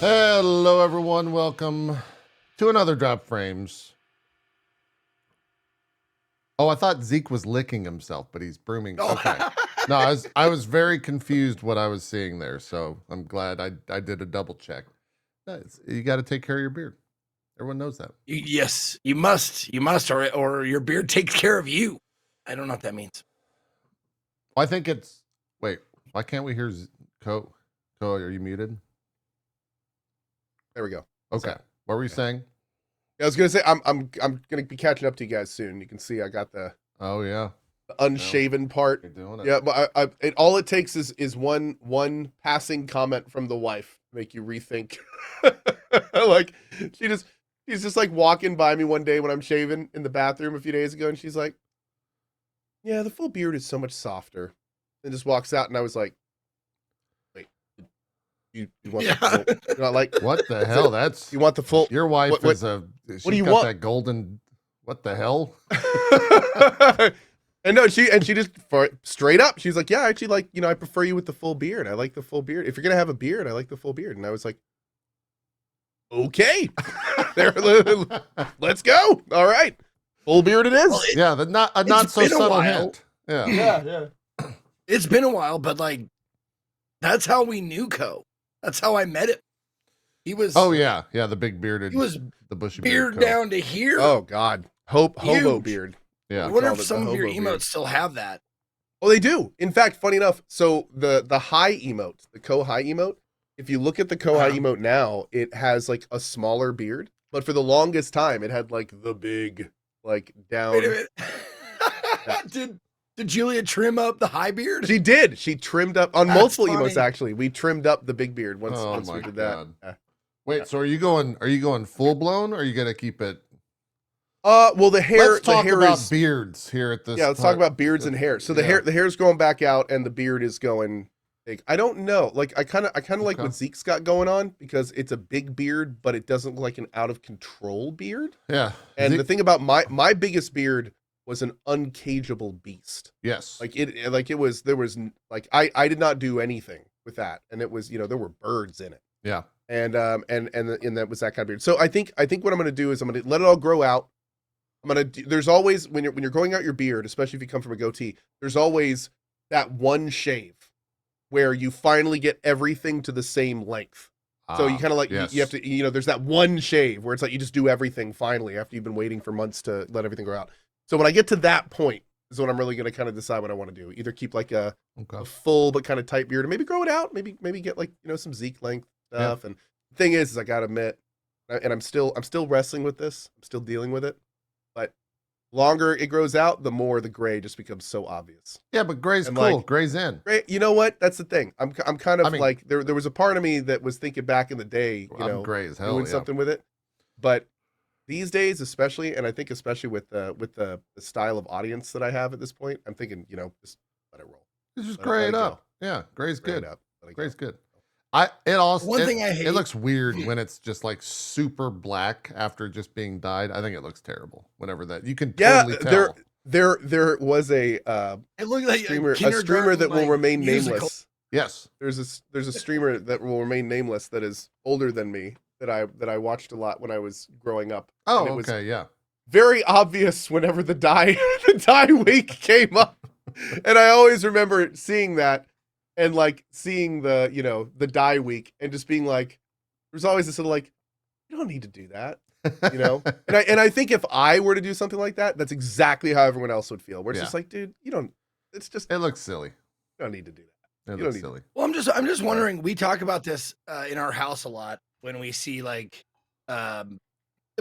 Hello, everyone. Welcome to another Drop Frames. Oh, I thought Zeke was licking himself, but he's brooming. Okay. No, I was very confused what I was seeing there, so I'm glad I did a double check. You got to take care of your beard. Everyone knows that. Yes, you must. You must, or your beard takes care of you. I don't know what that means. I think it's. Wait, why can't we hear Co? Co, are you muted? There we go. Okay. What were you saying? I was gonna say I'm gonna be catching up to you guys soon. You can see I got the the unshaven part. You're doing it. Yeah, but all it takes is one passing comment from the wife to make you rethink. Like she's just like walking by me one day when I'm shaving in the bathroom a few days ago, and she's like, "Yeah, the full beard is so much softer," and just walks out, and I was like, "Wait, you want the full, you're not like what the hell? That's you want the full? Your wife is a. What do you want? That golden. What the hell? And no, she just straight up, she's like, yeah, actually, like, I prefer you with the full beard. I like the full beard. If you're gonna have a beard, I like the full beard. And I was like, okay, let's go. All right, full beard it is. Well, yeah, the not so subtle hint. Yeah, yeah. It's been a while, but like, that's how we knew Co. That's how I met him. He was. Oh yeah, the big bearded. He was the bushy beard beard down to here. Oh God, hobo beard. Yeah, I wonder if some of your emotes still have that. Oh, they do. In fact, funny enough, so the high emote, the high emote, if you look at the high emote now, it has like a smaller beard, but for the longest time, it had like the big, like down. Wait a minute. Did Julia trim up the high beard? She did. She trimmed up on multiple emotes. Actually, we trimmed up the big beard once we did that. Yeah. Wait, so are you going full blown, or are you gonna keep it? Well, the hair. Let's talk the hair about is, beards here at this. Yeah, let's talk about beards and hair. So the hair's going back out, and the beard is going big. I don't know. Like I kind of like what Zeke's got going on, because it's a big beard, but it doesn't look like an out of control beard. Yeah. And the thing about my biggest beard was an uncageable beast. Yes. Like it was. There was like I did not do anything with that, and it was there were birds in it. Yeah. And that was that kind of beard. So I think what I'm gonna do is I'm gonna let it all grow out. There's always when you're growing out your beard, especially if you come from a goatee, there's always that one shave where you finally get everything to the same length. So you kind of like you have to there's that one shave where it's like you just do everything finally after you've been waiting for months to let everything grow out. So when I get to that point is when I'm really gonna kind of decide what I want to do. Either keep like a full but kind of tight beard, or maybe grow it out. Maybe get like some Zeke length stuff. And the thing is I gotta admit, and I'm still wrestling with this. I'm still dealing with it. But longer it grows out, the more the gray just becomes so obvious. Yeah, but gray's cool. Like, gray's in. Gray, you know what? That's the thing. I'm kind of like there was a part of me that was thinking back in the day, I'm gray as hell, doing something with it. But these days, especially, and I think especially with the style of audience that I have at this point, I'm thinking, just let it roll. Just gray it up. Yeah, gray's good. Gray's good. It looks weird when it's just like super black after just being dyed. I think it looks terrible whenever that you can totally tell. There was a it looked like a streamer that will remain nameless. Yes. There's a streamer that will remain nameless that is older than me that I watched a lot when I was growing up. Oh, okay, yeah. Very obvious whenever the dye week came up. And I always remember seeing that. And like seeing the the dye week and just being like, there's always this sort of like, you don't need to do that, and I think if I were to do something like that, that's exactly how everyone else would feel. Where it's just like, dude, you don't. It's just it looks silly. You don't need to do that. It looks silly. Well, I'm just wondering. We talk about this in our house a lot when we see like,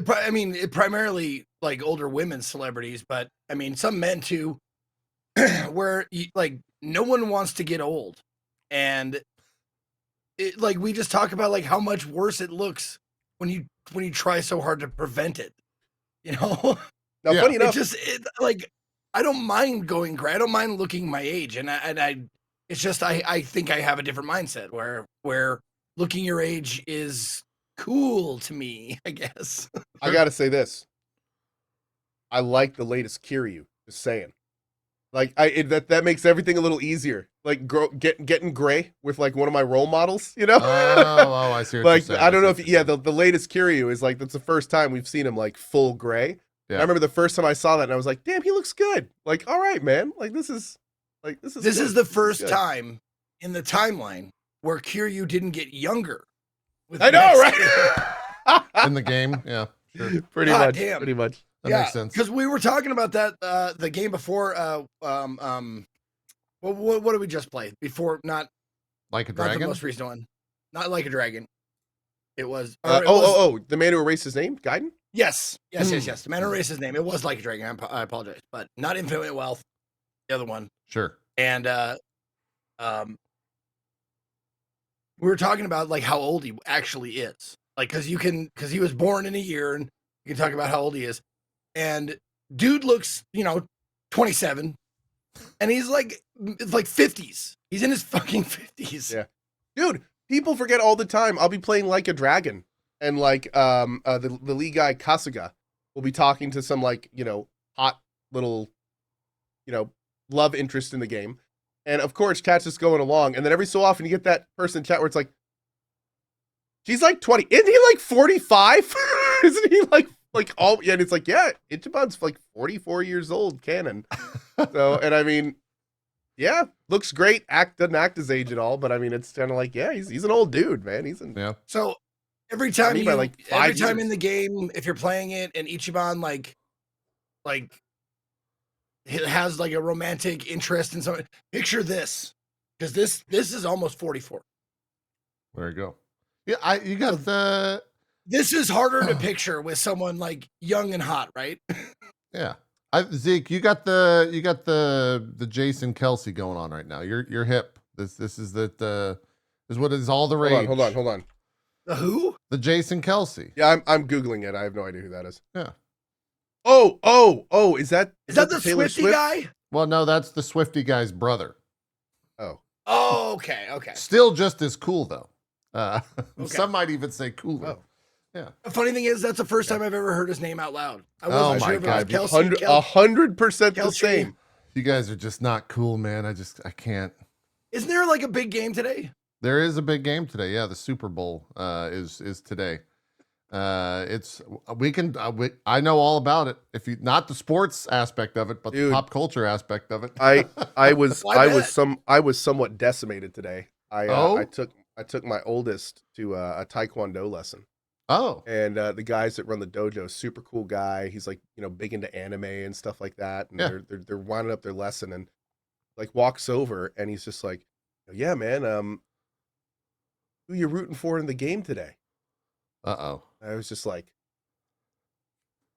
primarily like older women celebrities, but I mean some men too, where like no one wants to get old. And like we just talk about like how much worse it looks when you try so hard to prevent it, Now, funny enough, like I don't mind going gray. I don't mind looking my age, and it's just I think I have a different mindset where looking your age is cool to me, I guess. I gotta say this. I like the latest Kiryu. Just saying. Like that makes everything a little easier. Like getting gray with like one of my role models, you know? Oh, I see what you're Like saying. I don't know see if what you're saying. the latest Kiryu is like that's the first time we've seen him like full gray. Yeah. I remember the first time I saw that and I was like, damn, he looks good. Like, all right, man. Like this is This good. is the This first good. time in the timeline where Kiryu didn't get younger. With I know, next year. right? In the game, yeah, sure. Pretty God much. damn. Pretty much. That makes sense. Because we were talking about that the game before. What did we just play before? Not Like a the dragon. most recent one. Not Like a Dragon. It was. The man who erased his name, Gaiden? Yes. The man who erased his name. It was Like a Dragon. I apologize, but not Infinite Wealth. The other one. Sure. And we were talking about like how old he actually is. Like, because he was born in a year, and you can talk about how old he is. And dude looks, 27, and he's like 50s. He's in his fucking 50s. Yeah. Dude, people forget all the time. I'll be playing Like a Dragon, and like the lead guy Kasuga will be talking to some like, hot little, love interest in the game. And of course, chat's just going along, and then every so often you get that person in chat where it's like, she's like 20. Isn't he like 45? Isn't he like all? Yeah, and it's like, yeah, Ichiban's like 44 years old, canon. So, and I mean, yeah, looks great. Doesn't act his age at all, but I mean, it's kind of like, yeah, he's an old dude, man. Yeah. So every time by, like, 5 every time years. in the game, if you're playing it and Ichiban like it has like a romantic interest in something, picture this, because this is almost 44. There you go. Yeah, you got the. This is harder to picture with someone like young and hot, right? Yeah. Zeke, you got the Jason Kelsey going on right now. You're hip. This is what is all the rage. Hold on. The who? The Jason Kelsey. Yeah, I'm googling it. I have no idea who that is. Yeah. Oh, is that the Taylor Swifty Swift guy? Well, no, that's the Swifty guy's brother. Oh, okay. Still just as cool though. Okay. Some might even say cooler. Oh. Yeah. The funny thing is, that's the first time I've ever heard his name out loud. I Oh wasn't my sure if it was God. Kelsey. 100% the Kelsey. same. You guys are just not cool, man. I can't. Isn't there like a big game today? There is a big game today. Yeah, the Super Bowl is today. I know all about it. If you not the sports aspect of it, but Dude. the pop culture aspect of it. I was Why somewhat decimated today. I took my oldest to a taekwondo lesson. Oh, And the guys that run the dojo, super cool guy. He's like, big into anime and stuff like that. And Yeah. they're winding up their lesson, and like walks over and he's just like, yeah, man, who you rooting for in the game today? uh-oh. I was just like,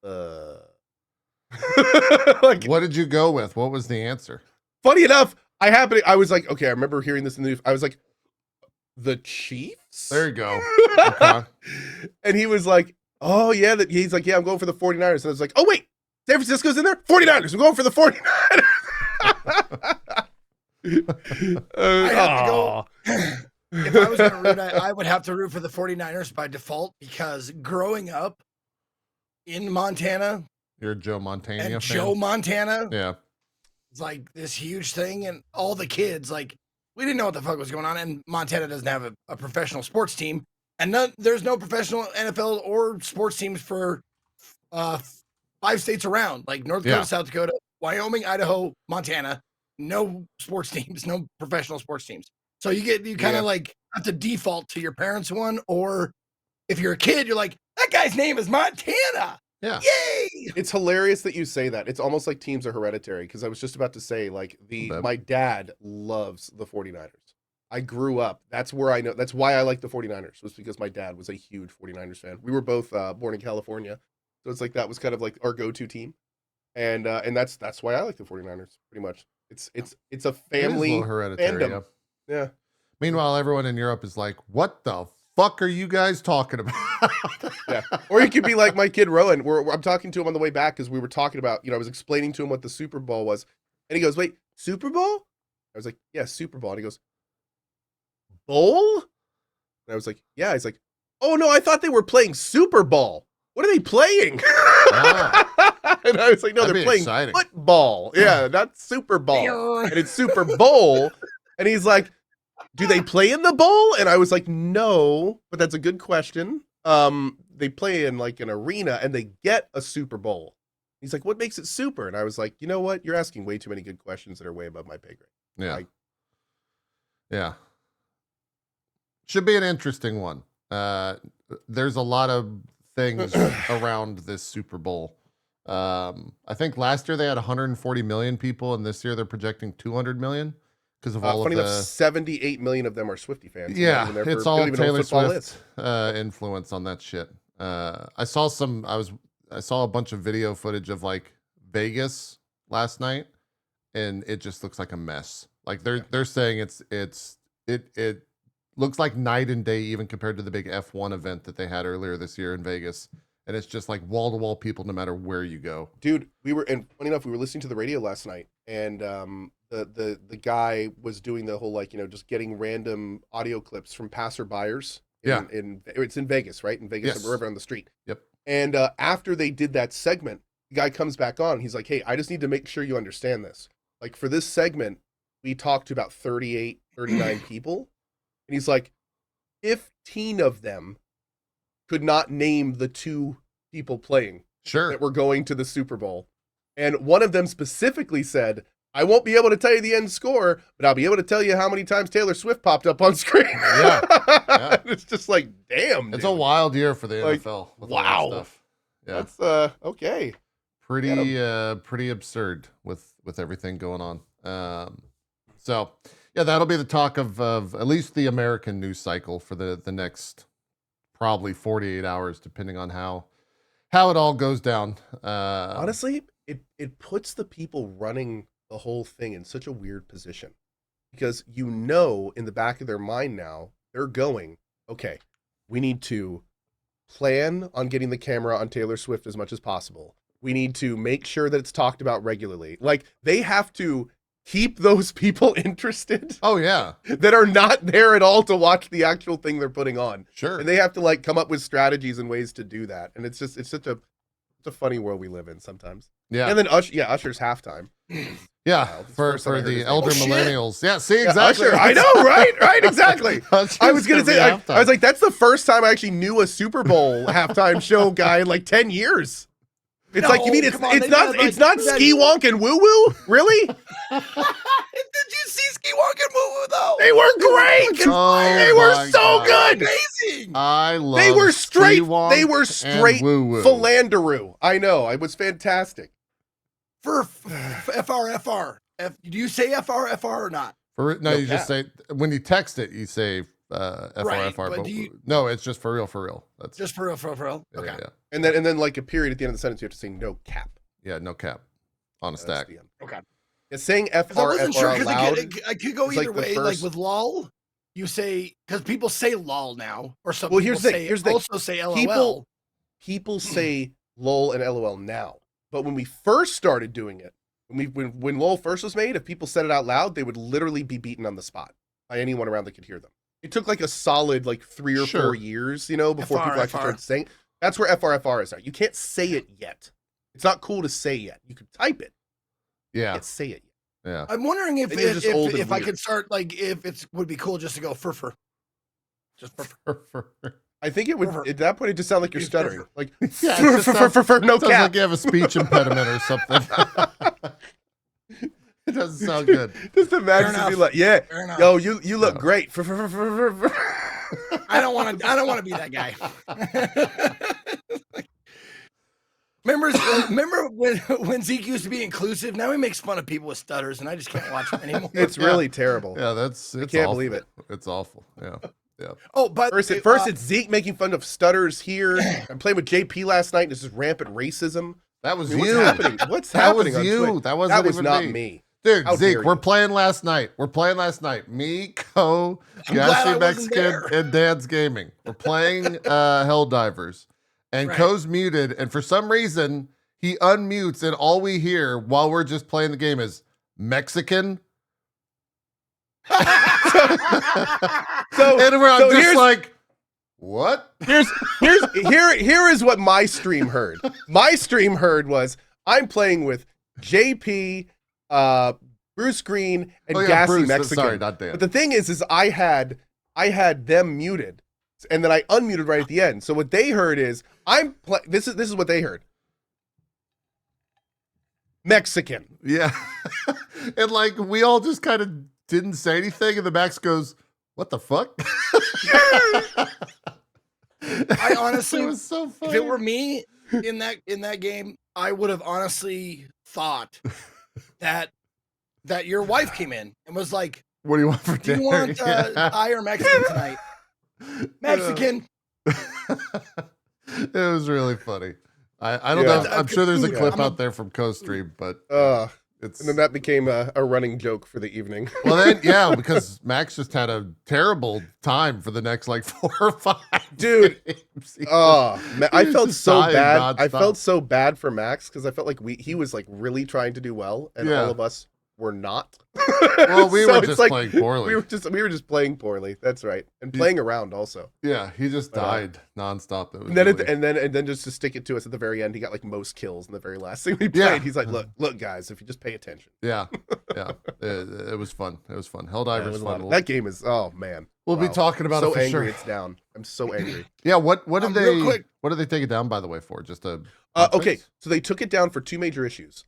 like, What did you go with? What was the answer? funny enough, I was like, okay, I remember hearing this in the news. I was like, the Chiefs? There you go. Okay. And he was like, oh yeah, he's like, yeah, I'm going for the 49ers. And I was like, oh wait, San Francisco's in there? 49ers, I'm going for the 49ers. I have to go. If I was going to root, I would have to root for the 49ers by default, because growing up in Montana You're a Joe Montana and fan? Joe Montana, Yeah. it's like this huge thing, and all the kids, like, we didn't know what the fuck was going on, and Montana doesn't have a professional sports team, and there's no professional NFL or sports teams for 5 states around, like North Dakota, Yeah. South Dakota, Wyoming, Idaho, Montana. No sports teams, no professional sports teams. So you kind Yeah. of like have to default to your parents' one, or if you're a kid, you're like, that guy's name is Montana. Yeah. Yay! It's hilarious that you say that. It's almost like teams are hereditary, because I was just about to say, like, my dad loves the 49ers. I grew up. That's why I like the 49ers, was because my dad was a huge 49ers fan. We were both born in California. So it's like that was kind of like our go-to team. And that's why I like the 49ers, pretty much. It's a It is a family little hereditary. fandom. Yeah. Yeah. Meanwhile, everyone in Europe is like, what the fuck are you guys talking about? Yeah. Or you could be like my kid Rowan. I'm talking to him on the way back, because we were talking about, I was explaining to him what the Super Bowl was. And he goes, wait, Super Bowl? I was like, yeah, Super Bowl. And he goes, bowl? And I was like, yeah. He's like, oh no, I thought they were playing Super Bowl. What are they playing? Ah. And I was like, no, That'd they're be playing exciting. football. ball. Yeah, not Super Ball. And it's Super Bowl. And he's like, do they play in the bowl? And I was like, no, but that's a good question. They play in like an arena and they get a Super Bowl. He's like, what makes it super? And I was like, you know what? You're asking way too many good questions that are way above my pay grade. Yeah. Like, yeah. Should be an interesting one. There's a lot of things around this Super Bowl. I think last year they had 140 million people, and this year they're projecting 200 million because of all funny of enough, 78 million of them are Swiftie fans. Yeah, it's all Taylor Swift is. Influence on that shit. I saw a bunch of video footage of like Vegas last night, and it just looks like a mess. Like they're saying it looks like night and day even compared to the big F1 event that they had earlier this year in Vegas. And it's just like wall to wall people no matter where you go. Dude, and funny enough, we were listening to the radio last night, and the guy was doing the whole like, just getting random audio clips from passerbyers. It's in Vegas, right? In Vegas, Yes. wherever on the street. Yep. And after they did that segment, the guy comes back on. He's like, hey, I just need to make sure you understand this. Like for this segment, we talked to about 38, 39 people. And he's like, 15 of them could not name the two people playing Sure. that were going to the Super Bowl. And one of them specifically said, I won't be able to tell you the end score, but I'll be able to tell you how many times Taylor Swift popped up on screen. Yeah. It's just like, damn, It's dude. a wild year for the Like, NFL. With all wow. that stuff. Yeah. That's okay. Pretty absurd with everything going on. So yeah, that'll be the talk of at least the American news cycle for the next probably 48 hours, depending on how it all goes down. Honestly, it puts the people running the whole thing in such a weird position, because in the back of their mind now, they're going, okay, we need to plan on getting the camera on Taylor Swift as much as possible. We need to make sure that it's talked about regularly. Like they have to keep those people interested. Oh yeah, that are not there at all to watch the actual thing they're putting on. Sure. And they have to like come up with strategies and ways to do that. And it's such a funny world we live in sometimes. Yeah. And then Usher's halftime. Yeah, Wow, for first time I heard the his name. elder Oh, shit. millennials. Yeah, see Yeah, exactly. Usher. I know, right, exactly. Usher's I was gonna say, be I halftime. was like, that's the first time I actually knew a Super Bowl halftime show guy in like 10 years. It's No, like, you mean come on, they had, like, it's not that- Ski Wonk and Woo Woo? Really? Did you see Ski Walk and Woo Woo though? They were great. Oh, They were my so God. good. Amazing. I love They were straight. Ski-Wonk They were and straight woo-woo. philanderoo. I know. It was fantastic. For FR. Do you say FR or not? No, No you just say when you text it, you say Right, FR. but do you- No, it's just for real. That's Just for real. yeah, Okay. yeah. And then like a period at the end of the sentence, you have to say no cap. Yeah, no cap on a That's stack. the end. Okay. Yeah, saying 'Cause I wasn't sure out because loud. I could go is like either the way. first- Like with LOL, you say because people say LOL now, or some Well, people here's the thing, say here's the thing. also say LOL. People say LOL and LOL now, but when we first started doing it, when LOL first was made, if people said it out loud, they would literally be beaten on the spot by anyone around that could hear them. It took like a solid like 3 or Sure. 4 years, before FR. people actually started saying. That's where FR is at. You can't say it yet. It's not cool to say yet. You can type it. You Yeah, can't say it yet. yeah. I'm wondering if Maybe it's just old and if I weird. could start like if it would be cool just to go fur. Just fur. I think it would. At that point, it just sounded like you're It's stuttering. fur. Like Yeah, it just sounds- no Sounds cap. like you have a speech impediment or something. It doesn't sound good. Just imagine Fair to be enough. like, yeah, Fair enough. yo, you look No. great. I don't want to be that guy. Remember when Zeke used to be inclusive? Now he makes fun of people with stutters, and I just can't watch him anymore. It's really terrible. Yeah, it's can't awful. believe it. It's awful. Yeah, yeah. Oh, but First, it's Zeke making fun of stutters here. I'm playing with JP last night, and this is rampant racism. That was I mean, you. what's happening? What's That was happening on you. Twitch? That wasn't was even not me. me. Dude, How Zeke, dare we're you. playing last night. Me, Ko, I'm glad I Yashi wasn't Mexican, there. and Dad's Gaming. We're playing Helldivers. And Right. Ko's muted, and for some reason, he unmutes, and all we hear while we're just playing the game is Mexican. So, And I'm so just here's- like, what? here is what my stream heard. My stream heard was I'm playing with JP, Bruce Green, and Oh, yeah, Gassy Bruce, Mexican. sorry, not Dan. But the thing is I had them muted, and then I unmuted right at the end. So what they heard is this is what they heard. Mexican. Yeah. And like we all just kind of didn't say anything, and the Max goes, "What the fuck?" I honestly, it was so funny. if it were me in that game, I would have honestly thought that your wife came in and was like, "What do you want for "Do dinner?" you want Thai or Mexican tonight?" Mexican. It was really funny. I don't know. I'm sure there's a clip out there from Co-Stream, but it's and then that became a running joke for the evening. well, then yeah, because Max just had a terrible time for the next like 4 or 5 Dude. games. Man, I was felt just so dying bad. I nonstop. felt so bad for Max because I felt like he was like really trying to do well, and Yeah. all of us were not. Well, we So were it's just like, playing poorly. we were just playing poorly. That's right, and playing around also. Yeah, he just But, died nonstop. It was And then, really- and then just to stick it to us at the very end, he got like most kills in the very last thing we played. Yeah. He's like, look, guys, if you just pay attention. yeah, it was fun. It was fun. Yeah, Helldivers it was a fun. lot of- that game is man. We'll be Wow. talking about so it for angry sure. it's down. I'm so angry. Yeah, what did Real they quick. what did they take it down by the way for? Just a Okay, so they took it down for 2 major issues.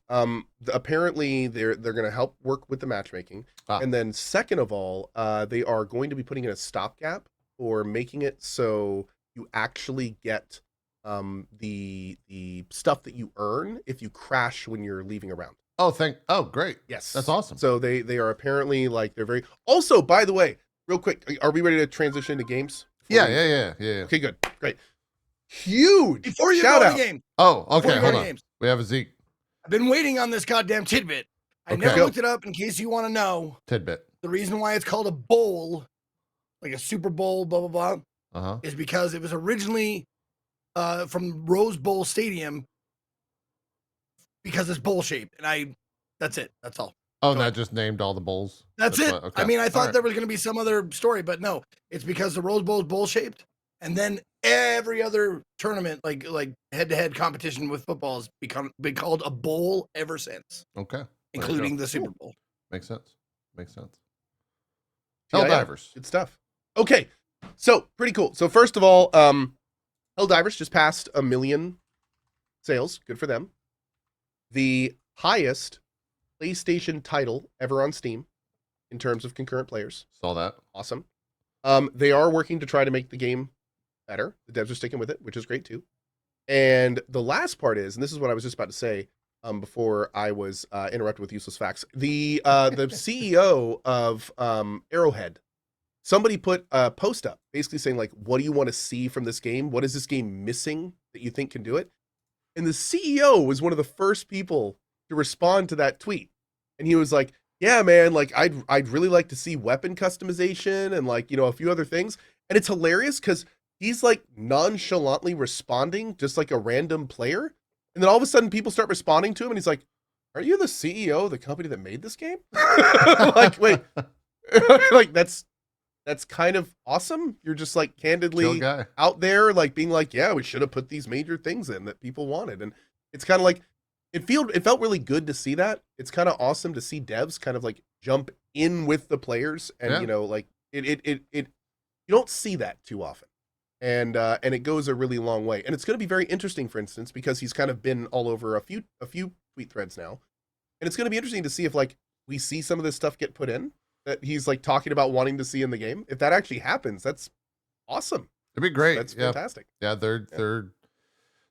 Apparently they're going to help work with the matchmaking, and then second of all, they are going to be putting in a stopgap or making it so you actually get the stuff that you earn if you crash when you're leaving a round. Oh great. Yes, That's awesome. So they are apparently like they're very. Also, by the way, real quick, are we ready to transition into games? Yeah. Okay, good, great, huge. Before you shout go out. to the game, Oh, before okay, you go hold to on. games, We have a Zeke I've been waiting on this goddamn tidbit. I Okay. never Go. looked it up in case you want to know. tidbit. The reason why it's called a bowl, like a Super Bowl, blah blah blah, Uh-huh. is because it was originally from Rose Bowl Stadium because it's bowl shaped, and that's it. That's all. Oh, and that just named all the bowls. That's it. what- okay. I mean, I thought All right. there was going to be some other story, but no, it's because the Rose Bowl is bowl shaped, and then every other tournament, like head to head competition with football, has been called a bowl ever since, Okay. There you go. including the Super Bowl. Makes sense. Makes sense. Yeah, Helldivers. Good stuff. Okay, so pretty cool. So first of all, Helldivers just passed 1 million sales. Good for them. The highest PlayStation title ever on Steam in terms of concurrent players. Saw that. Awesome. They are working to try to make the game better. The devs are sticking with it, which is great too. And the last part is, and this is what I was just about to say before I was interrupted with useless facts. The CEO of Arrowhead, somebody put a post up basically saying like, what do you want to see from this game? What is this game missing that you think can do it? And the CEO was one of the first people to respond to that tweet. And he was like, yeah, man, like I'd really like to see weapon customization and like, a few other things. And it's hilarious because he's like nonchalantly responding just like a random player. And then all of a sudden people start responding to him and he's like, are you the CEO of the company that made this game? Like, wait, like that's kind of awesome. You're just like Chill candidly guy. out there, like being like, yeah, we should have put these major things in that people wanted. And it's kind of like, it felt really good to see that. It's kind of awesome to see devs kind of like jump in with the players. And, Yeah. like you don't see that too often. And it goes a really long way. And it's going to be very interesting, for instance, because he's kind of been all over a few tweet threads now. And it's going to be interesting to see if like we see some of this stuff get put in that he's like talking about wanting to see in the game. If that actually happens, that's awesome. It'd be great. That's yeah. fantastic. Yeah, they're doing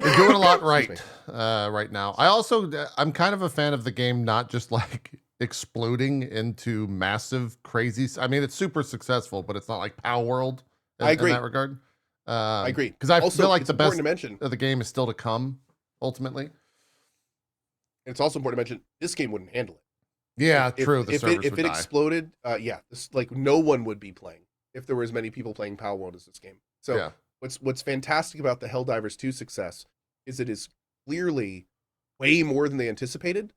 a lot Excuse right right now. I'm kind of a fan of the game, not just like exploding into massive crazy. I mean, it's super successful, but it's not like Power World. I agree. in that regard. I agree. because I Also, feel like it's the best important to mention. of the game is still to come. Ultimately, It's also important to mention this game wouldn't handle it. yeah, If- true. The if servers it would die. exploded, this, like no one would be playing if there were as many people playing Power World as this game. So Yeah. what's fantastic about the Helldivers 2 success is it is clearly way more than they anticipated,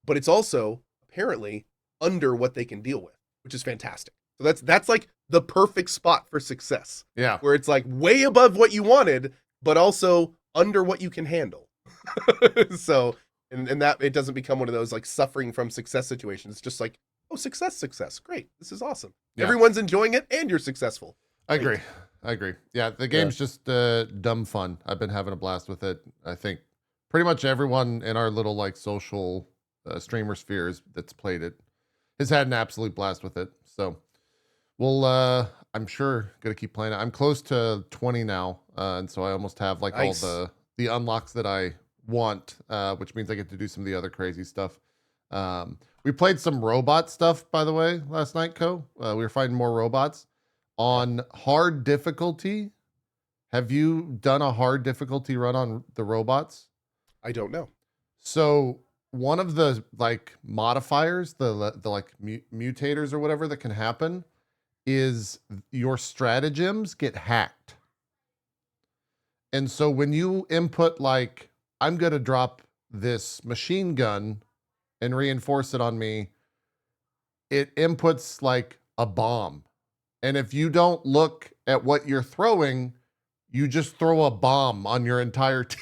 but it's also apparently under what they can deal with, which is fantastic. So that's like the perfect spot for success, Yeah, where it's like way above what you wanted, but also under what you can handle. So and that it doesn't become one of those like suffering from success situations. It's just like, oh, success, great, this is awesome. Yeah. Everyone's enjoying it, and you're successful. I agree. Yeah, the game's just dumb fun. I've been having a blast with it. I think pretty much everyone in our little like social streamer spheres that's played it has had an absolute blast with it. So we'll I'm sure gonna keep playing it. I'm close to 20 now, and so I almost have like Nice. all the unlocks that I want, which means I get to do some of the other crazy stuff. We played some robot stuff, by the way, last night, Co. We were fighting more robots on hard difficulty. Have you done a hard difficulty run on the robots? I don't know. So one of the like modifiers, the like mutators or whatever that can happen, is your stratagems get hacked. And so when you input like, I'm gonna drop this machine gun and reinforce it on me, it inputs like a bomb. And if you don't look at what you're throwing, you just throw a bomb on your entire team.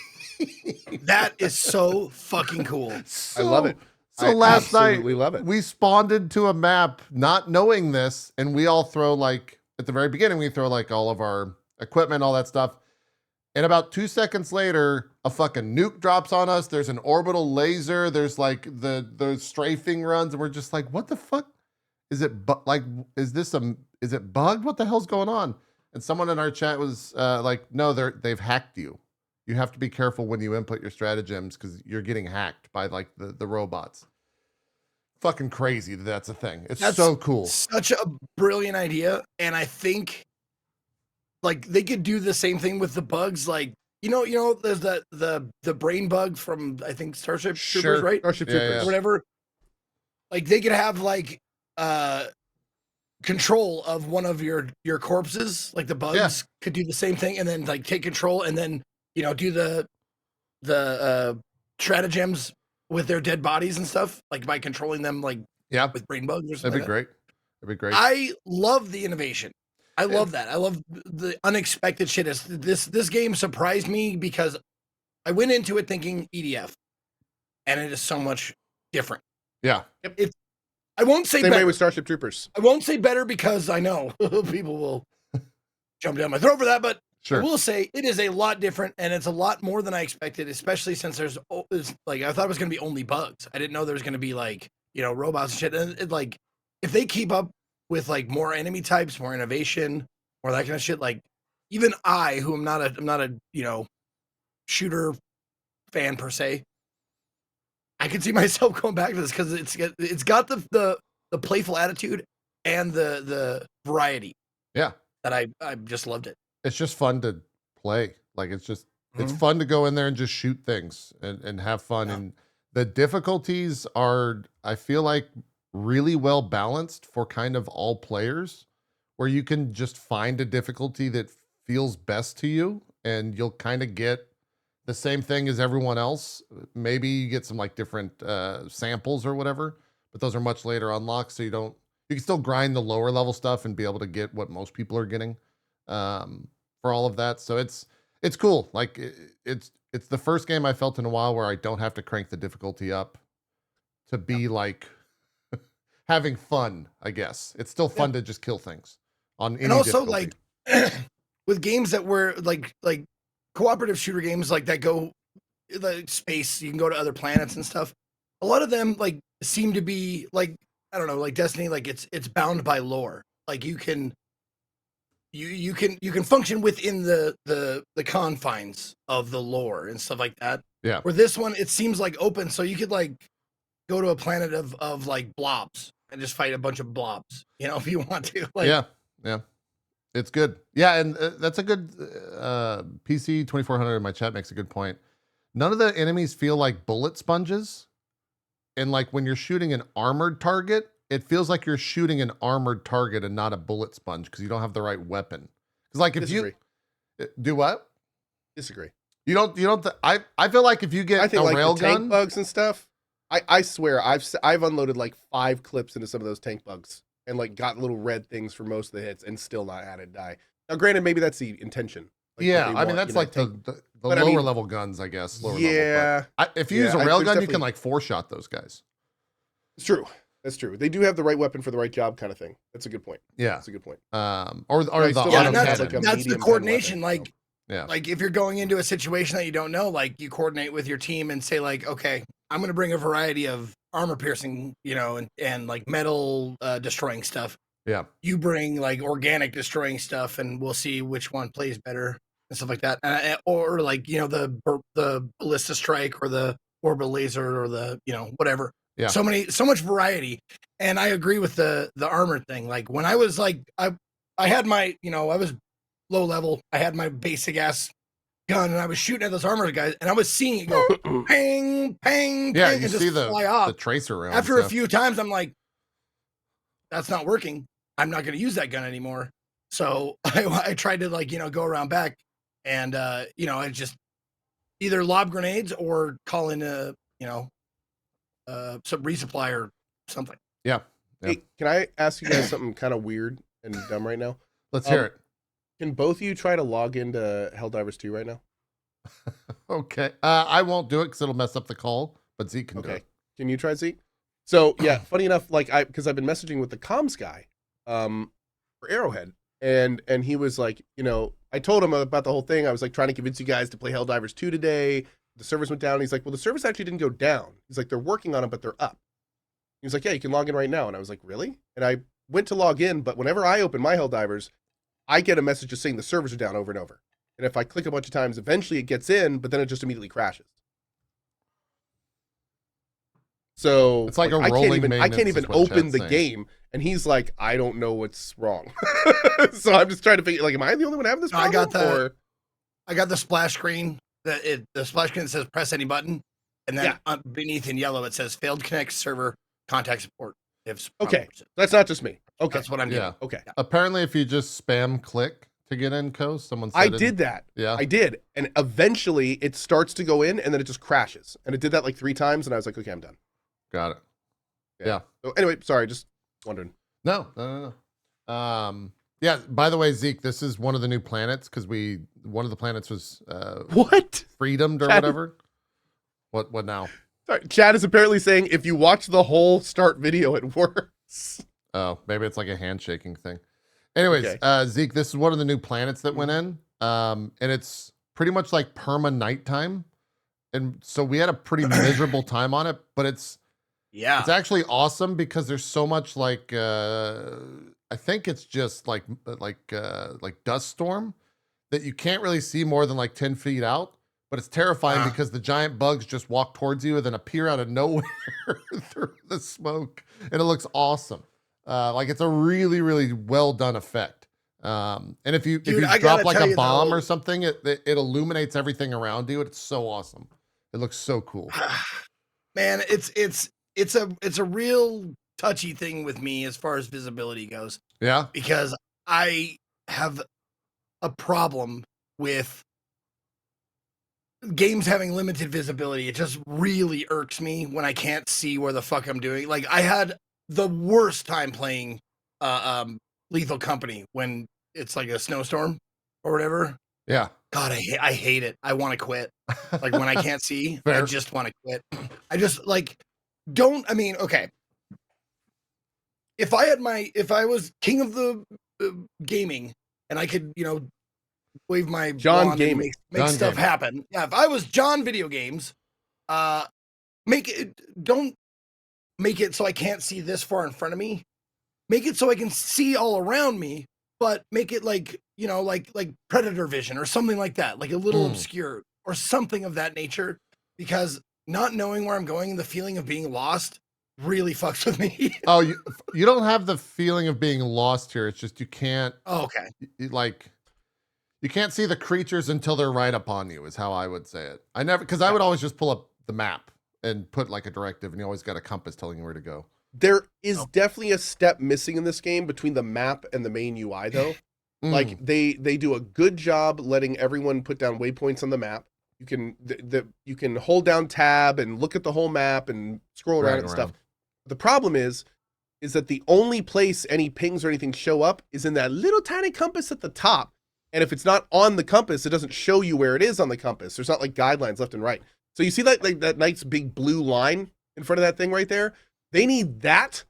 That is so fucking cool. I love it. So I last night absolutely love it. we spawned into a map not knowing this, and we all throw like at the very beginning, we throw like all of our equipment, all that stuff. And about 2 seconds later, a fucking nuke drops on us. There's an orbital laser. There's like the strafing runs, and we're just like, what the fuck? Is it is it bugged? What the hell's going on? And someone in our chat was like, no, they've hacked you. You have to be careful when you input your stratagems because you're getting hacked by like the robots. Fucking crazy that's a thing. That's so cool. Such a brilliant idea. And I think like they could do the same thing with the bugs. Like, you know, there's the brain bug from I think Starship Troopers, right? Starship Troopers. Or whatever. Like they could have like control of one of your corpses. Like the bugs could do the same thing and then like take control and then do the stratagems with their dead bodies and stuff, like by controlling them, like with brain bugs or something. That'd be great. I love the innovation. I love that. I love the unexpected shit. This game surprised me because I went into it thinking EDF, and it is so much different. Yeah, I won't say same better. way with Starship Troopers. I won't say better because I know people will jump down my throat for that, but sure. I will say it is a lot different, and it's a lot more than I expected, especially since there's like I thought it was going to be only bugs. I didn't know there was going to be like robots and shit. And like if they keep up with like more enemy types, more innovation, more that kind of shit, like even I, who I'm not a shooter fan per se, I could see myself going back to this because it's got the playful attitude and the variety. Yeah, that I just loved it. It's just fun to play. Like it's fun to go in there and just shoot things and have fun. And the difficulties are, I feel like, really well balanced for kind of all players, where you can just find a difficulty that feels best to you and you'll kind of get the same thing as everyone else. Maybe you get some like different samples or whatever, but those are much later unlocks. So you can still grind the lower level stuff and be able to get what most people are getting for all of that. So it's cool. Like it's the first game I felt in a while where I don't have to crank the difficulty up to be like having fun, I guess. It's still fun to just kill things on any and also difficulty. like with games that were like cooperative shooter games like that go like space, you can go to other planets and stuff. A lot of them like seem to be like, I don't know, like Destiny, like it's bound by lore. Like you can function within the confines of the lore and stuff like that. Yeah. Where this one, it seems like open, so you could like go to a planet of like blobs and just fight a bunch of blobs, if you want to. Like, yeah, it's good. Yeah, and that's a good PC 2400 in my chat makes a good point. None of the enemies feel like bullet sponges, and like when you're shooting an armored target, it feels like you're shooting an armored target and not a bullet sponge because you don't have the right weapon. Because like if Disagree. you do what? Disagree. You don't. I feel like if you get a like railgun, the tank bugs and stuff. I swear I've unloaded like 5 clips into some of those tank bugs and like got little red things for most of the hits and still not had it die. Now, granted, maybe that's the intention, Yeah, they I mean want, that's you know, like the But I lower mean, level guns, I guess. Lower yeah, level. But if you yeah, use a there's railgun, you definitely- can like 4-shot those guys. it's true. That's true. They do have the right weapon for the right job, kind of thing. That's a good point. Yeah. That's a good point. Or I the still Yeah, auto and have that's, like a cannon. that's the medium pen coordination. weapon, Like, Yeah. like if you're going into a situation that you don't know, like you coordinate with your team and say like, okay, I'm going to bring a variety of armor piercing, you know, and like metal destroying stuff. Yeah. You bring like organic destroying stuff, and we'll see which one plays better and stuff like that. Or like, you know, the ballista strike or the orbital laser or the, you know, whatever. Yeah. So much variety. And I agree with the armor thing. Like when I was like, I had my, you know, I was low level. I had my basic ass gun, and I was shooting at those armor guys, and I was seeing it go ping, ping, Yeah, ping, you and see just fly off. the tracer rounds. After a few times, I'm like, that's not working. I'm not going to use that gun anymore. So I tried to like, you know, go around back, and you know, I just either lob grenades or call in a, you know, some resupply or something. Yeah. Hey, can I ask you guys something kind of weird and dumb right now? Let's hear it. Can both of you try to log into Helldivers 2 right now? Okay. I won't do it because it'll mess up the call, but Zeke can do Okay. it. Can you try, Zeke? So yeah, funny enough, like because I've been messaging with the comms guy, for Arrowhead, and he was like, you know, I told him about the whole thing. I was like trying to convince you guys to play Helldivers 2 today. The servers went down. He's like, well, the servers actually didn't go down. He's like, they're working on it, but they're up. He was like, yeah, you can log in right now. And I was like, really? And I went to log in, but whenever I open my Helldivers, I get a message just saying the servers are down over and over. And if I click a bunch of times, eventually it gets in, but then it just immediately crashes. So It's like a I rolling can't maintenance even is what open Chad's the saying. game, and he's like, I don't know what's wrong. So I'm just trying to figure, like, am I the only one having this No, I problem? got I got the splash screen. The splash screen that says press any button, and then beneath in yellow it says failed connect server contact support. If Okay, that's not just me. Okay, that's what I'm Yeah. doing. okay. Apparently, if you just spam click to get in, someone said I in- did that. Yeah. I did, and eventually it starts to go in, and then it just crashes. And it did that like 3 times, and I was like, okay, I'm done. Got it. Yeah. So anyway, sorry, just wondering. No. Yeah. By the way, Zeke, this is one of the new planets because one of the planets was What? freedomed or Chad- whatever. What now? Sorry, Chad is apparently saying if you watch the whole start video, it works. Oh, maybe it's like a handshaking thing. Anyways, Okay. Zeke, this is one of the new planets that went in, and it's pretty much like perma nighttime, and so we had a pretty miserable time on it. But it's actually awesome because there's so much like I think it's just like dust storm that you can't really see more than like 10 feet out. But it's terrifying because the giant bugs just walk towards you and then appear out of nowhere through the smoke, and it looks awesome. Like it's a really, really well done effect. And if you I drop gotta like tell a you, bomb though- or something, it illuminates everything around you. It's so awesome. It looks so cool. Man, it's a real touchy thing with me as far as visibility goes, Yeah. because I have a problem with games having limited visibility. It just really irks me when I can't see where the fuck I'm doing. Like I had the worst time playing Lethal Company when it's like a snowstorm or whatever. Yeah. God, I hate it. I want to quit. Like when I can't see, I Fair. just want to quit. I just like okay. If I was king of the gaming and I could, you know, wave my John wand Gaming. and make John stuff Gaming. happen. Yeah, if I was John Video Games, don't make it so I can't see this far in front of me. Make it so I can see all around me, but make it like, you know, like Predator vision or something like that, like a little obscure or something of that nature, because not knowing where I'm going and the feeling of being lost really fucks with me. Oh, you don't have the feeling of being lost here. It's just you can't Oh, okay. you can't see the creatures until they're right upon you, is how I would say it. Because I would always just pull up the map and put like a directive, and you always got a compass telling you where to go. There is definitely a step missing in this game between the map and the main UI, though. Like they do a good job letting everyone put down waypoints on the map. You can you can hold down tab and look at the whole map and scroll around and stuff. The problem is that the only place any pings or anything show up is in that little tiny compass at the top. And if it's not on the compass, it doesn't show you where it is on the compass. There's not like guidelines left and right. So you see that nice big blue line in front of that thing right there? They need that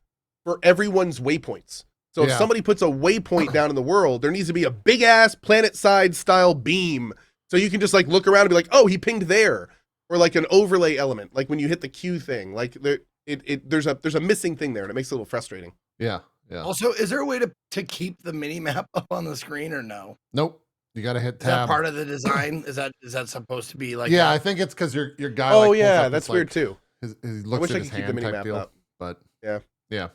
for everyone's waypoints. So if somebody puts a waypoint down in the world, there needs to be a big ass planet side style beam. So you can just like look around and be like, oh, he pinged there. Or like an overlay element, like when you hit the Q thing, like there's a missing thing there, and it makes it a little frustrating. Yeah, yeah. Also, is there a way to keep the mini map up on the screen or no? Nope. You got to hit tab. Is that part of the design? Is that supposed to be like? Yeah, that? I think it's because your guy. Oh like, yeah, that's weird too. He looks I wish at I his could keep the hand mini type map deal, up. but yeah.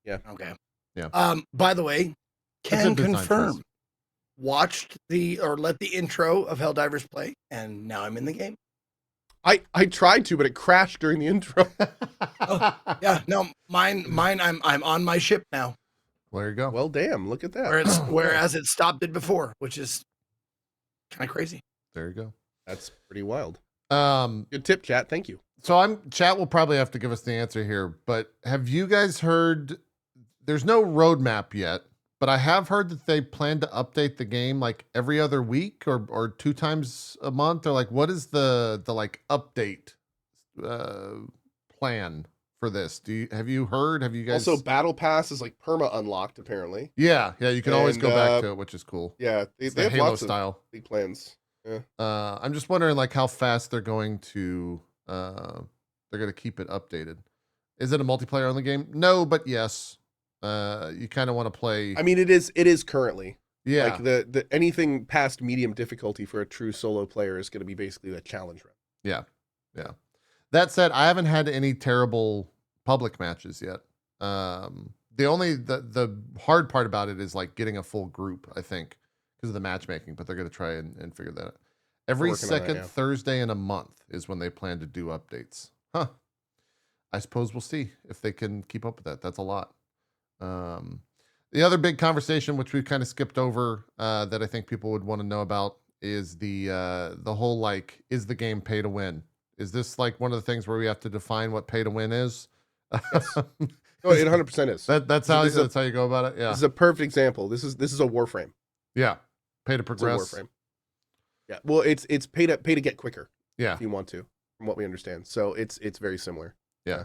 Okay. Yeah. By the way, That's can a design confirm. choice. Watched let the intro of Helldivers play, and now I'm in the game. I tried to, but it crashed during the intro. Yeah, no, mine. I'm on my ship now. There you go. Well, damn, look at that. Whereas it stopped it before, which is kind of crazy. There you go. That's pretty wild. Um, Good tip, chat. Thank you. So chat will probably have to give us the answer here, but have you guys heard? There's no roadmap yet, but I have heard that they plan to update the game like every other week or 2 times a month, or like what is the like update plan for this? Have you heard? Have you guys Also, Battle Pass is like perma unlocked apparently. Yeah, you can always And, go back to it, which is cool. Yeah, It's they the have Halo lots style. of big plans. Yeah. I'm just wondering like how fast they're going to keep it updated. Is it a multiplayer only game? No, but yes. You kind of want to play. I mean, it is currently. Yeah. Like the anything past medium difficulty for a true solo player is going to be basically a challenge round. Yeah. Yeah. That said, I haven't had any terrible public matches yet. The hard part about it is like getting a full group, I think, because of the matchmaking, but they're going to try and figure that out. Every second Thursday in a month is when they plan to do updates. Huh. I suppose we'll see if they can keep up with that. That's a lot. The other big conversation, which we've kind of skipped over, that I think people would want to know about is the whole, like, is the game pay to win? Is this like one of the things where we have to define what pay to win is? Yes. Oh, it 100% is. That's how you go about it. Yeah. This is a perfect example. This is a Warframe. Yeah. Pay to progress. It's a Warframe. Yeah. Well, it's pay to get quicker. Yeah. If you want to, from what we understand. So it's very similar. Yeah.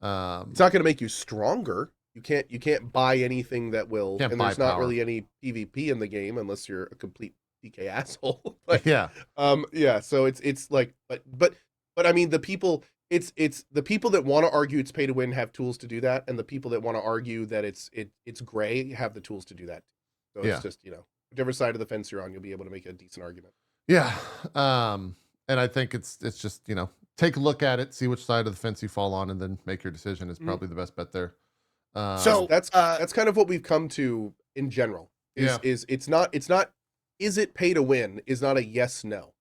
It's not going to make you stronger. You can't buy anything that will, and there's not really any PvP in the game unless you're a complete DK asshole. But, yeah. Yeah. So it's like, but I mean, the people, it's the people that want to argue it's pay to win have tools to do that, and the people that want to argue that it's gray have the tools to do that. So it's just, whichever side of the fence you're on, you'll be able to make a decent argument. Yeah. And I think it's just, take a look at it, see which side of the fence you fall on, and then make your decision is probably the best bet there. So that's kind of what we've come to in general. It's not is it pay to win is not a yes no.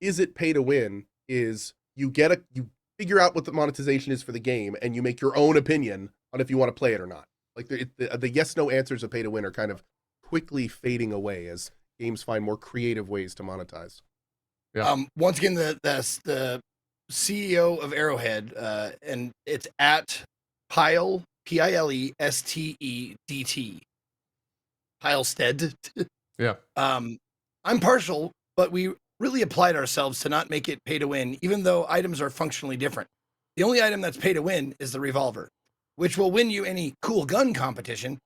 Is it pay to win is you figure out what the monetization is for the game and you make your own opinion on if you want to play it or not. Like the yes no answers of pay to win are kind of quickly fading away as games find more creative ways to monetize. Yeah. Once again, the CEO of Arrowhead, and it's at Pile PILESTEDT. Pilestead. Yeah. I'm partial, but we really applied ourselves to not make it pay to win, even though items are functionally different. The only item that's pay to win is the revolver, which will win you any cool gun competition.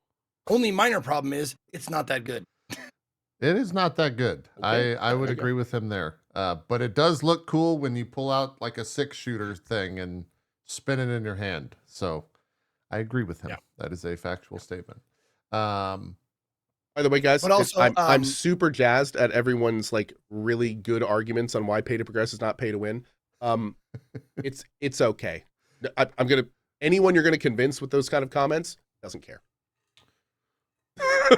Only minor problem is it's not that good. It is not that good. Okay. I would agree with him there. But it does look cool when you pull out like a 6-shooter thing and spin it in your hand. So I agree with him. Yeah. That is a factual statement. By the way, guys, But also, I'm super jazzed at everyone's like really good arguments on why pay to progress is not pay to win. It's okay. Anyone you're gonna convince with those kind of comments doesn't care.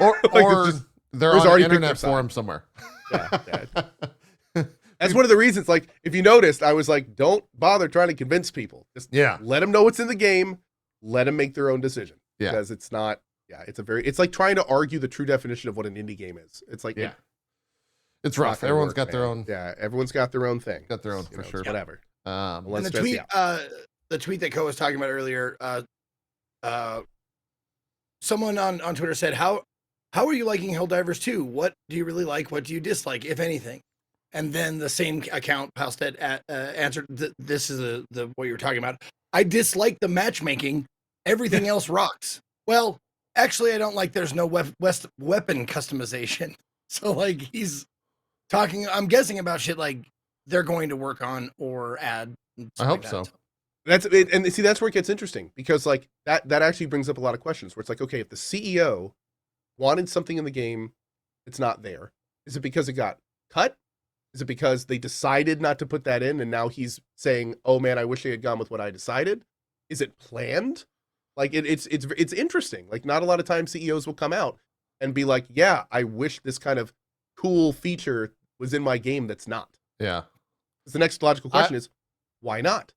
Or they're on an internet side. forum somewhere. Yeah. That's one of the reasons. Like, if you noticed, I was like, don't bother trying to convince people. Just let them know what's in the game. Let them make their own decision. Yeah. Because it's not. Yeah, it's like trying to argue the true definition of what an indie game is. It's like it's rough. Everyone's got their own. Yeah, everyone's got their own thing. Got their own for sure. Whatever. And the tweet that Ko was talking about earlier, someone on Twitter said, how how are you liking Helldivers 2? What do you really like? What do you dislike, if anything? And then the same account posted answered, this is the what you're talking about. I dislike the matchmaking. Everything else rocks. Well, actually, I don't like there's no weapon customization. So, like, he's talking, I'm guessing about shit like they're going to work on or add. I hope so. That's it, and see, that's where it gets interesting, because like that actually brings up a lot of questions where it's like, okay, if the CEO wanted something in the game that's not there, is it because it got cut? Is it because they decided not to put that in and now he's saying, oh man, I wish they had gone with what I decided? Is it planned? Like it's interesting. Like, not a lot of times CEOs will come out and be like, yeah, I wish this kind of cool feature was in my game that's not. Yeah. The next logical question is, why not?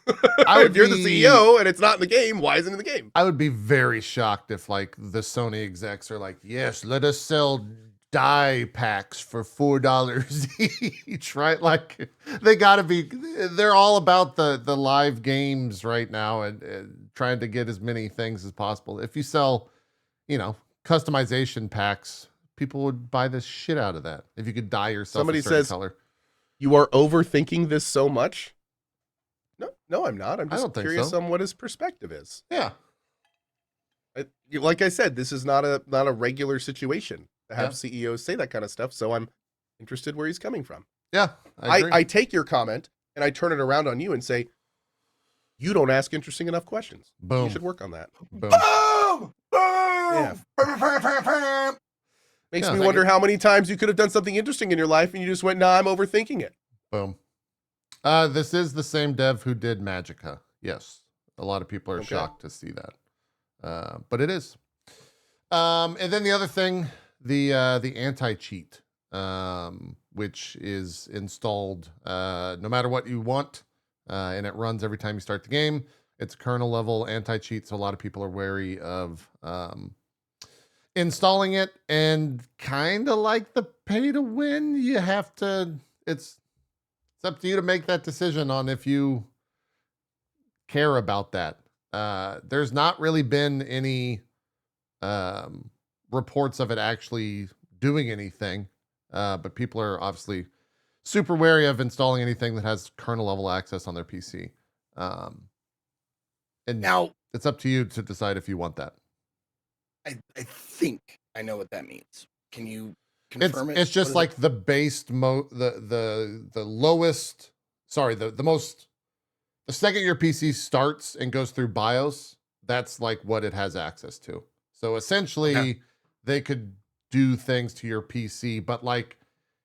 If you're the CEO and it's not in the game, why isn't it in the game? I would be very shocked if like the Sony execs are like, yes, let us sell die packs for $4 each, right? Like, they gotta be, they're all about the live games right now and trying to get as many things as possible. If you sell, customization packs, people would buy the shit out of that. If you could dye yourself Somebody a certain says, color. You are overthinking this so much. No, I'm not. I'm I just don't think curious so. on what his perspective is. Yeah. Like I said, this is not a regular situation to have CEOs say that kind of stuff. So I'm interested where he's coming from. Yeah. I take your comment and I turn it around on you and say, you don't ask interesting enough questions. Boom. You should work on that. Boom. Boom! Boom! Yeah. Makes Yeah, me like wonder how many times you could have done something interesting in your life and you just went, nah, I'm overthinking it. Boom. This is the same dev who did Magica. Yes. A lot of people are shocked to see that. But it is. And then the other thing, the anti-cheat, which is installed no matter what you want, and it runs every time you start the game. It's a kernel level anti-cheat, so a lot of people are wary of installing it, and kind of like the pay to win, you have to, it's up to you to make that decision on if you care about that. There's not really been any reports of it actually doing anything, but people are obviously super wary of installing anything that has kernel level access on their PC. And Now, it's up to you to decide if you want that. I think I know what that means. Can you confirm it? It's just What like is the base the lowest, sorry, the most, the second your PC starts and goes through BIOS, that's like what it has access to. So essentially they could do things to your PC, but like,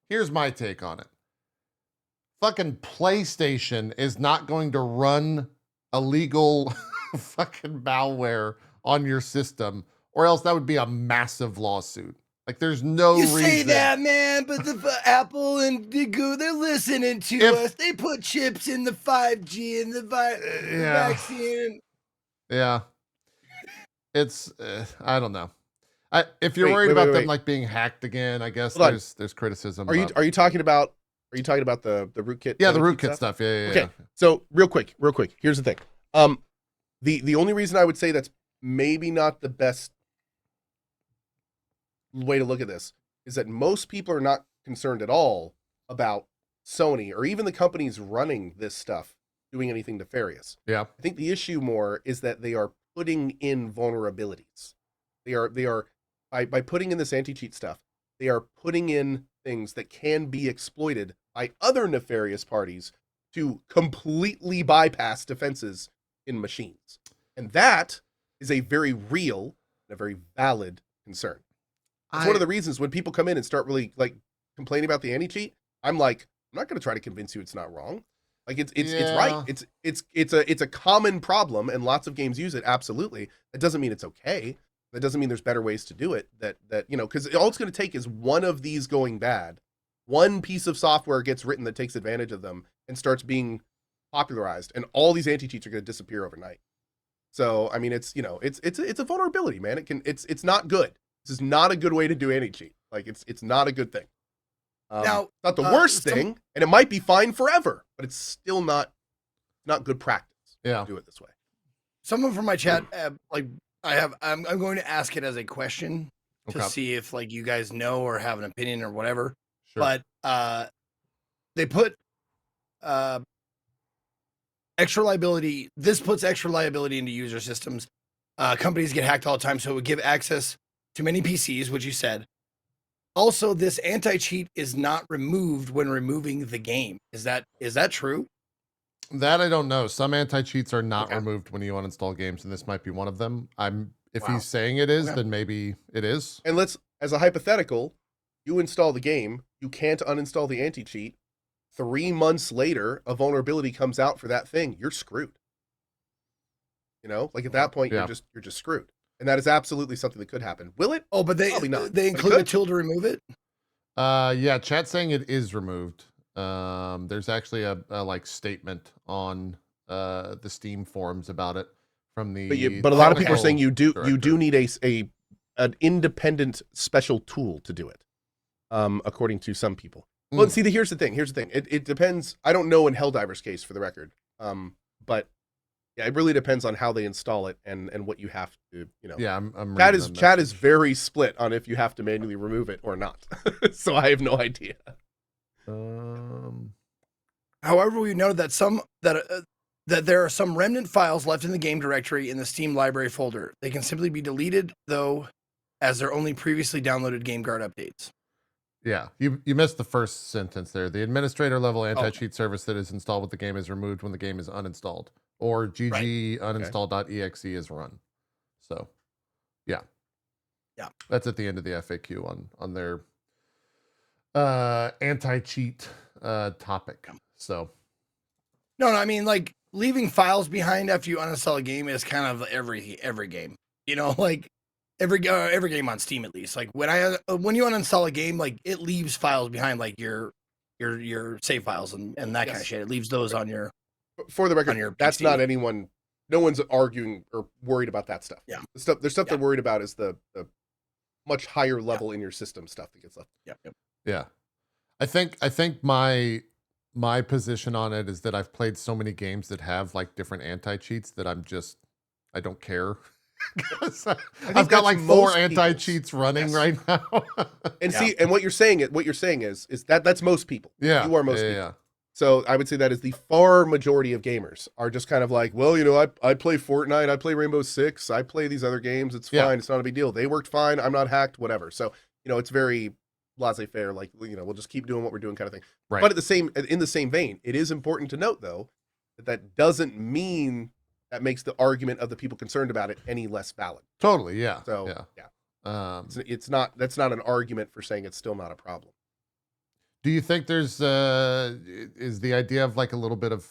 here's my take on it. Fucking PlayStation is not going to run illegal fucking malware on your system, or else that would be a massive lawsuit. Like, there's no you reason. say that, man, but the Apple and Google, they're listening to us. They put chips in the 5G and the vaccine. Yeah. It's, I don't know. If you're worried about them like being hacked again, I guess there's criticism. Are you talking about the rootkit? Yeah, the rootkit stuff. Yeah. Okay. So real quick. Here's the thing. The only reason I would say that's maybe not the best way to look at this is that most people are not concerned at all about Sony or even the companies running this stuff doing anything nefarious. Yeah. I think the issue more is that they are putting in vulnerabilities. They are by putting in this anti-cheat stuff, they are putting in things that can be exploited by other nefarious parties to completely bypass defenses in machines. And that is a very real and a very valid concern. It's one of the reasons when people come in and start really like complaining about the anti-cheat, I'm like, I'm not going to try to convince you it's not wrong. Like it's right. It's a common problem and lots of games use it. Absolutely. That doesn't mean it's okay. That doesn't mean there's better ways to do it. That because all it's going to take is one of these going bad. One piece of software gets written that takes advantage of them and starts being popularized, and all these anti-cheats are going to disappear overnight. So I mean, it's a vulnerability, man. It's not good. This is not a good way to do anti-cheat. Like it's not a good thing. Now, it's not the worst thing, and it might be fine forever, but it's still not good practice. Yeah, to do it this way. Someone from my chat, I'm going to ask it as a question. to Okay. see if like you guys know or have an opinion or whatever. Sure. But they put extra liability. This puts extra liability into user systems. Companies get hacked all the time, so it would give access to many PCs, which you said. Also, this anti-cheat is not removed when removing the game. Is that true? That I don't know. Some anti-cheats are not Okay. removed when you uninstall games, and this might be one of them. If Wow. he's saying it is, Okay. then maybe it is. And let's, as a hypothetical, you install the game, you can't uninstall the anti-cheat. 3 months later, a vulnerability comes out for that thing. You're screwed. You know, like at that point, Yeah. you're just screwed. And that is absolutely something that could happen. Will it? Oh, but Probably not, they but it include a could. tool to remove it. Yeah, chat saying it is removed. There's actually a like statement on the Steam forums about it from the. But a lot of people are technical saying you do director. need an independent special tool to do it, according to some people. Well, Mm. see, here's the thing. It depends. I don't know in Helldivers' case, for the record. But yeah, it really depends on how they install it and what you have to, you know. Yeah, I'm Chat reading the is message. very split on if you have to manually remove it or not. So I have no idea. However, we know that that there are some remnant files left in the game directory in the Steam library folder. They can simply be deleted, though, as they're only previously downloaded GameGuard updates. Yeah, you missed the first sentence there. The administrator level anti-cheat service that is installed with the game is removed when the game is uninstalled, or GG uninstall.exe is run. So, yeah, that's at the end of the FAQ on their anti-cheat topic. So, No, I mean, like, leaving files behind after you uninstall a game is kind of every game. You know, like every game on Steam, at least. Like when you uninstall a game, like it leaves files behind, like your save files and that kind of shit. It leaves those on your. For the On your record, that's PC. not anyone. No one's arguing or worried about that stuff. Yeah. There's stuff they're worried about is the much higher level in your system stuff that gets left. yeah, I think my position on it is that I've played so many games that have like different anti-cheats that I don't care. I've got that's like 4 most anti-cheats running right now. And see, and what you're saying is that's most people. Yeah, You are most people. yeah. So I would say that is the far majority of gamers are just kind of like, well, you know, I play Fortnite, I play Rainbow Six, I play these other games. It's fine. Yeah. It's not a big deal. They worked fine. I'm not hacked, whatever. So, you know, it's very laissez-faire, like, you know, we'll just keep doing what we're doing kind of thing. Right. But in the same vein, it is important to note, though, that doesn't mean that makes the argument of the people concerned about it any less valid. Totally, yeah. So, yeah. that's not an argument for saying it's still not a problem. Do you think there's is the idea of like a little bit of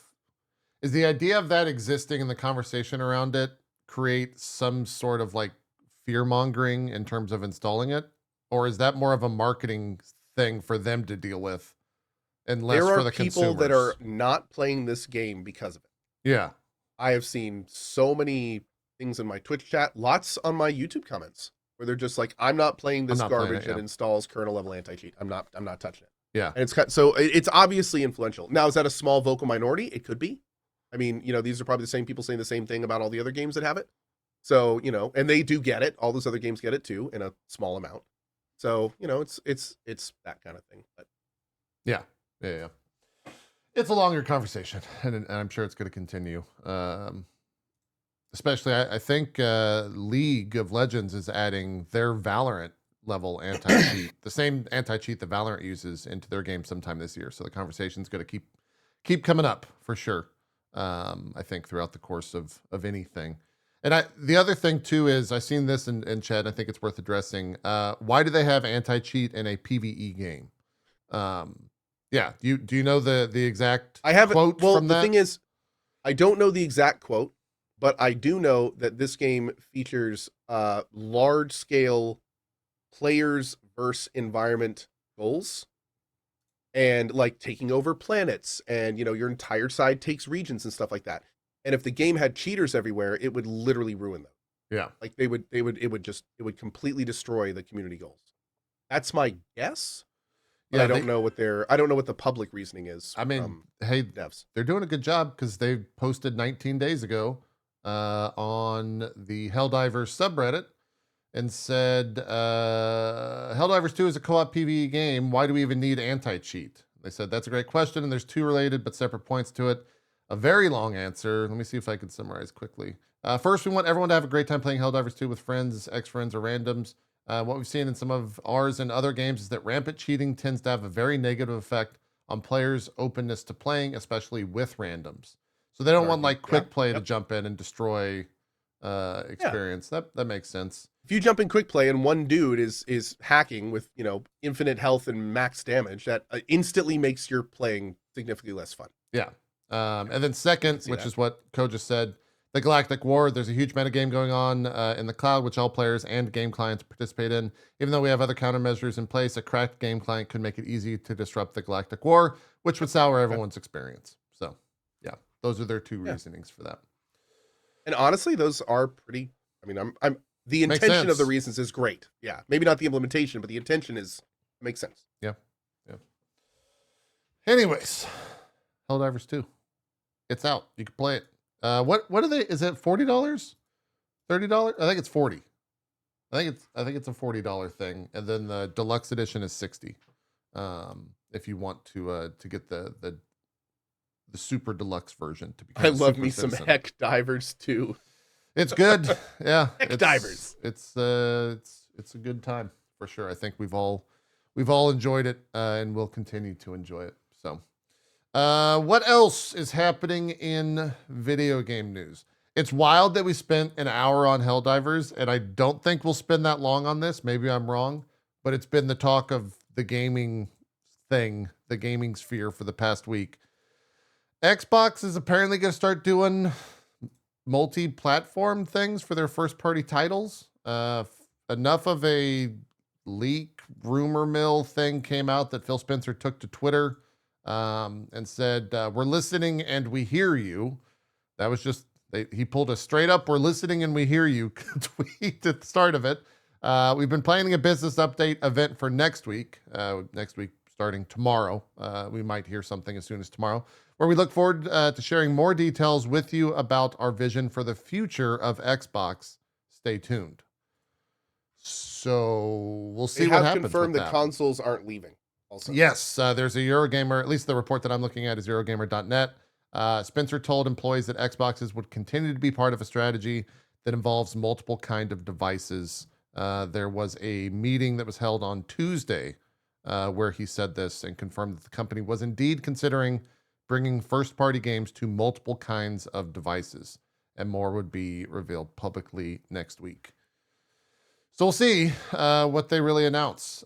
is the idea of that existing in the conversation around it create some sort of like fear mongering in terms of installing it, or is that more of a marketing thing for them to deal with and less There for are the people consumers? that are not playing this game because of it. Yeah. I have seen so many things in my Twitch chat, lots on my YouTube comments, where they're just like, "I'm not playing this not playing garbage it, yeah. that installs kernel level anti-cheat. I'm not touching it." Yeah. And it's obviously influential. Now, is that a small vocal minority? It could be. I mean, you know, these are probably the same people saying the same thing about all the other games that have it. So, you know, and they do get it. All those other games get it too in a small amount. So, you know, it's that kind of thing. But Yeah. It's a longer conversation, and I'm sure it's going to continue. Especially, I think League of Legends is adding their Valorant level anti-cheat, the same anti-cheat that Valorant uses into their game sometime this year. So the conversation's going to keep coming up for sure. I think throughout the course of anything. And the other thing too is I've seen this in chat. And I think it's worth addressing. Why do they have anti-cheat in a PvE game? Yeah. Do you know the exact quote from that? The thing is, I don't know the exact quote, but I do know that this game features large scale players versus environment goals, and like taking over planets, and you know, your entire side takes regions and stuff like that. And if the game had cheaters everywhere, it would literally ruin them. Yeah. Like it would completely destroy the community goals. That's my guess. But Yeah, I don't know what the public reasoning is. I mean, hey, devs. they're doing a good job because they posted 19 days ago on the Helldivers subreddit and said, Helldivers 2 is a co-op PvE game. Why do we even need anti-cheat? They said, that's a great question, and there's two related but separate points to it. A very long answer. Let me see if I can summarize quickly. First, we want everyone to have a great time playing Helldivers 2 with friends, ex-friends, or randoms. What we've seen in some of ours and other games is that rampant cheating tends to have a very negative effect on players' openness to playing, especially with randoms. So they don't want like quick play to jump in and destroy experience. That makes sense. If you jump in quick play and one dude is hacking with, infinite health and max damage, that instantly makes your playing significantly less fun. Yeah. And then second, which is what Ko just said, the Galactic War, there's a huge metagame going on in the cloud, which all players and game clients participate in. Even though we have other countermeasures in place, a cracked game client could make it easy to disrupt the Galactic War, which would sour everyone's experience. So, yeah, those are their two reasonings for that. And honestly, those are pretty. I mean, I'm the intention of the reasons is great. Yeah, maybe not the implementation, but the intention makes sense. Yeah. Anyways, Helldivers 2, it's out. You can play it. What are they? Is it $40? $30? I think it's 40. I think it's a $40 thing, and then the deluxe edition is 60. If you want to get the super deluxe version to become. I love me some Helldivers 2. It's good. Yeah. Helldivers. It's a good time for sure. I think we've all enjoyed it and will continue to enjoy it. So. What else is happening in video game news? It's wild that we spent an hour on Helldivers, and I don't think we'll spend that long on this. Maybe I'm wrong, but it's been the talk of the gaming thing, the gaming sphere for the past week. Xbox is apparently going to start doing multi-platform things for their first-party titles. Enough of a leak, rumor mill thing came out that Phil Spencer took to Twitter and said, we're listening and we hear you. That was just, he pulled a straight up, we're listening and we hear you tweet at the start of it. We've been planning a business update event for next week starting tomorrow. We might hear something as soon as tomorrow, where we look forward to sharing more details with you about our vision for the future of Xbox. Stay tuned. So we'll see what happens. They have confirmed the consoles aren't leaving. Also. Yes, there's a Eurogamer, at least the report that I'm looking at is Eurogamer.net. Spencer told employees that Xboxes would continue to be part of a strategy that involves multiple kind of devices. There was a meeting that was held on Tuesday where he said this and confirmed that the company was indeed considering bringing first-party games to multiple kinds of devices, and more would be revealed publicly next week. So we'll see what they really announce.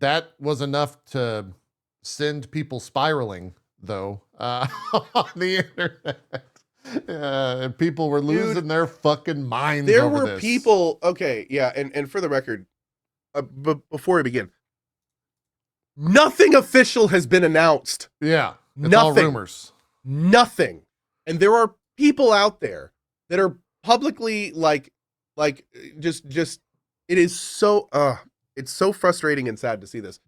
That was enough to send people spiraling, though, on the internet. And people were losing their fucking minds there over were this. People, okay, yeah, and for the record, before we begin, nothing official has been announced. Yeah, it's nothing. all rumors. Nothing. And there are people out there that are publicly just it is so it's so frustrating and sad to see this.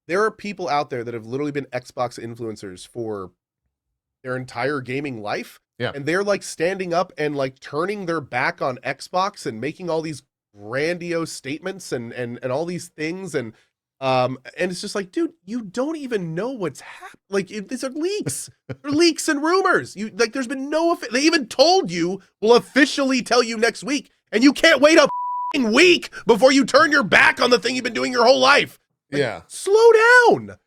There are people out there that have literally been Xbox influencers for their entire gaming life. Yeah. And they're like standing up and like turning their back on Xbox and making all these grandiose statements and all these things. And it's just like, dude, you don't even know what's happening. Like, these are leaks. They're leaks and rumors. There's been they even told you, we'll officially tell you next week. And you can't wait a week before you turn your back on the thing you've been doing your whole life. Yeah. Slow down.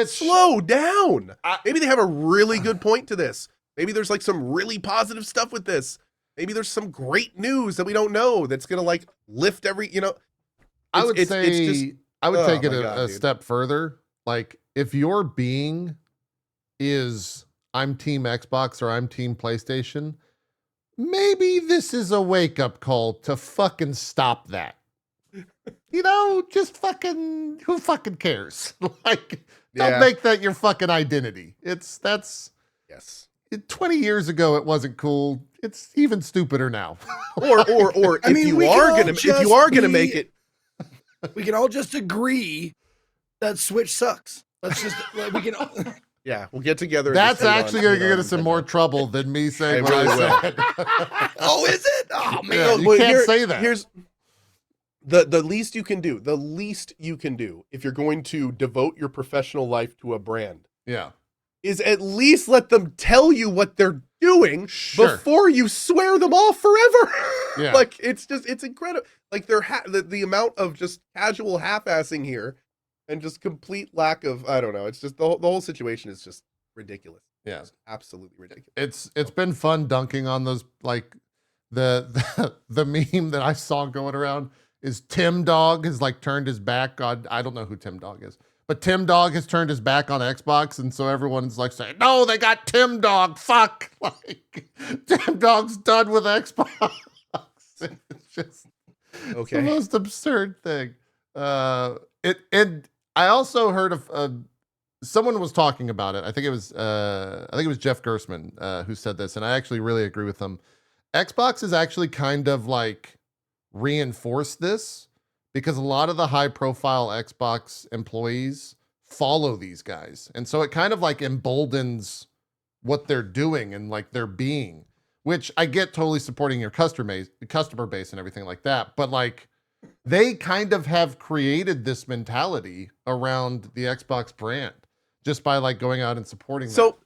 Slow down. Maybe they have a really good point to this. Maybe there's like some really positive stuff with this. Maybe there's some great news that we don't know that's going to like lift every, I would take it a step further. Like, if your being is I'm team Xbox or I'm team PlayStation, maybe this is a wake-up call to fucking stop that. Just fucking, who fucking cares? Like, don't make that your fucking identity. Yes. 20 years ago, it wasn't cool. It's even stupider now. or if you are gonna make it, we can all just agree that Switch sucks. Let's just we can. Yeah, we'll get together. That's actually going to get us in more trouble than me saying what I said. Oh, is it? Oh man, Yeah, you can't say that. the least you can do, if you're going to devote your professional life to a brand, Yeah. is at least let them tell you what they're doing Sure. before you swear them off forever. Yeah. Like, it's incredible. Like, the amount of just casual half-assing here and just complete lack of, I don't know. It's just the whole situation is just ridiculous. Yeah. It's absolutely ridiculous. It's been fun dunking on those, like the meme that I saw going around is Tim Dog has like turned his back on, I don't know who Tim Dog is, but Tim Dog has turned his back on Xbox, and so everyone's like saying, no, they got Tim Dog, fuck. Like, Tim Dog's done with Xbox. It's just it's the most absurd thing. I also heard of someone was talking about it. I think it was Jeff Gersman who said this, and I actually really agree with him. Xbox is actually kind of like reinforced this because a lot of the high profile Xbox employees follow these guys. And so it kind of like emboldens what they're doing and like their being, which I get totally supporting your customer base and everything like that. But like they kind of have created this mentality around the Xbox brand just by like going out and supporting them. So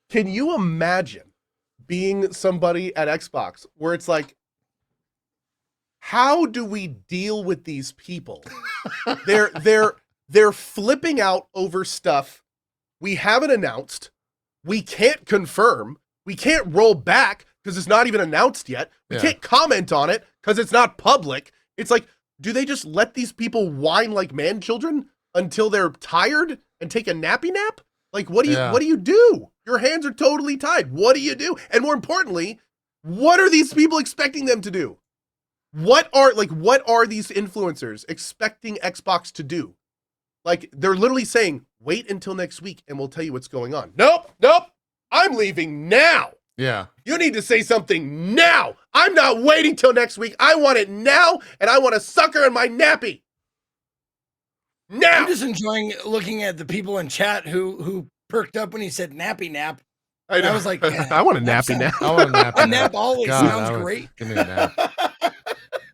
can you imagine being somebody at Xbox where it's like, how do we deal with these people? They're flipping out over stuff we haven't announced. We can't confirm. We can't roll back because it's not even announced yet. We can't comment on it because it's not public. It's like, do they just let these people whine like man children until they're tired and take a nappy nap? Like, what do you do? Your hands are totally tied. What do you do? And more importantly, what are these people expecting them to do? What are these influencers expecting Xbox to do? Like, they're literally saying, wait until next week and we'll tell you what's going on. Nope. I'm leaving now. Yeah. You need to say something now. I'm not waiting till next week. I want it now, and I want a sucker in my nappy. Now. I'm just enjoying looking at the people in chat who perked up when he said nappy nap. I was like, I want a nappy nap. I want a nap. A nap always sounds great. Give me a nap.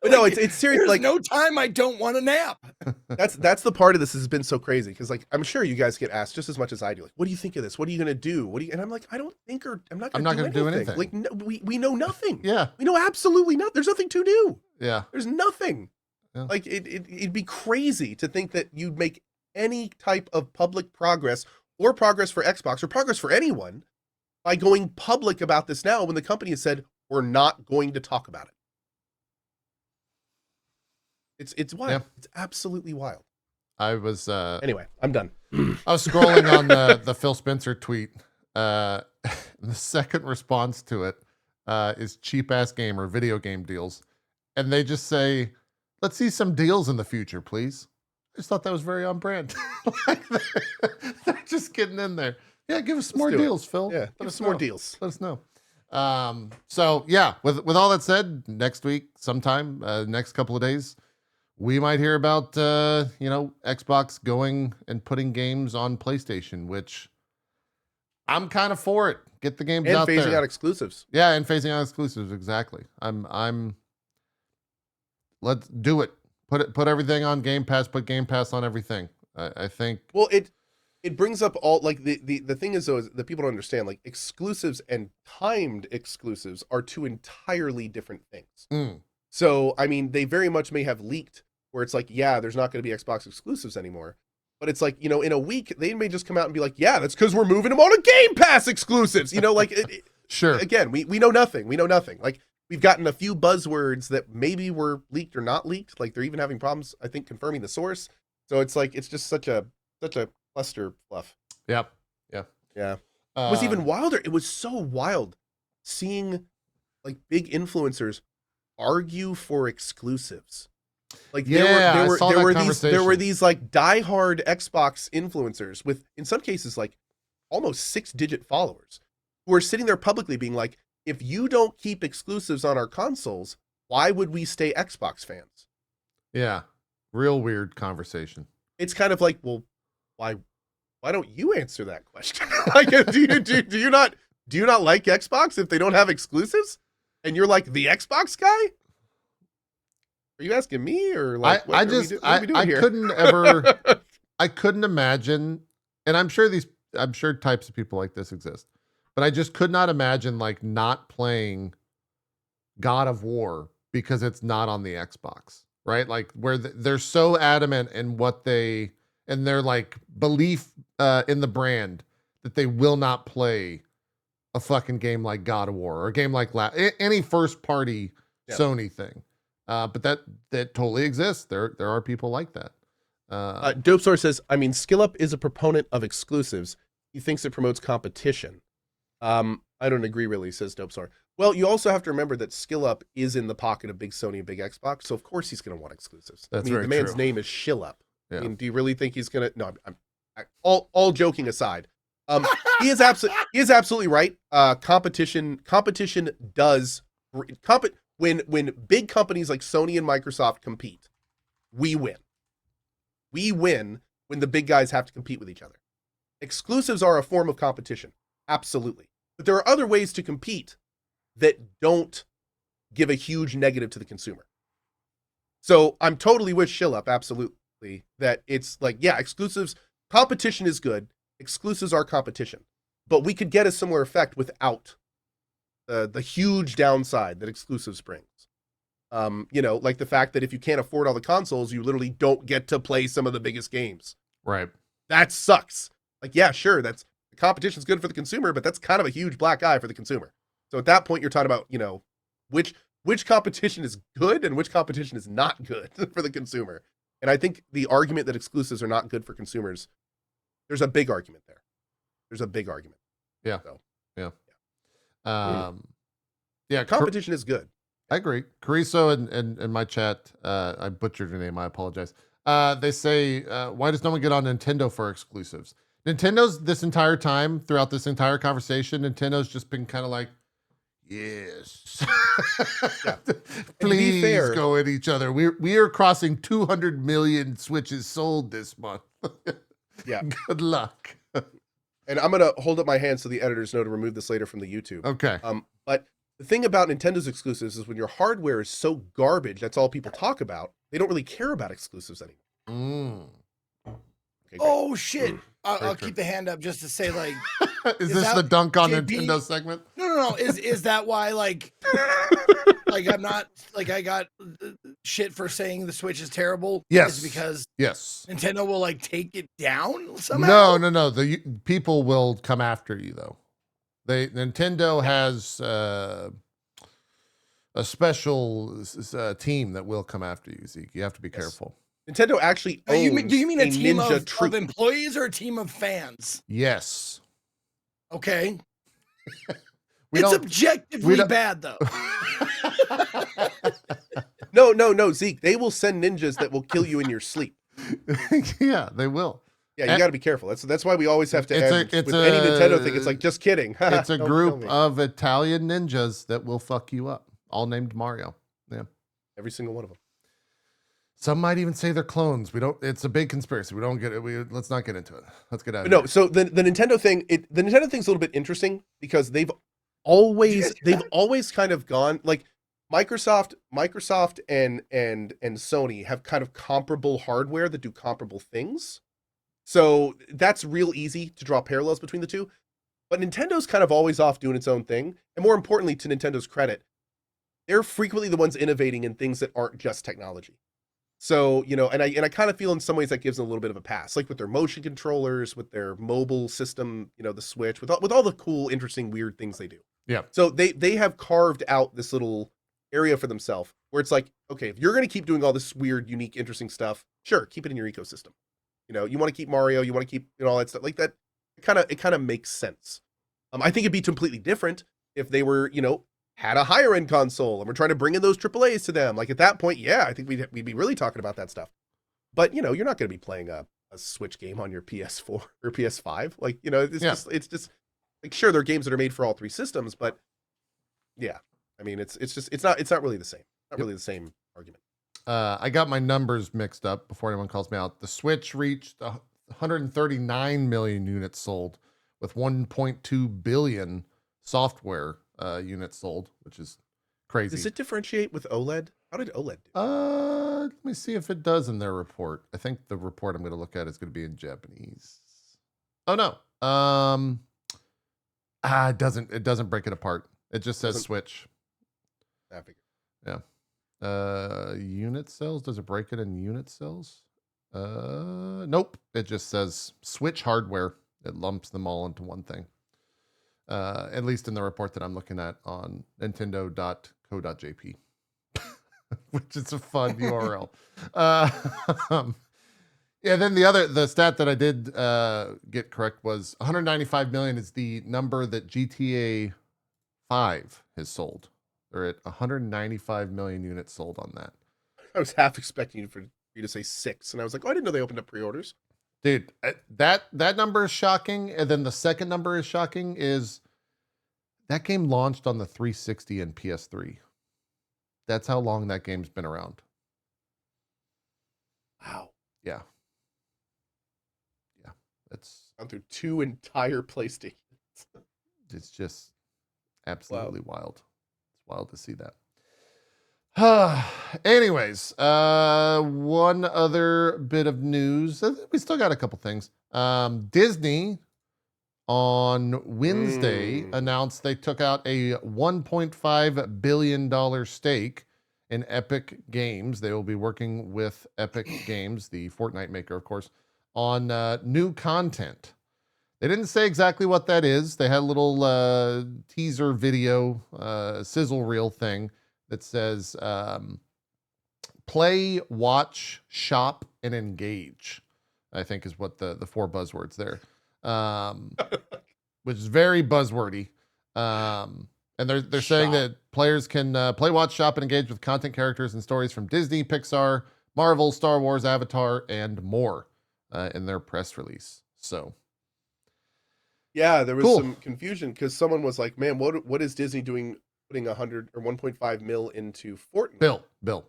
But no, it's serious. There's like, no time I don't want a nap. That's the part of this has been so crazy because, like, I'm sure you guys get asked just as much as I do. Like, what do you think of this? What are you gonna do? And I'm like, I don't think, or I'm not gonna do anything. Like, no, we know nothing. Yeah, we know absolutely nothing. There's nothing to do. Yeah, there's nothing. Yeah. Like, it'd be crazy to think that you'd make any type of public progress or progress for Xbox or progress for anyone by going public about this now when the company has said we're not going to talk about it. It's wild. Yeah. It's absolutely wild. I was anyway, I'm done. I was scrolling on the Phil Spencer tweet. The second response to it is cheap ass gamer video game deals. And they just say, let's see some deals in the future, please. I just thought that was very on brand. Like they're just getting in there. Yeah, give us some more deals, Phil. Yeah, give us some more deals. Let us know. So yeah, with all that said, next week, sometime, next couple of days, we might hear about Xbox going and putting games on PlayStation, which I'm kind of for it. Get the games out there. And phasing out exclusives. Yeah, and phasing out exclusives, exactly. Let's do it. Put everything on Game Pass, put Game Pass on everything. I think. Well, it brings up all, like, the thing is, though, is that people don't understand, like, exclusives and timed exclusives are two entirely different things. Mm. So, I mean, they very much may have leaked where it's like, yeah, there's not going to be Xbox exclusives anymore. But it's like, in a week, they may just come out and be like, yeah, that's because we're moving them on to Game Pass exclusives. Like, sure. Again, we know nothing. We know nothing. Like, we've gotten a few buzzwords that maybe were leaked or not leaked. Like, they're even having problems, I think, confirming the source. So it's like, it's just such a cluster fluff. Yep. Yeah. It was even wilder. It was so wild seeing, like, big influencers argue for exclusives. Like, there were these like diehard Xbox influencers with, in some cases, like almost 6-digit followers who are sitting there publicly being like, if you don't keep exclusives on our consoles, why would we stay Xbox fans? Yeah. Real weird conversation. It's kind of like, well, why don't you answer that question? Like, do you not like Xbox if they don't have exclusives? And you're like the Xbox guy? Are you asking me or like I couldn't ever I couldn't imagine, and I'm sure types of people like this exist, but I just could not imagine like not playing God of War because it's not on the Xbox, right? Like where they're so adamant in what they and their like belief in the brand that they will not play a fucking game like God of War or a game like any first party Sony thing. But that totally exists. There are people like that. Dope Source says, I mean, SkillUp is a proponent of exclusives. He thinks it promotes competition. I don't agree really, says Dope Source. Well, you also have to remember that SkillUp is in the pocket of big Sony and big Xbox, so of course he's going to want exclusives. That's I mean, very the man's true. name is ShillUp. Yeah. I mean, do you really think he's going to? No, all joking aside. He is absolutely right. Competition does when big companies like Sony and Microsoft compete, we win. We win when the big guys have to compete with each other. Exclusives are a form of competition, absolutely. But there are other ways to compete that don't give a huge negative to the consumer. So I'm totally with ShillUp, absolutely, that it's like, yeah, exclusives, competition is good. Exclusives are competition. But we could get a similar effect without the huge downside that exclusives brings. Like the fact that if you can't afford all the consoles, you literally don't get to play some of the biggest games. Right. That sucks. Like, yeah, sure, the competition's good for the consumer, but that's kind of a huge black eye for the consumer. So at that point, you're talking about, which competition is good and which competition is not good for the consumer. And I think the argument that exclusives are not good for consumers, there's a big argument there. There's a big argument. Yeah. So, yeah. Competition is good. I agree. Cariso and my chat, I butchered your name. I apologize. They say, why does no one get on Nintendo for exclusives? Nintendo's this entire time, throughout this entire conversation, Nintendo's just been kind of like, yes. Yeah. Please fair, go at each other. We are crossing 200 million Switches sold this month. Yeah. Good luck. And I'm going to hold up my hand so the editors know to remove this later from the YouTube. Okay. But the thing about Nintendo's exclusives is when your hardware is so garbage, that's all people talk about. They don't really care about exclusives anymore. Okay, oh shit! I'll keep the hand up just to say, like, is this the dunk on JP? Nintendo segment? No. Is that why, like I'm not like I got shit for saying the Switch is terrible? Yes, is because yes, Nintendo will like take it down somehow. No. The people will come after you though. Nintendo has a special team that will come after you, Zeke. You have to be careful. Nintendo actually owns do you mean a team ninja of employees or a team of fans? Yes. Okay. It's objectively bad though. No, Zeke. They will send ninjas that will kill you in your sleep. Yeah, they will. Yeah, you got to be careful. That's why we always have to end with any Nintendo thing. It's like, just kidding. It's a group of Italian ninjas that will fuck you up, all named Mario. Yeah, every single one of them. Some might even say they're clones. It's a big conspiracy. We don't get it. Let's not get into it. Let's get out of here. So the Nintendo thing, the Nintendo thing's a little bit interesting because they've always kind of gone like Microsoft and Sony have kind of comparable hardware that do comparable things. So that's real easy to draw parallels between the two. But Nintendo's kind of always off doing its own thing. And more importantly, to Nintendo's credit, they're frequently the ones innovating in things that aren't just technology. So, and I kind of feel in some ways that gives them a little bit of a pass, like with their motion controllers, with their mobile system, the Switch, with all the cool, interesting, weird things they do. Yeah. So they have carved out this little area for themselves where it's like, okay, if you're going to keep doing all this weird, unique, interesting stuff, sure, keep it in your ecosystem. You want to keep Mario, you want to keep all that stuff like that. It kind of makes sense. I think it'd be completely different if they were, had a higher end console and we're trying to bring in those AAAs to them. Like at that point, yeah, I think we'd be really talking about that stuff. But you're not going to be playing a Switch game on your PS4 or PS5. Like, it's just like, sure, there are games that are made for all three systems, but yeah, I mean, it's not really the same. Not really the same argument. I got my numbers mixed up before anyone calls me out. The Switch reached 139 million units sold with 1.2 billion software units sold, which is crazy. Does it differentiate with OLED? How did OLED do? Let me see if it does in their report. I think the report I'm going to look at is going to be in Japanese. Oh no. It doesn't break it apart. It just says Switch. I figured. Yeah. Unit cells. Does it break it in unit cells? Nope. It just says Switch hardware. It lumps them all into one thing. At least in the report that I'm looking at on nintendo.co.jp, which is a fun URL. Yeah, then the stat that I did get correct was 195 million is the number that GTA 5 has sold. They're at 195 million units sold on that. I was half expecting you to say 6, and I was like, oh, I didn't know they opened up pre-orders. Dude, that number is shocking. And then the second number is shocking is that game launched on the 360 and PS3. That's how long that game's been around. Wow. Yeah. Yeah. That's Gone through 2 entire PlayStations. it's just absolutely wild. It's wild to see that. Anyways, one other bit of news. We still got a couple things. Disney on Wednesday announced they took out a $1.5 billion stake in Epic Games. They will be working with Epic Games, the Fortnite maker, of course, on new content. They didn't say exactly what that is. They had a little teaser video, sizzle reel thing that says play, watch, shop, and engage, I think is what the 4 buzzwords there, which is very buzzwordy. And they're saying that players can play, watch, shop, and engage with content, characters, and stories from Disney, Pixar, Marvel, Star Wars, Avatar, and more in their press release. So, yeah, there was some confusion because someone was like, "Man, what is Disney doing, putting 100 or 1.5 mil into Fortnite?" Bill.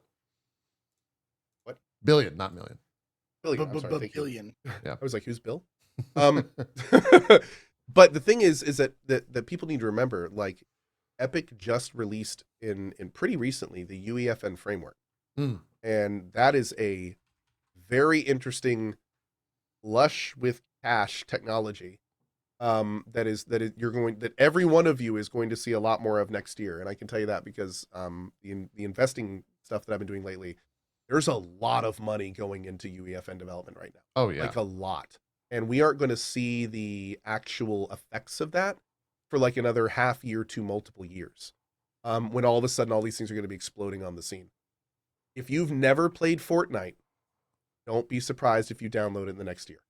What? Billion, not million. Billion. I'm sorry, thank you. Billion. Yeah. I was like, "Who's Bill?" But the thing is that people need to remember, like, Epic just released in pretty recently the UEFN framework, and that is a very interesting, lush with cash technology. That every one of you is going to see a lot more of next year, and I can tell you that because the investing stuff that I've been doing lately, there's a lot of money going into UEFN development right now. Oh yeah, like a lot, and we aren't going to see the actual effects of that for like another half year to multiple years, when all of a sudden all these things are going to be exploding on the scene. If you've never played Fortnite, don't be surprised if you download it in the next year.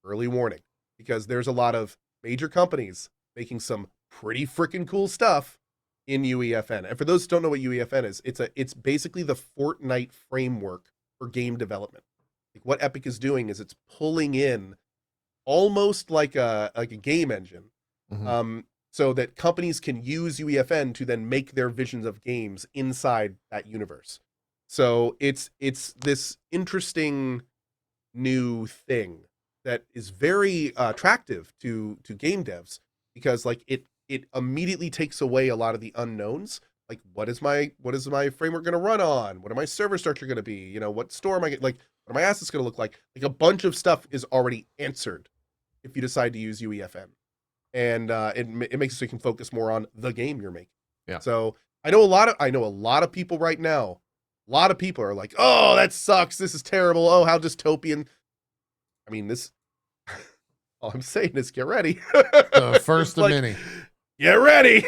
Early warning. Because there's a lot of major companies making some pretty freaking cool stuff in UEFN. And for those who don't know what UEFN is, it's basically the Fortnite framework for game development. Like what Epic is doing is it's pulling in almost like a game engine, so that companies can use UEFN to then make their visions of games inside that universe. So it's this interesting new thing that is very attractive to game devs, because like it immediately takes away a lot of the unknowns. Like, what is my framework going to run on? What are my server structure going to be? You know, what store am I like? What are my assets going to look like? Like a bunch of stuff is already answered if you decide to use UEFN, and it makes it so you can focus more on the game you're making. Yeah. So I know a lot of people right now. A lot of people are like, "Oh, that sucks. This is terrible. Oh, how dystopian." I mean, this. All I'm saying is, get ready. The first of like, many. Get ready.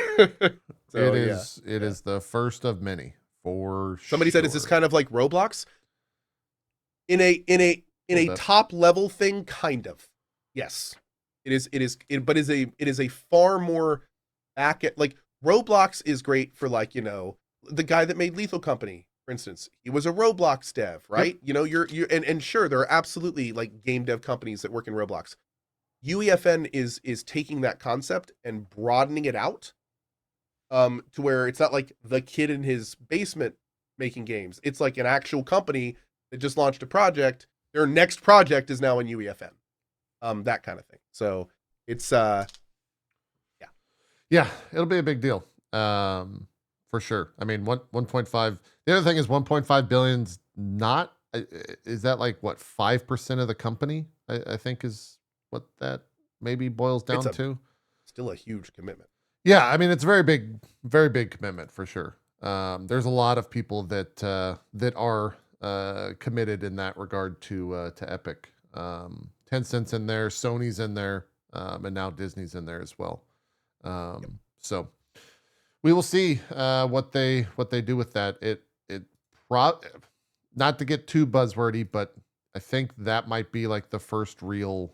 So, it is the first of many for Somebody said, "Is this kind of like Roblox?" In a bit. top level thing, kind of. Yes, it is. But it is a far more back at, like, Roblox is great for, like, you know, the guy that made Lethal Company, for instance. He was a Roblox dev, right? Yep. You know, and sure, there are absolutely like game dev companies that work in Roblox. UEFN is taking that concept and broadening it out, to where it's not like the kid in his basement making games. It's like an actual company that just launched a project. Their next project is now in UEFN, that kind of thing. So it's yeah, it'll be a big deal. for sure. I mean, 1.5. The other thing is 1.5 billion's not. Is that like what 5% of the company? I think is what that maybe boils down to. Still a huge commitment. Yeah, I mean it's very big commitment for sure. There's a lot of people that are committed in that regard to Epic. Tencent's in there, Sony's in there, and now Disney's in there as well. So we will see what they do with that. Not to get too buzzwordy, but I think that might be like the first real,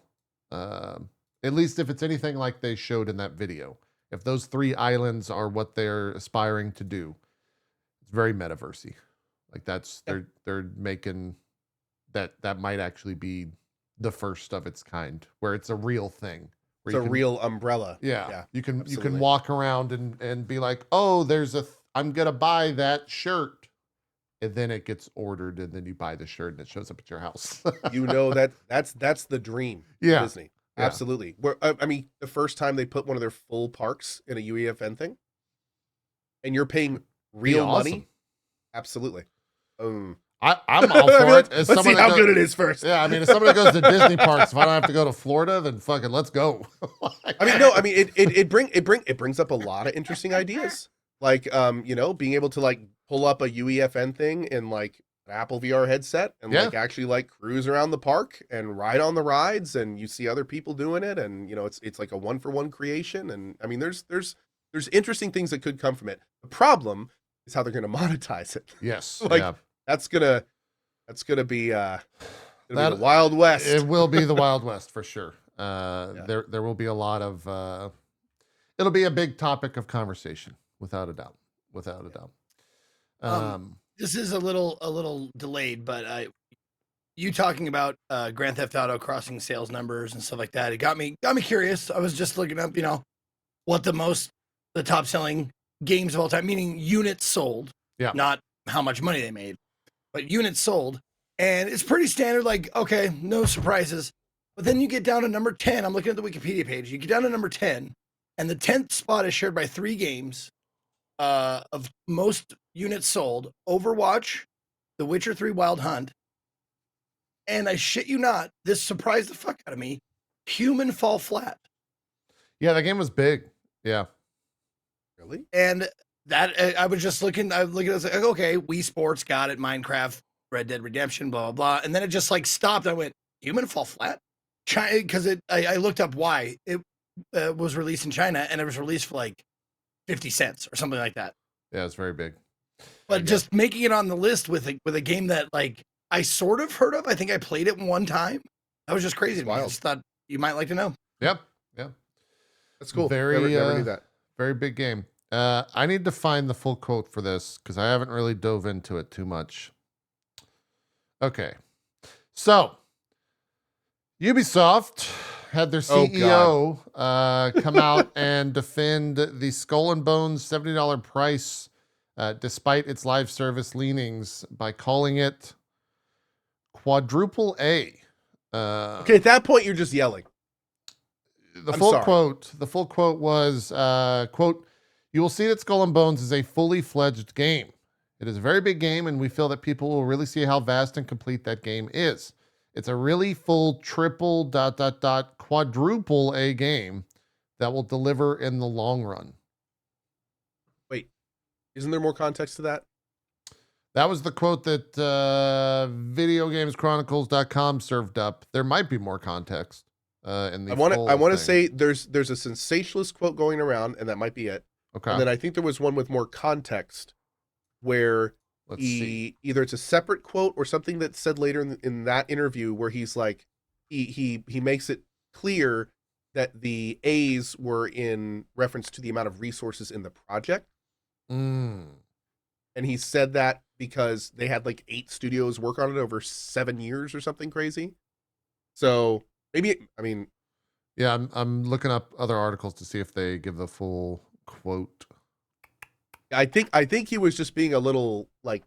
at least if it's anything like they showed in that video. If those 3 islands are what they're aspiring to do, it's very metaversy. Like they're making that might actually be the first of its kind, where it's a real thing. It's a real umbrella. Yeah. You can absolutely. walk around and be like, oh, I'm gonna buy that shirt. And then it gets ordered, and then you buy the shirt, and it shows up at your house. That's the dream. Yeah, Disney, yeah. absolutely. Where I mean, the first time they put one of their full parks in a UEFN thing, and you're paying real money, absolutely. I'm all for it. Let's see how good it is first. Yeah, I mean, if somebody goes to Disney parks, if I don't have to go to Florida, then fucking let's go. it brings up a lot of interesting ideas. Like, being able to like pull up a UEFN thing in like an Apple VR headset and like actually like cruise around the park and ride on the rides, and you see other people doing it, and it's like a 1-for-1 creation. And I mean, there's interesting things that could come from it. The problem is how they're going to monetize it. Yes, that's gonna be the Wild West. It will be the Wild West for sure. There will be a lot of it'll be a big topic of conversation without a doubt. This is a little delayed, but you talking about Grand Theft Auto crossing sales numbers and stuff like that, it got me curious. I was just looking up, what the top selling games of all time, meaning units sold, not how much money they made, but units sold. And it's pretty standard, like, okay, no surprises. But then you get down to number 10. I'm looking at the Wikipedia page. You get down to number 10, and the 10th spot is shared by 3 games of most units sold: Overwatch, The Witcher 3 Wild Hunt, and I shit you not, this surprised the fuck out of me, Human Fall Flat. Yeah, that game was big. Yeah. Really? And that I was looking at it, like, okay, Wii Sports got it, Minecraft, Red Dead Redemption, blah, blah, blah. And then it just like stopped. I went, Human Fall Flat? China, because I looked up why. It was released in China, and it was released for like 50 cents or something like that. Yeah, it's very big. But just making it on the list with a game that like I sort of heard of. I think I played it one time. That was just crazy to me. I just thought you might like to know. Yep. That's cool. Very never knew that. Very big game. I need to find the full quote for this because I haven't really dove into it too much. Okay. So Ubisoft had their CEO come out and defend the Skull and Bones $70 price despite its live service leanings by calling it quadruple A. Okay, at that point you're just yelling. The full quote was, quote, "You will see that Skull and Bones is a fully fledged game. It is a very big game, and we feel that people will really see how vast and complete that game is. It's a really full triple ... quadruple A game that will deliver in the long run." Wait, isn't there more context to that? That was the quote that videogameschronicles.com served up. There might be more context. In the I want to say there's a sensationalist quote going around, and that might be it. Okay. And then I think there was one with more context where either it's a separate quote or something that's said later in that interview where he's like, he makes it clear that the A's were in reference to the amount of resources in the project. Mm. And he said that because they had like 8 studios work on it over 7 years or something crazy. So maybe, I mean, yeah, I'm looking up other articles to see if they give the full quote. I think he was just being a little like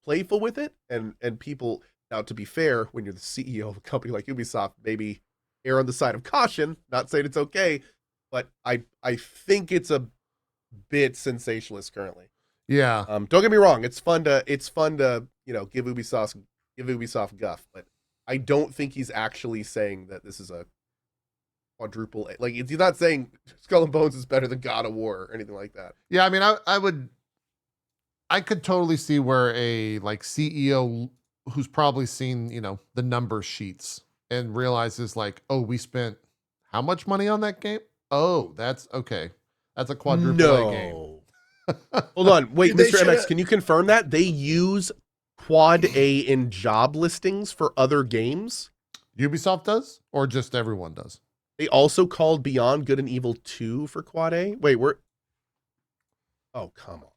playful with it, and people, now to be fair, when you're the CEO of a company like Ubisoft, maybe err on the side of caution, not saying it's okay, but I think it's a bit sensationalist currently. Yeah. Don't get me wrong, it's fun to give Ubisoft guff, but I don't think he's actually saying that this is a quadruple A. Like, he's not saying Skull and Bones is better than God of War or anything like that. Yeah, I mean, I could totally see where a like CEO who's probably seen, the number sheets and realizes like, oh, we spent how much money on that game? Oh, that's okay. That's a quadruple A game. Hold on. Wait, They Mr. MX, shoulda- can you confirm that? They use Quad A in job listings for other games? Ubisoft does, or just everyone does? They also called Beyond Good and Evil 2 for Quad A? Wait, oh, come on.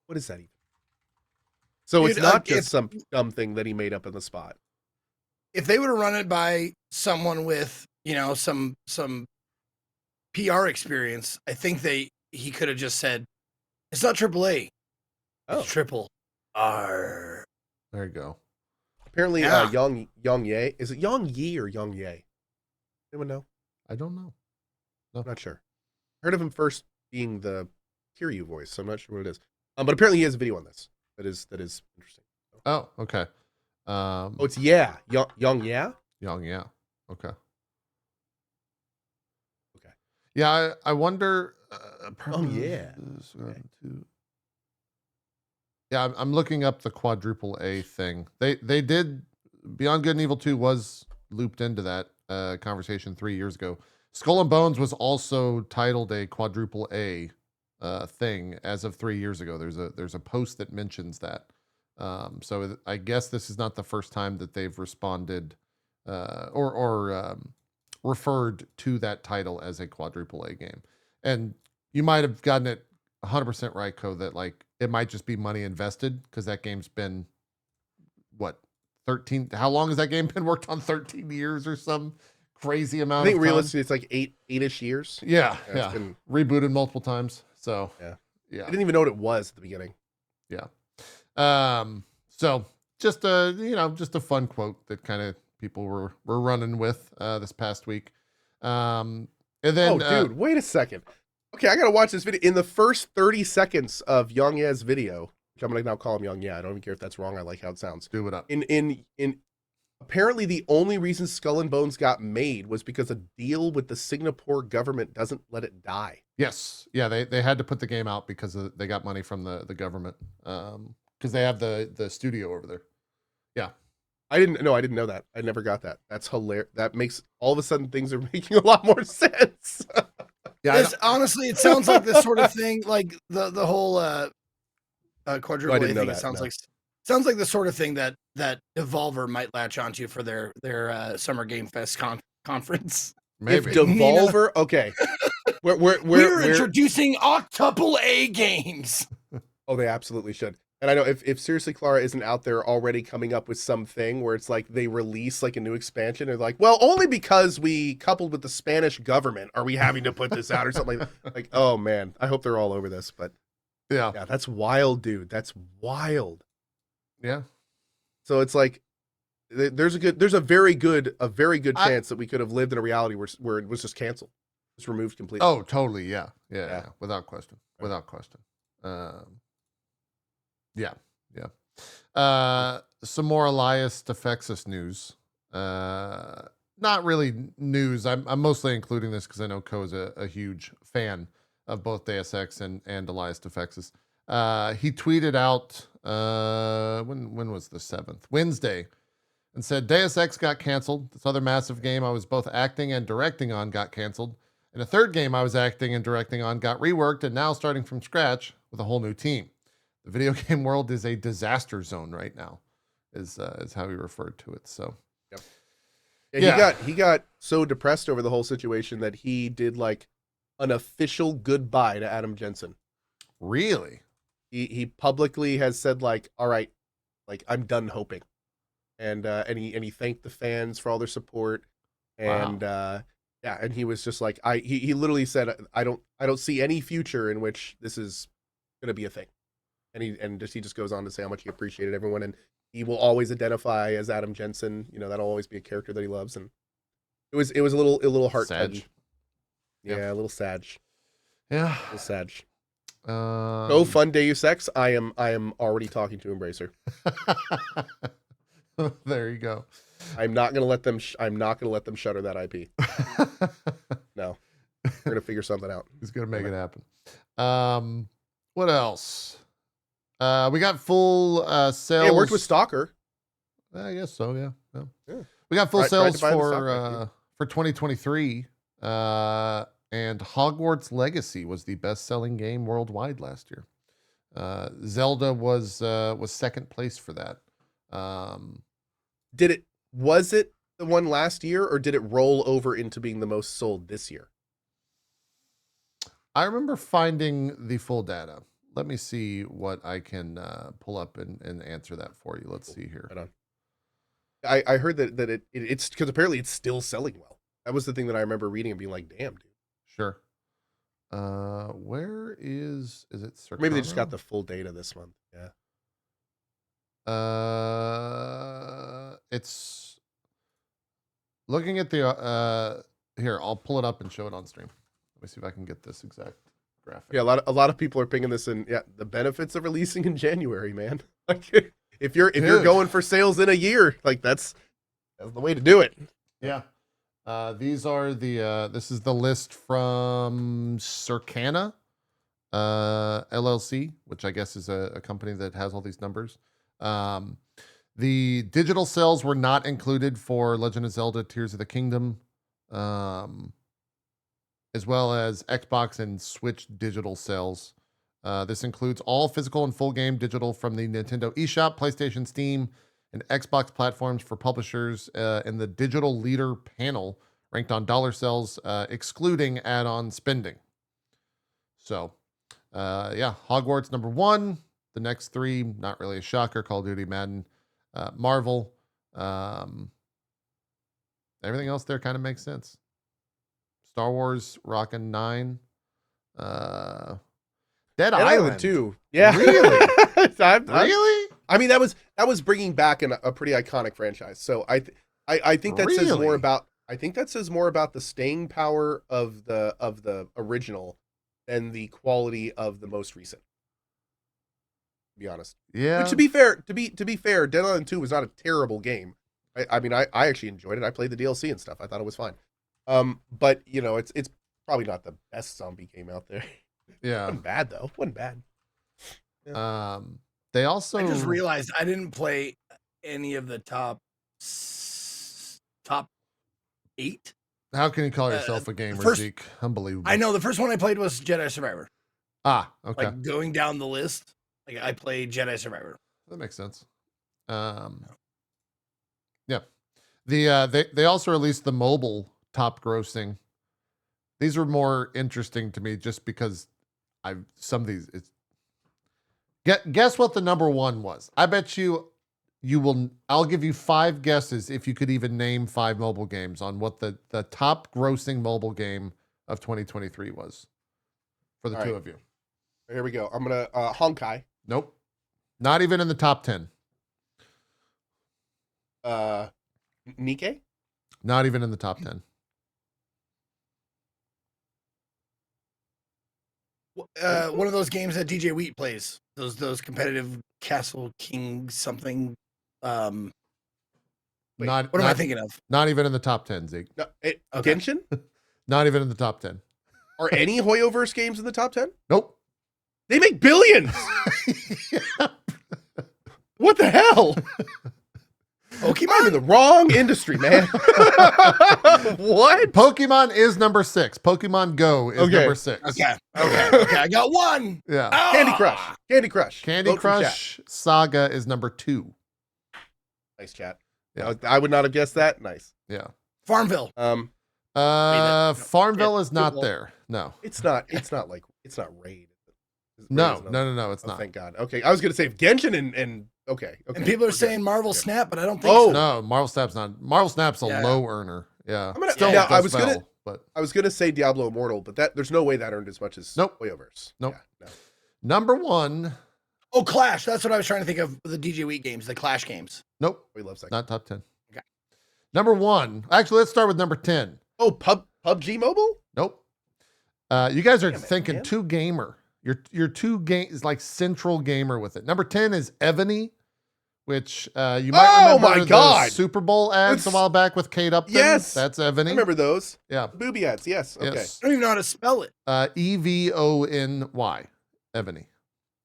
What is that even? So it's Dude, not just some dumb thing that he made up in the spot. If they would have run it by someone with, some PR experience, I think he could have just said, it's not AAA. Oh. It's triple R. There you go. Apparently, Yeah. Yang Ye. Is it Yang Yi or Yang Ye? Anyone know? I don't know. I'm not sure. Heard of him first being the Kiryu voice, so I'm not sure what it is. But apparently he has a video on this that is interesting. Oh, okay. Oh, it's Yang Yeah. Young, yeah. Okay. Okay. Yeah, I wonder. Yeah. Okay. Yeah, I'm looking up the quadruple A thing. They did Beyond Good and Evil 2 was looped into that conversation 3 years ago. Skull and Bones was also titled a quadruple A thing as of 3 years ago. There's a post that mentions that. So I guess this is not the first time that they've responded or referred to that title as a quadruple A game. And you might have gotten it 100% right, Co, that like it might just be money invested because that game's been what 13. How long has that game been worked on? 13 years or some crazy amount. I think of time? realistically it's like eight-ish years. Yeah, It's yeah. been- Rebooted multiple times. So I yeah. didn't even know what it was at the beginning. So just a fun quote that kind of people were running with this past week. And then Dude, wait a second. Okay, I gotta watch this video. In the first 30 seconds of Yang Ye's video, which I'm gonna now call him Yang Ye. I don't even care if that's wrong. I like how it sounds. do it up. In apparently the only reason Skull and Bones got made was because a deal with the Singapore government doesn't let it die. Yes. Yeah, they had to put the game out because they got money from the government. Because they have the studio over there. Yeah. I didn't know that. I never got that. That's hilarious. That makes all of a sudden things are making a lot more sense. Yeah. Honestly, it sounds like this sort of thing, like the whole quadruple A didn't know thing. that, It sounds no. sounds like the sort of thing that Devolver might latch onto for their Summer Game Fest conference. Maybe. If Devolver, okay. We're introducing octuple A games. Oh, they absolutely should. And I know if Seriously Clara isn't out there already coming up with something where it's like they release like a new expansion, they're like, well, only because we coupled with the Spanish government are we having to put this out or something like that. Like, oh man, I hope they're all over this. But Yeah. yeah, that's wild, dude. That's wild. Yeah. So it's like there's a very good chance that we could have lived in a reality where it was just canceled. It's removed completely. Oh, totally. Yeah. Yeah. Yeah. Without question. Right. Without question. Yeah. Some more Elias Defexus news. Not really news. I'm mostly including this because I know Ko is a huge fan of both Deus Ex and Elias Defexus. He tweeted out when was the 7th? Wednesday, and said Deus Ex got canceled. This other massive game I was both acting and directing on got canceled. And a third game I was acting and directing on got reworked and now starting from scratch with a whole new team. The video game world is a disaster zone right now, is how he referred to it. So, Yep. Yeah. He got so depressed over the whole situation that he did like an official goodbye to Adam Jensen. really, He publicly has said like, all right, like I'm done hoping, and he thanked the fans for all their support, and yeah, and he was just like he literally said I don't see any future in which this is gonna be a thing. And he just goes on to say how much he appreciated everyone, and he will always identify as Adam Jensen. You know, that'll always be a character that he loves, and it was a little heart Sag. tugging. Yeah, a little sad. Yeah. A little sad. Go fund Deus Ex. I am already talking to Embracer. There you go. I'm not gonna let them. I'm not gonna let them shutter that IP. No, we're gonna figure something out. He's gonna make it happen. What else? We got full sales. Yeah, it worked with Stalker. I guess so. Yeah. Yeah. We got full Tried sales to buy the stock for 2023. And Hogwarts Legacy was the best-selling game worldwide last year. Zelda was second place for that. Was it the one last year, or did it roll over into being the most sold this year? I remember finding the full data. Let me see what I can pull up and answer that for you. Let's see here. Right on. I heard that it's because apparently it's still selling well. That was the thing that I remember reading and being like, damn, dude. Sure. Where is it? Circano? Maybe they just got the full data this month. Yeah. It's looking at the here. I'll pull it up and show it on stream. Let me see if I can get this exact graphic. Yeah, a lot of people are pinging this in. Yeah, the benefits of releasing in January, man. Like if you're going for sales in a year, like that's the way to do it. Yeah. These are the this is the list from Circana LLC, which I guess is a company that has all these numbers. The digital sales were not included for Legend of Zelda Tears of the Kingdom, as well as Xbox and Switch digital sales. This includes all physical and full game digital from the Nintendo eShop, PlayStation, Steam, and Xbox platforms for publishers in the digital leader panel ranked on dollar sales, excluding add-on spending. So, yeah, Hogwarts number 1. The next 3, not really a shocker. Call of Duty, Madden, Marvel. Everything else there kind of makes sense. Star Wars rocking 9. Dead Island 2. Yeah. Really? Really? I mean, that was bringing back a pretty iconic franchise. So I think that says more about the staying power of the original than the quality of the most recent. To be honest. Yeah. Which to be fair, Dead Island 2 was not a terrible game. I mean, I actually enjoyed it. I played the DLC and stuff. I thought it was fine. But you know, it's probably not the best zombie game out there. Yeah. Wasn't bad though. Wasn't bad. Yeah. They also. I just realized I didn't play any of the top 8. How can you call yourself a gamer, first, Zeke? Unbelievable. I know the first one I played was Jedi Survivor. Ah, okay. Like going down the list, like I played Jedi Survivor. That makes sense. Yeah. They also released the mobile top grossing. These were more interesting to me just because some of these guess what the number 1 was. I bet you will. I'll give you 5 guesses if you could even name 5 mobile games on what the top grossing mobile game of 2023 was for the two of you. Here we go. I'm gonna Honkai. Nope. Not even in the top 10. Nikkei? Not even in the top 10. One of those games that DJ Wheat plays. Those competitive Castle King something. What am I thinking of? Not even in the top 10, Zeke. No, Genshin? Not even in the top 10. Are any Hoyoverse games in the top 10? Nope. They make billions. What the hell? Pokemon? I'm in the wrong industry, man. What? Pokemon is number 6. Pokemon Go is number 6. Okay. I got 1. Yeah. Candy Crush. Candy Crush Saga is number 2. Nice chat. Yeah. I would not have guessed that. Nice. Yeah. Farmville. Farmville is not there. No. It's not Raid. No, it's not. Thank God. Okay. I was gonna say Genshin and okay. And people are saying Marvel Snap, but I don't think so. No, Marvel Snap's not. Marvel Snap's a low earner. Yeah. I was gonna say Diablo Immortal, but there's no way that earned as much as Hoyoverse. Nope. Yeah, no. Number 1. Oh, Clash. That's what I was trying to think of. The DJ Wheat games, the Clash games. Nope. We love that. Not top 10. Okay. Number 1. Actually, let's start with number 10. Oh, PUBG Mobile? Nope. You guys are thinking too gamer. Your two games like central gamer with it. Number 10 is Ebony, which you might remember the Super Bowl ads a while back with Kate Upton. Yes, that's Ebony. I remember those. Yeah, booby ads. Yes. Okay. Yes. I don't even know how to spell it. EVONY. Ebony.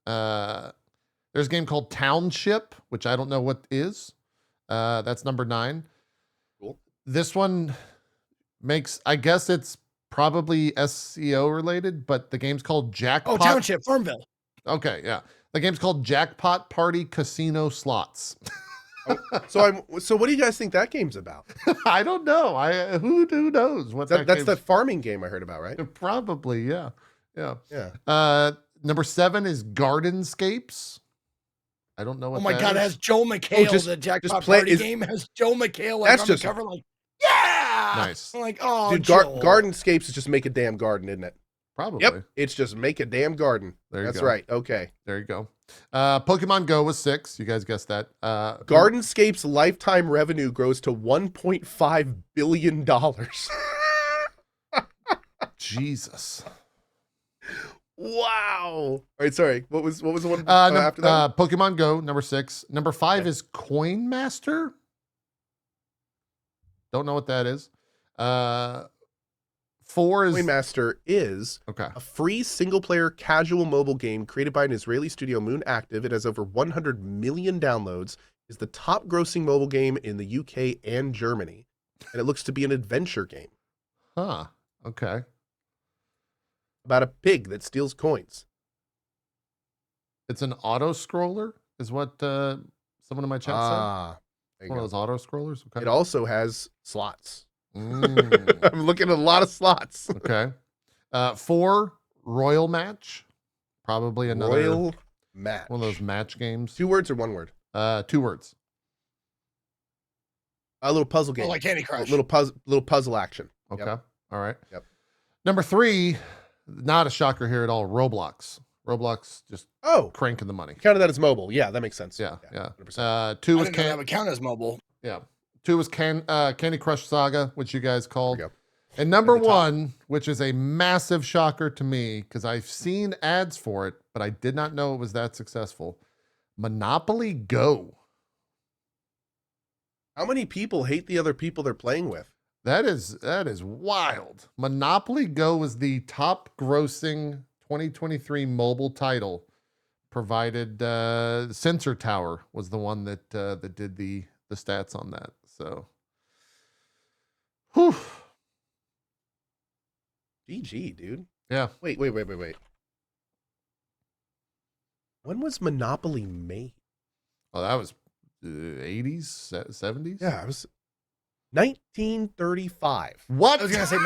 There's a game called Township, which I don't know what is. That's number 9. Cool. This one makes, I guess it's probably SEO related, but the game's called Jackpot. Oh, Township, Farmville. Okay, yeah. The game's called Jackpot Party Casino Slots. So what do you guys think that game's about? I don't know. Who knows what That's the farming game I heard about, right? Probably, yeah. Yeah. Number 7 is Gardenscapes. I don't know what Oh my that God, it is. has Joel McHale. The Jackpot Party game has Joel McHale like that's on just the cover, like, yeah! Nice. I'm like, oh, dude, Joel. Gardenscapes is just make a damn garden, isn't it? Probably. Yep. It's just make a damn garden. There you That's go. right. Okay. There you go. Pokemon Go was 6. You guys guessed that. Gardenscape's lifetime revenue grows to $1.5 billion. Jesus. Wow. All right, sorry. What was the one after that? Pokemon Go, number 6. Number 5 is Coin Master. Don't know what that is. 4 is Cryptmaster is a free single-player casual mobile game created by an Israeli studio, Moon Active. It has over 100 million downloads, is the top-grossing mobile game in the UK and Germany, and it looks to be an adventure game. Huh. Okay. About a pig that steals coins. It's an auto-scroller, is what someone in my chat said. One of those auto-scrollers? Okay. It also has slots. Mm. I'm looking at a lot of slots. Okay. 4, Royal Match. Probably another Royal Match. One of those match games. 2 words or 1 word? 2 words. A little puzzle game. Oh, like Candy Crush. A little puzzle action. Okay. Yep. All right. Yep. Number 3, not a shocker here at all. Roblox. Roblox just cranking the money. Counted that as mobile. Yeah, that makes sense. Yeah. 100%. 2 was I didn't know that would count as mobile. Yeah. 2 was Candy Crush Saga, which you guys called. And number 1, which is a massive shocker to me because I've seen ads for it, but I did not know it was that successful. Monopoly Go. How many people hate the other people they're playing with? That is wild. Monopoly Go was the top grossing 2023 mobile title, provided Sensor Tower was the one that did the stats on that. So, whew. GG, dude. Yeah. Wait. When was Monopoly made? Oh, that was 80s, 70s? Yeah, it was 1935. What? I was gonna say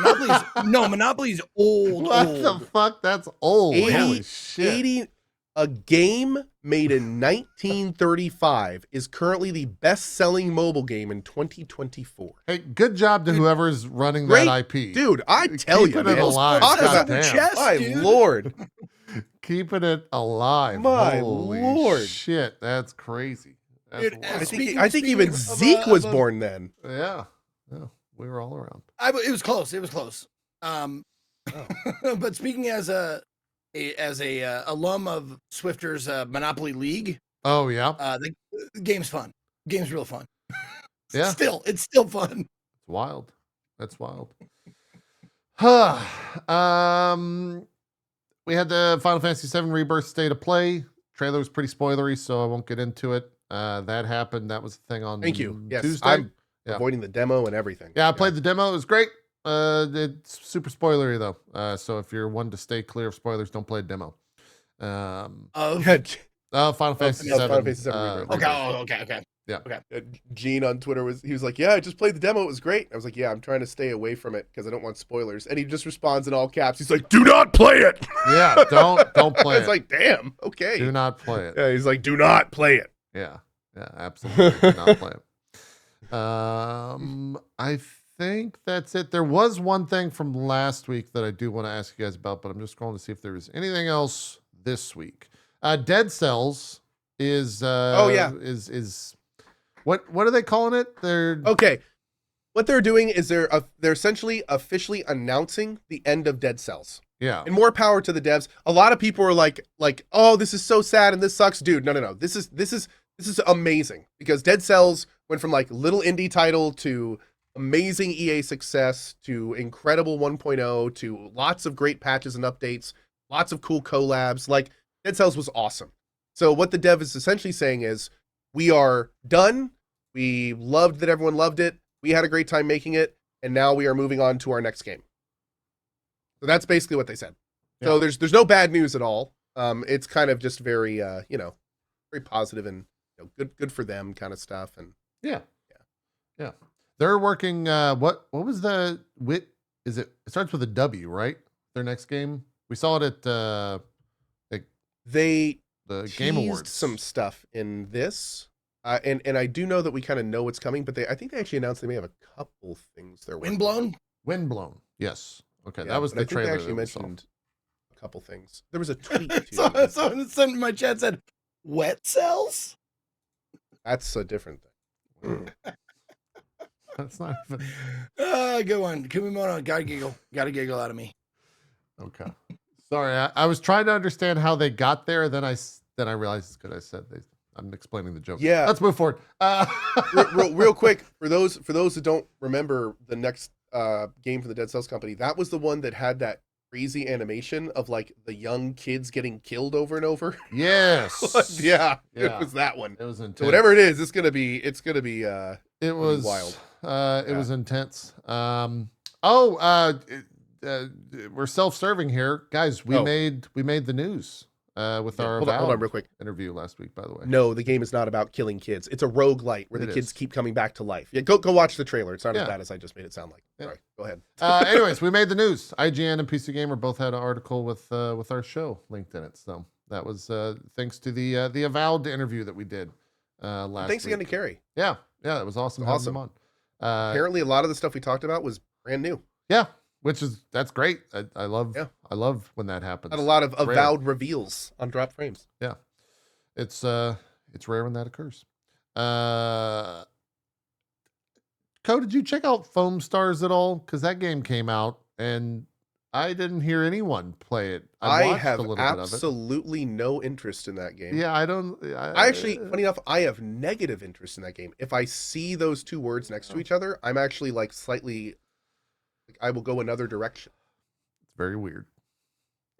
Monopoly's old. What old. the fuck? That's old. 80, Holy shit. A game made in 1935 is currently the best-selling mobile game in 2024. Hey, good job to whoever's running Great, that IP. Dude, I tell you, Keeping it man. alive. Talk about Goddamn. chest, my dude. Lord. Keeping it alive. My Holy Lord. shit, that's crazy. That's Dude, wild. I think even Zeke was born then. Yeah, we were all around. It was close. It was close. But speaking as a alum of Swifter's Monopoly League. Oh yeah, the game's fun. Game's real fun. Yeah, it's still fun. It's wild. That's wild. Huh. We had the Final Fantasy VII Rebirth State of Play. Trailer was pretty spoilery, so I won't get into it. That happened. That was the thing on Yes, Tuesday. I'm avoiding the demo and everything. Yeah, I played the demo. It was great. It's super spoilery though. So if you're one to stay clear of spoilers, don't play a demo. Final Fantasy VII. Final Fantasy VII Rebirth. Okay. Yeah. Okay. Gene on Twitter was like, yeah, I just played the demo. It was great. I was like, yeah, I'm trying to stay away from it because I don't want spoilers. And he just responds in all caps. He's like, do not play it. Yeah, don't play it. It's like, damn, okay. Do not play it. Yeah, he's like, do not play it. Yeah, absolutely. Do not play it. I think that's it. There was one thing from last week that I do want to ask you guys about, but I'm just going to see if there was anything else this week. Dead Cells is is what are they calling it? They're okay. What they're doing is they're essentially officially announcing the end of Dead Cells. Yeah. And more power to the devs. A lot of people are like, oh, this is so sad and this sucks, dude. No. This is amazing because Dead Cells went from like little indie title to amazing EA success to incredible 1.0 to lots of great patches and updates, lots of cool collabs. Like Dead Cells was awesome. So what the dev is essentially saying is, we are done. We loved that everyone loved it. We had a great time making it, and now we are moving on to our next game. So that's basically what they said. Yeah. So there's no bad news at all. It's kind of just very very positive and good for them kind of stuff. And yeah. They're working. What was the wit? Is it? It starts with a W, right? Their next game. We saw it at the Game Awards. Some stuff in this, and I do know that we kind of know what's coming, but I think they actually announced they may have a couple things they're Windblown. Yes. Okay, yeah, that was the trailer. They actually mentioned a couple things. There was a tweet. Someone in my chat said, "Wet cells." That's a different thing. That's not even. Good one. Kumimono, gotta giggle out of me. Okay. Sorry, I was trying to understand how they got there. Then I realized it's because I said I'm explaining the joke. Yeah. Let's move forward. Real quick, for those who don't remember the next game from the Dead Cells company, that was the one that had that crazy animation of like the young kids getting killed over and over. Yes. yeah. It was that one. It was intense. So whatever it is, it's gonna be it was wild. It was intense. We're self-serving here, guys. We made the news with our hold on real quick interview last week, by the way. No, the game is not about killing kids. It's a roguelite where the kids keep coming back to life. Yeah, go watch the trailer. It's not as bad as I just made it sound like. Yeah. Sorry, go ahead. Anyways, we made the news. IGN and PC Gamer both had an article with our show linked in it. So that was thanks to the Avowed interview that we did last Thanks week. again to Carrie. Yeah, it was awesome having them on. Apparently a lot of the stuff we talked about was brand new. Yeah, that's great. I love when that happens. Had a lot of Avowed reveals on drop frames. Yeah, it's rare when that occurs. Ko, did you check out Foam Stars at all? Because that game came out and I didn't hear anyone play it. I have a little bit of it. Absolutely no interest in that game. Yeah, I don't. I actually, funny enough, I have negative interest in that game. If I see those two words next to each other, I'm actually like slightly. I will go another direction. It's very weird.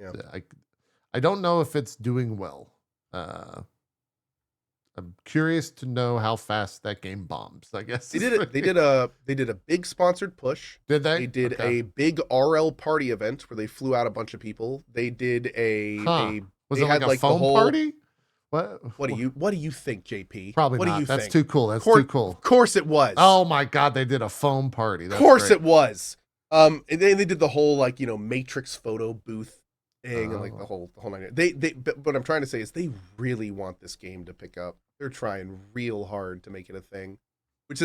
Yeah, I don't know if it's doing well. I'm curious to know how fast that game bombs. I guess they did it. They did a big sponsored push. Did they? They did a big RL party event where they flew out a bunch of people. They did was it like a foam party? What do you think, JP? Probably what not. Do you That's think? too cool. That's too cool. Of course it was. Oh my god, they did a foam party. That's of course great. it was. And they did the whole Matrix photo booth thing and like the whole nine. But what I'm trying to say is they really want this game to pick up. They're trying real hard to make it a thing, which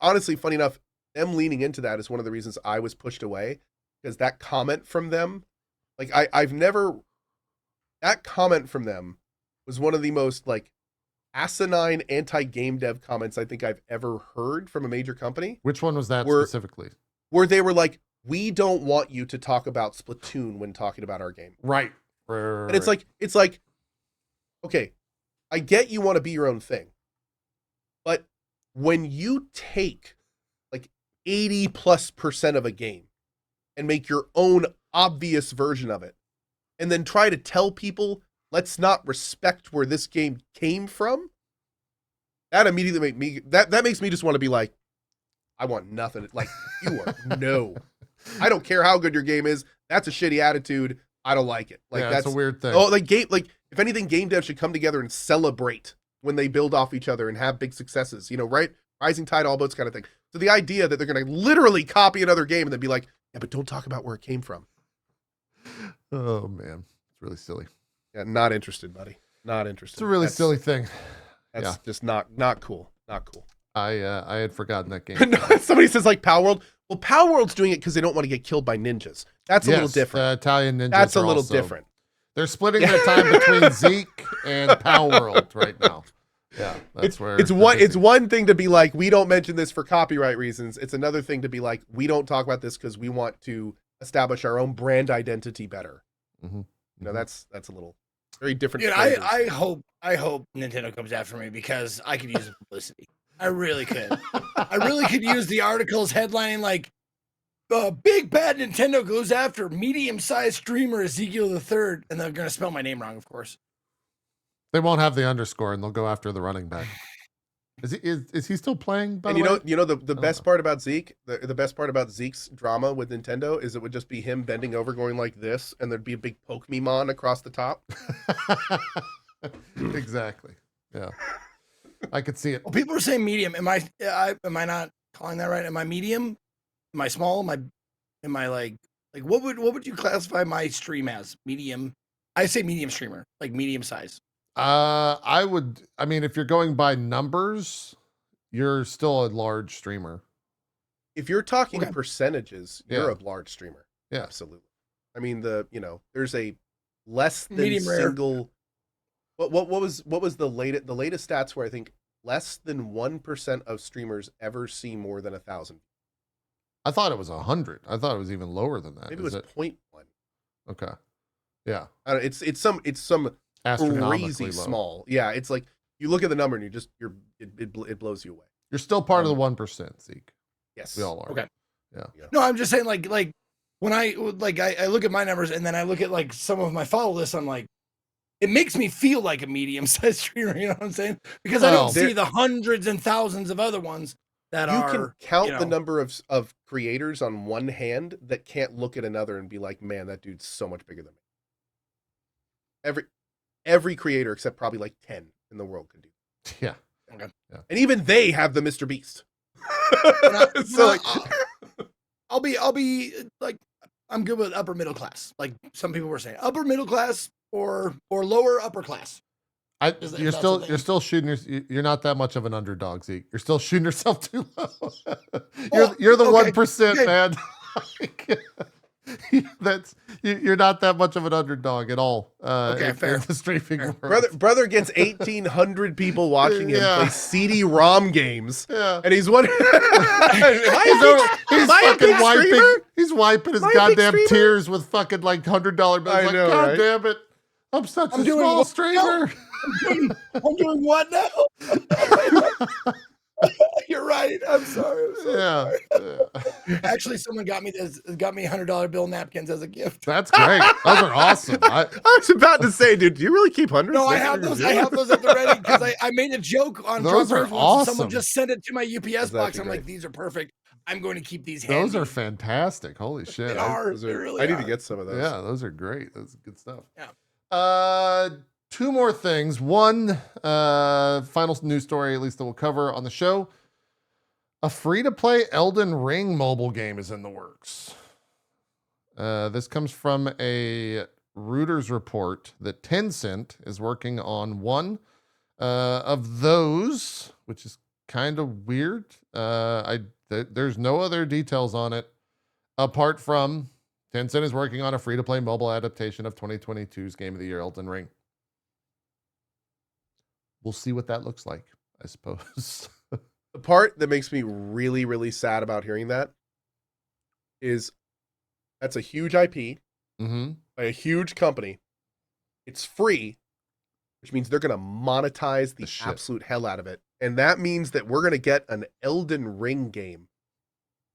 honestly, funny enough, them leaning into that is one of the reasons I was pushed away, because that comment from them, like that comment from them was one of the most like asinine anti-game dev comments I think I've ever heard from a major company. Which one was that specifically? Where they were like, we don't want you to talk about Splatoon when talking about our game. Right. And it's like, okay, I get you want to be your own thing, but when you take like 80+% of a game and make your own obvious version of it, and then try to tell people, let's not respect where this game came from, that immediately makes me just want to be like, I want nothing. Like, you are no. I don't care how good your game is. That's a shitty attitude. I don't like it. Like, that's a weird thing. Oh, like if anything, game devs should come together and celebrate when they build off each other and have big successes. Right? Rising tide, all boats kind of thing. So the idea that they're going to literally copy another game and then be like, yeah, but don't talk about where it came from. Oh man, it's really silly. Yeah, not interested, buddy. Not interested. It's a really silly thing. That's just not cool. Not cool. I had forgotten that game. Somebody says like Power World. Well, Power World's doing it because they don't want to get killed by ninjas. That's a little different. The Italian ninjas. That's a little different. They're splitting their time between Zeke and Power World right now. Yeah, that's where it's one thing to be like, we don't mention this for copyright reasons. It's another thing to be like, we don't talk about this because we want to establish our own brand identity better. Mm-hmm. You know, that's a little very different. Dude, flavors. I hope Nintendo comes after me because I could use the publicity. I really could. I really could use the articles headlining like big bad Nintendo goes after medium-sized streamer Ezekiel the Third, and they're gonna spell my name wrong, of course. They won't have the underscore, and they'll go after the running back. Is he still playing? By And the way, you know the best part about Zeke, the best part about Zeke's drama with Nintendo is it would just be him bending over, going like this, and there'd be a big Pokemon across the top. Exactly. Yeah, I could see it. Well, people are saying medium. Am I not calling that right? Am I medium? Am I small? Am I like what would you classify my stream as? Medium. I say medium streamer, like medium size. I mean, if you're going by numbers, you're still a large streamer. If you're talking Okay. percentages, you're Yeah. a large streamer. Yeah. Absolutely. I mean, there's a less than Medium rare. single. What was the latest stats where I think less than 1% of streamers ever see more than 1,000. I thought it was 100. I thought it was even lower than that. Maybe it Is was 0.1. Okay. Yeah. I don't know, it's some Astronomically crazy low. small. Yeah, it's like you look at the number and it blows you away. You're still part of the 1%, Zeke. Yes. We all are. Okay. Yeah. No, I'm just saying like when I look at my numbers and then I look at like some of my follow lists, I'm like, it makes me feel like a medium-sized streamer. You know what I'm saying? Because I Well, don't see the hundreds and thousands of other ones that You are. can count the know, number of creators on one hand that can't look at another and be like, man, that dude's so much bigger than me. Every creator except probably like 10 in the world can do. Yeah. Okay. Yeah. And even they have the Mr. Beast. So like, I'll be like, I'm good with upper middle class. Like some people were saying, upper middle class or lower upper class. Is that- You're that's still the thing. you're still shooting. You're not that much of an underdog, Zeke. You're still shooting yourself too low. You're the okay, 1%, okay. man. You're not that much of an underdog at all. Okay, fair. In the streaming world. brother gets 1,800 people watching him Yeah. play CD-ROM games, Yeah. and he's wondering, He's fucking wiping. He's wiping his Am I a big goddamn streamer? tears with fucking like $100 bills. I Like, know, God right? damn it! I'm such I'm a doing small what streamer. I'm doing what now? You're right. I'm sorry. I'm so Yeah. sorry. Actually, someone got me $100 bill napkins as a gift. That's great. Those are awesome. I was about to say, dude, do you really keep hundreds? No, I next have to your those. video? I have those at the ready because I made a joke on Those are Trumpers once, and someone awesome. just sent it to my UPS That's box. actually I'm like, great. these are perfect. I'm going to keep these. Those handy. are fantastic. Holy shit. They are. Those They are- really I need are. to get some of those. Yeah, those are great. That's good stuff. Yeah. Two more things. One, final news story, at least that we'll cover on the show. A free-to-play Elden Ring mobile game is in the works. This comes from a Reuters report that Tencent is working on one of those, which is kind of weird. There's no other details on it apart from Tencent is working on a free-to-play mobile adaptation of 2022's Game of the Year, Elden Ring. We'll see what that looks like, I suppose. The part that makes me really, really sad about hearing that is that's a huge IP Mm-hmm. by a huge company. It's free, which means they're going to monetize the The shit. absolute hell out of it. And that means that we're going to get an Elden Ring game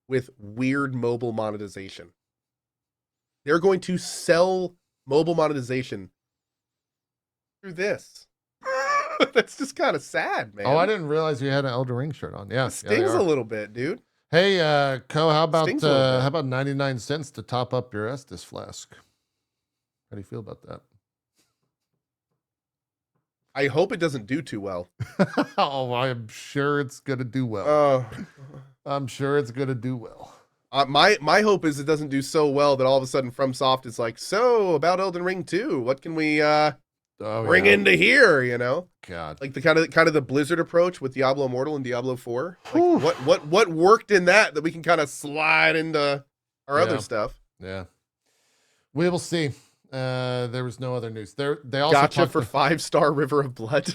with weird mobile monetization. They're going to sell mobile monetization through this. That's just kind of sad, man. Oh, I didn't realize you had an Elden Ring shirt on. Yeah, It stings a little bit, dude. Hey, Co, how Stings a little bit. about 99 cents to top up your Estus flask? How do you feel about that? I hope it doesn't do too well. Oh, I'm sure it's gonna do well. Oh, I'm sure it's gonna do well. my hope is it doesn't do so well that all of a sudden FromSoft is like, so about Elden Ring 2, what can we Oh, bring yeah. into here? You know, God. like the kind of the Blizzard approach with Diablo Immortal and Diablo 4. Whew. Like what worked in that we can kind of slide into our Yeah. other stuff. Yeah. We will see. There was no other news. They also Gotcha talked for to- 5-star River of Blood.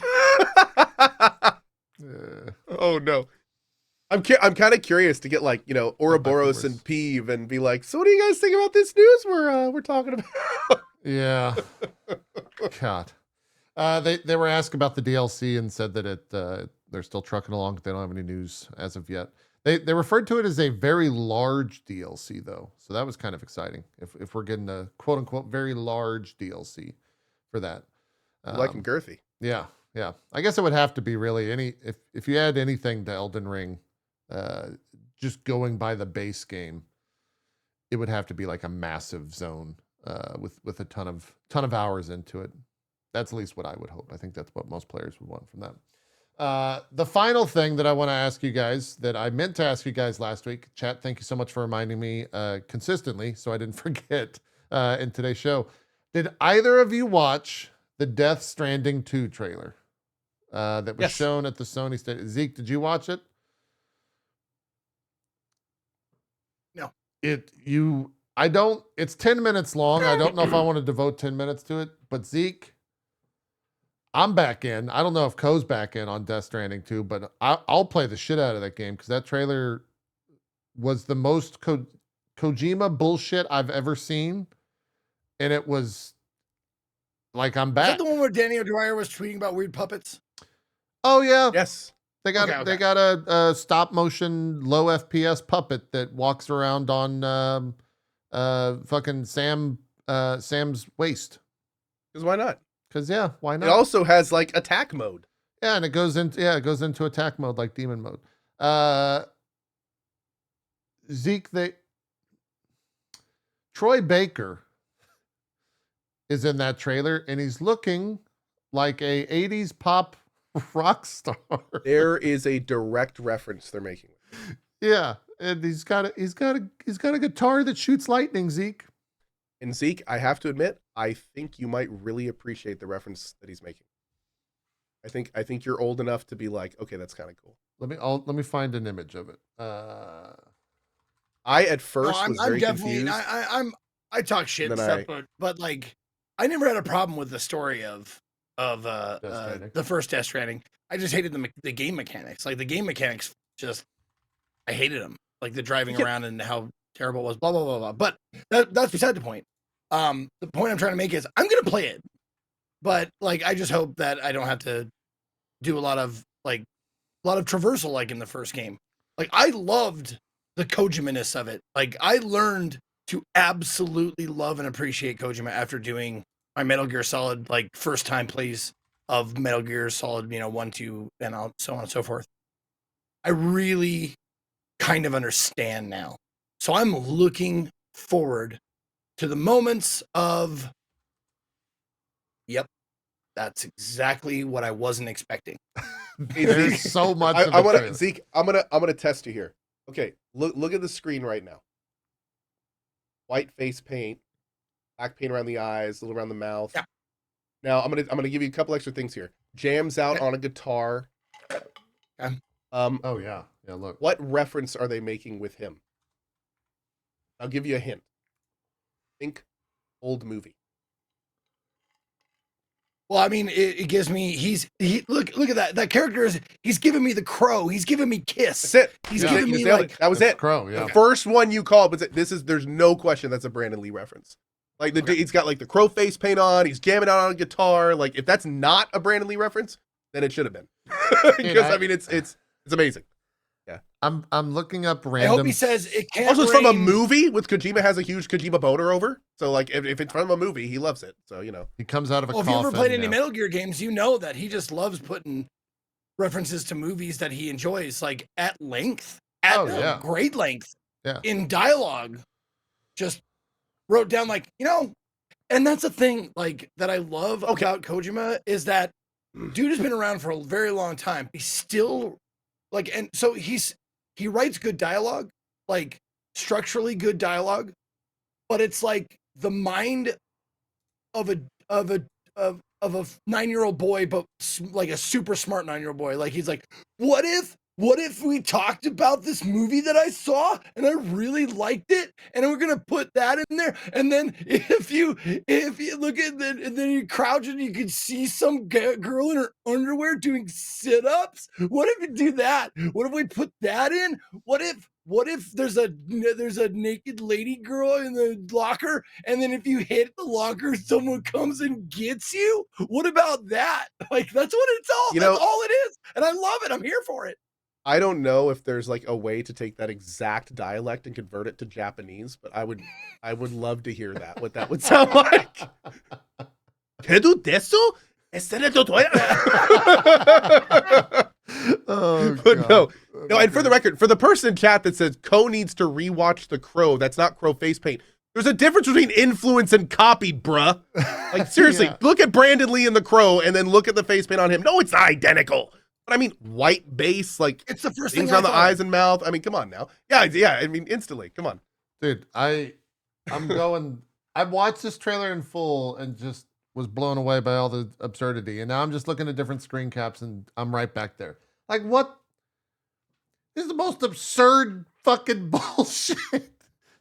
Oh no. I'm kind of curious to get like, you know, Ouroboros and Peeve and be like, so what do you guys think about this news we're talking about? Yeah. God. They were asked about the DLC and said that they're still trucking along. They don't have any news as of yet. They referred to it as a very large DLC though, so that was kind of exciting. If we're getting a quote unquote very large DLC for that, I like him girthy. Yeah. I guess it would have to be really if you add anything to Elden Ring, just going by the base game, it would have to be like a massive zone with a ton of hours into it. That's at least what I would hope. I think that's what most players would want from that. The final thing that I want to ask you guys that I meant to ask you guys last week, chat, thank you so much for reminding me consistently so I didn't forget in today's show. Did either of you watch the Death Stranding 2 trailer that was shown at the Sony stage? Zeke, did you watch it? No. It's 10 minutes long. I don't know if I want to devote 10 minutes to it, but Zeke, I'm back in. I don't know if Ko's back in on Death Stranding 2, but I'll play the shit out of that game because that trailer was the most Kojima bullshit I've ever seen. And it was like, I'm back. Is that the one where Danny O'Dwyer was tweeting about weird puppets? Oh, yeah. Yes. They got a stop motion low FPS puppet that walks around on fucking Sam's waist. Because why not? Because why not? It also has like attack mode. Yeah, and it goes into attack mode like demon mode. Zeke, Troy Baker is in that trailer, and he's looking like a 80s pop rock star. There is a direct reference they're making. Yeah, and he's got a guitar that shoots lightning, Zeke. And Zeke, I have to admit, I think you might really appreciate the reference that he's making. I think you're old enough to be like, okay, that's kind of cool. Let me find an image of it. I at first was very confused. I talk shit and stuff, but like I never had a problem with the story of the first Death Stranding. I just hated the game mechanics. Like the game mechanics, I hated them. Like the driving around and how terrible it was. Blah blah blah blah. But that's beside the point. The point I'm trying to make is I'm gonna play it, but like I just hope that I don't have to do a lot of traversal like in the first game. Like I loved the Kojima-ness of it. Like I learned to absolutely love and appreciate Kojima after doing my Metal Gear Solid like first time plays of Metal Gear Solid, 1, 2, and so on and so forth. I really kind of understand now. So I'm looking forward to the moments of, yep, that's exactly what I wasn't expecting. There's so much. Zeke, I'm gonna test you here. Okay, look at the screen right now. White face paint, black paint around the eyes, a little around the mouth. Yeah. Now I'm gonna give you a couple extra things here. Jams out on a guitar. Oh yeah, look. What reference are they making with him? I'll give you a hint. Think old movie. Well, I mean, it gives me. Look at that. That character he's giving me the crow. He's giving me Kiss. That's it. He's giving me that was it. Crow. Yeah. The first one you called, but there's no question that's a Brandon Lee reference. Like he's got like the crow face paint on. He's jamming out on a guitar. Like if that's not a Brandon Lee reference, then it should have been. Because I mean, it's amazing. Yeah. I'm looking up random. I hope he says it can't. Also, it's from a movie with Kojima has a huge Kojima boner over. So like if it's from a movie, he loves it. So he comes out of a coffin. If you ever played any Metal Gear games, you know that he just loves putting references to movies that he enjoys, like at length, great length, in dialogue. Just wrote down and that's the thing like that I love about Kojima is that dude has been around for a very long time. He's still and so he writes good dialogue, like structurally good dialogue, but it's like the mind of a 9-year-old boy, but like a super smart 9-year-old boy. Like he's like, what if what if we talked about this movie that I saw and I really liked it, and we're gonna put that in there, and then if you look at it and then you crouch and you can see some girl in her underwear doing sit-ups. What if you do that? What if we put that in? What if there's a naked lady girl in the locker, and then if you hit the locker, someone comes and gets you? What about that? Like, that's what it's all. You That's know- all it is, and I love it. I'm here for it. I don't know if there's like a way to take that exact dialect and convert it to Japanese, but I would love to hear that, what that would sound like. Kedu desu? Oh, But God. no, and for the record, for the person in chat that says Ko needs to rewatch The Crow, that's not Crow face paint. There's a difference between influence and copy, bruh. Like, seriously, Yeah. look at Brandon Lee in The Crow and then look at the face paint on him. No, it's not identical. But I mean, white base, like It's the first things thing around the I thought. eyes and mouth. I mean, come on now. Yeah. I mean, instantly. Come on. Dude, I'm going. I watched this trailer in full and just was blown away by all the absurdity. And now I'm just looking at different screen caps and I'm right back there. Like, what? This is the most absurd fucking bullshit.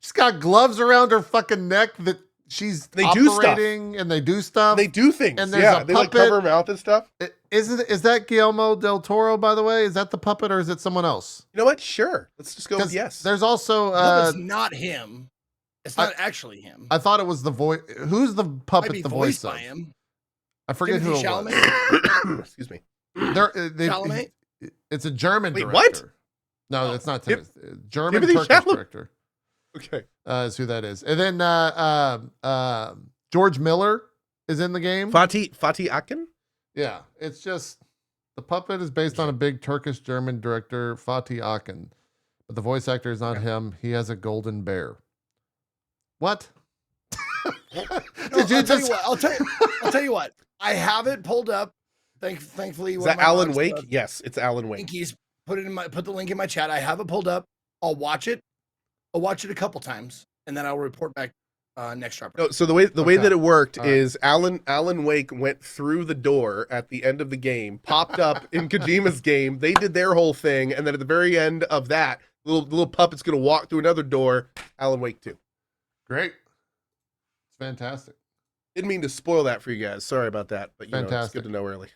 She's got gloves around her fucking neck that she's They do stuff. operating and they do stuff. They do things. And there's Yeah, a they like puppet. cover her mouth and stuff. Is that Guillermo del Toro, by the way? Is that the puppet or is it someone else? You know what? Sure. Let's just go with 'Cause yes. There's also No, it's not him. It's not actually him. I thought it was the voice. Who's the Might puppet? be The voice voiced of? by him. I forget who it Timothy was. Chalamet. Excuse me. Chalamet? It's a German Wait, director. what? No, Oh. it's not Timothy. German Timothy Turkish Chalamet? director Okay. is who that is. And then George Miller is in the game. Fatih Akin? Yeah, it's just the puppet is based on a big Turkish German director, Fatih Akin, but the voice actor is not him. He has a golden bear. What? Did you I'll tell just? you what. I'll tell you what. I have it pulled up. Thankfully, Is one of that my Alan dogs, Wake? Yes, it's Alan Wake. Pinkies put the link in my chat. I have it pulled up. I'll watch it. I'll watch it a couple times, and then I'll report back next drop. No, so the way Okay. that it worked All right. is Alan Wake went through the door at the end of the game, popped up in Kojima's game. They did their whole thing, and then at the very end of that, little puppet's gonna walk through another door. Alan Wake 2. Great. It's fantastic. Didn't mean to spoil that for you guys. Sorry about that, but you know, it's Fantastic. good to know early.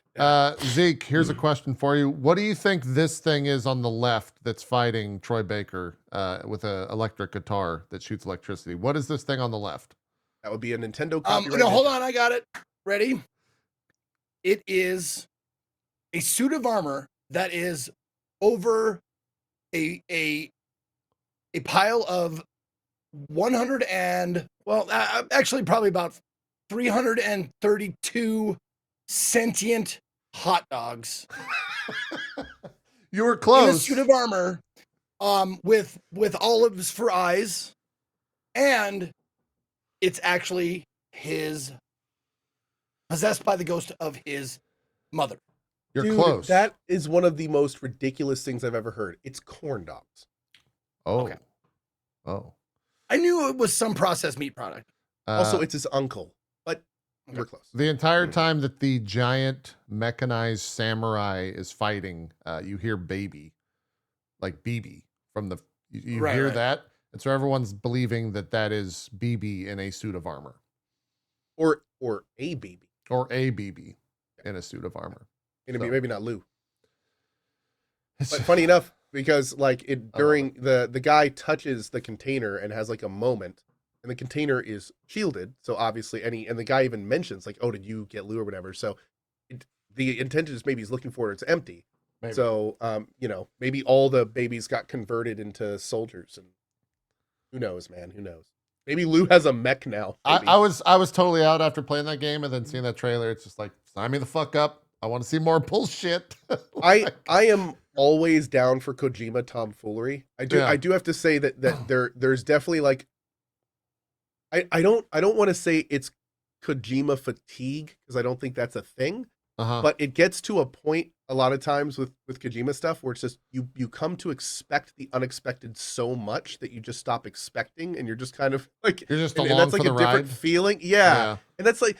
Zeke, here's a question for you. What do you think this thing is on the left that's fighting Troy Baker with an electric guitar that shoots electricity? What is this thing on the left? That would be a Nintendo copyright. No, hold on. I got it. Ready? It is a suit of armor that is over a pile of 100 and actually probably about 332 sentient hot dogs. You were In a close. suit of armor, with olives for eyes, and it's actually possessed by the ghost of his mother. You're Dude, close. That is one of the most ridiculous things I've ever heard. It's corn dogs. Oh. Okay. Oh. I knew it was some processed meat product. Also, Uh, it's his uncle, but we're close. the entire time that the giant mechanized samurai is fighting, you hear baby, like BB from the. You Right, hear right. that, and so everyone's believing that is BB in a suit of armor, Or a baby. or a BB in a suit of armor. Maybe not Lou. It's- But funny enough, because like it I love during the guy touches the container and has like a moment, and the container is shielded, so obviously and the guy even mentions like, oh, did you get Lou or whatever? So the intent is maybe he's looking for it, it's empty. Maybe. So maybe all the babies got converted into soldiers, and who knows, man? Who knows? Maybe Lou has a mech now. maybe. I was totally out after playing that game and then seeing that trailer. It's just like, sign me the fuck up. I want to see more bullshit. I am always down for Kojima tomfoolery. I do Yeah. I do have to say that there's definitely like I don't want to say it's Kojima fatigue because I don't think that's a thing, Uh-huh. but it gets to a point a lot of times with Kojima stuff where it's just you come to expect the unexpected so much that you just stop expecting and you're just kind of like You're just and along that's for like the a different ride. feeling. Yeah. And that's like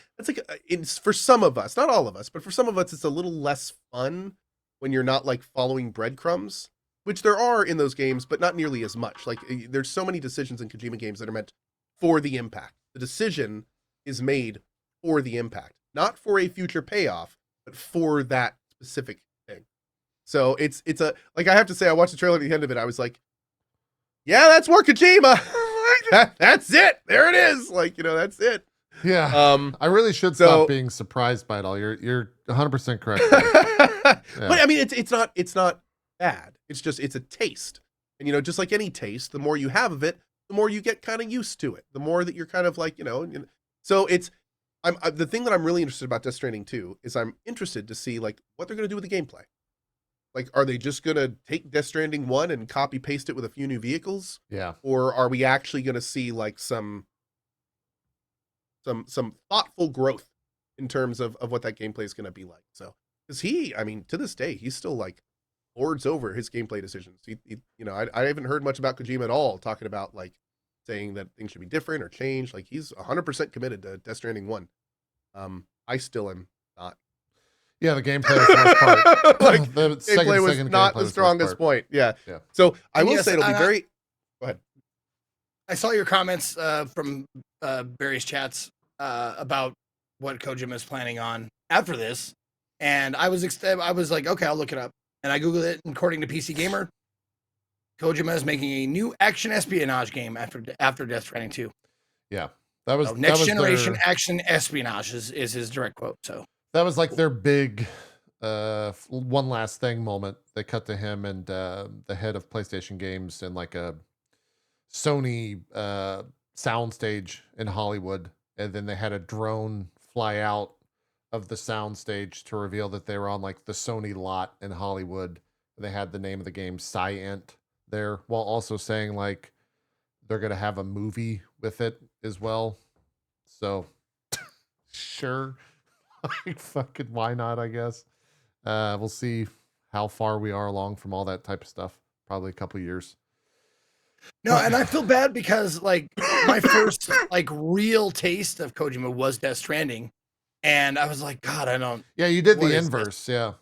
it's for some of us, not all of us, but for some of us it's a little less fun when you're not like following breadcrumbs, which there are in those games, but not nearly as much. Like there's so many decisions in Kojima games that are meant for the impact. The decision is made for the impact, not for a future payoff, but for that specific thing. So it's a, like, I have to say, I watched the trailer at the end of it. I was like, yeah, that's more Kojima. That's it. There it is. Like, you know, that's it. Yeah. I really should stop being surprised by it all. You're 100% correct. Yeah. But I mean, it's not bad. It's a taste. And, you know, just like any taste, the more you have of it, the more you get kind of used to it. The more that you're kind of like, you know, so the thing that I'm really interested about Death Stranding 2 is I'm interested to see like what they're going to do with the gameplay. Like, are they just going to take Death Stranding 1 and copy paste it with a few new vehicles? Yeah. Or are we actually going to see like some thoughtful growth in terms of what that gameplay is going to be like? So, because I mean, to this day, he's still like lords over his gameplay decisions. He you know, I haven't heard much about Kojima at all talking about like saying that things should be different or changed. Like, he's 100% committed to Death Stranding 1. I still am not. Yeah, the gameplay was the worst part. Like, the gameplay was not the strongest point. Yeah. So I will say it'll be very. Go ahead. I saw your comments from various chats about what Kojima is planning on after this, and I was like, okay, I'll look it up, and I googled it. And according to PC Gamer, Kojima is making a new action espionage game after Death Stranding 2. Yeah, that was next generation action espionage is his direct quote. So that was like their big one last thing moment. They cut to him and the head of PlayStation Games in like a Sony soundstage in Hollywood, and then they had a drone fly out of the soundstage to reveal that they were on like the Sony lot in Hollywood. They had the name of the game Scient there, while also saying like they're gonna have a movie with it as well. So sure. Like, fucking why not, I guess. We'll see how far we are along from all that type of stuff. Probably a couple years. No, and I feel bad because like my first like real taste of Kojima was Death Stranding, and I was like, God, I don't. Yeah, you did the inverse, yeah.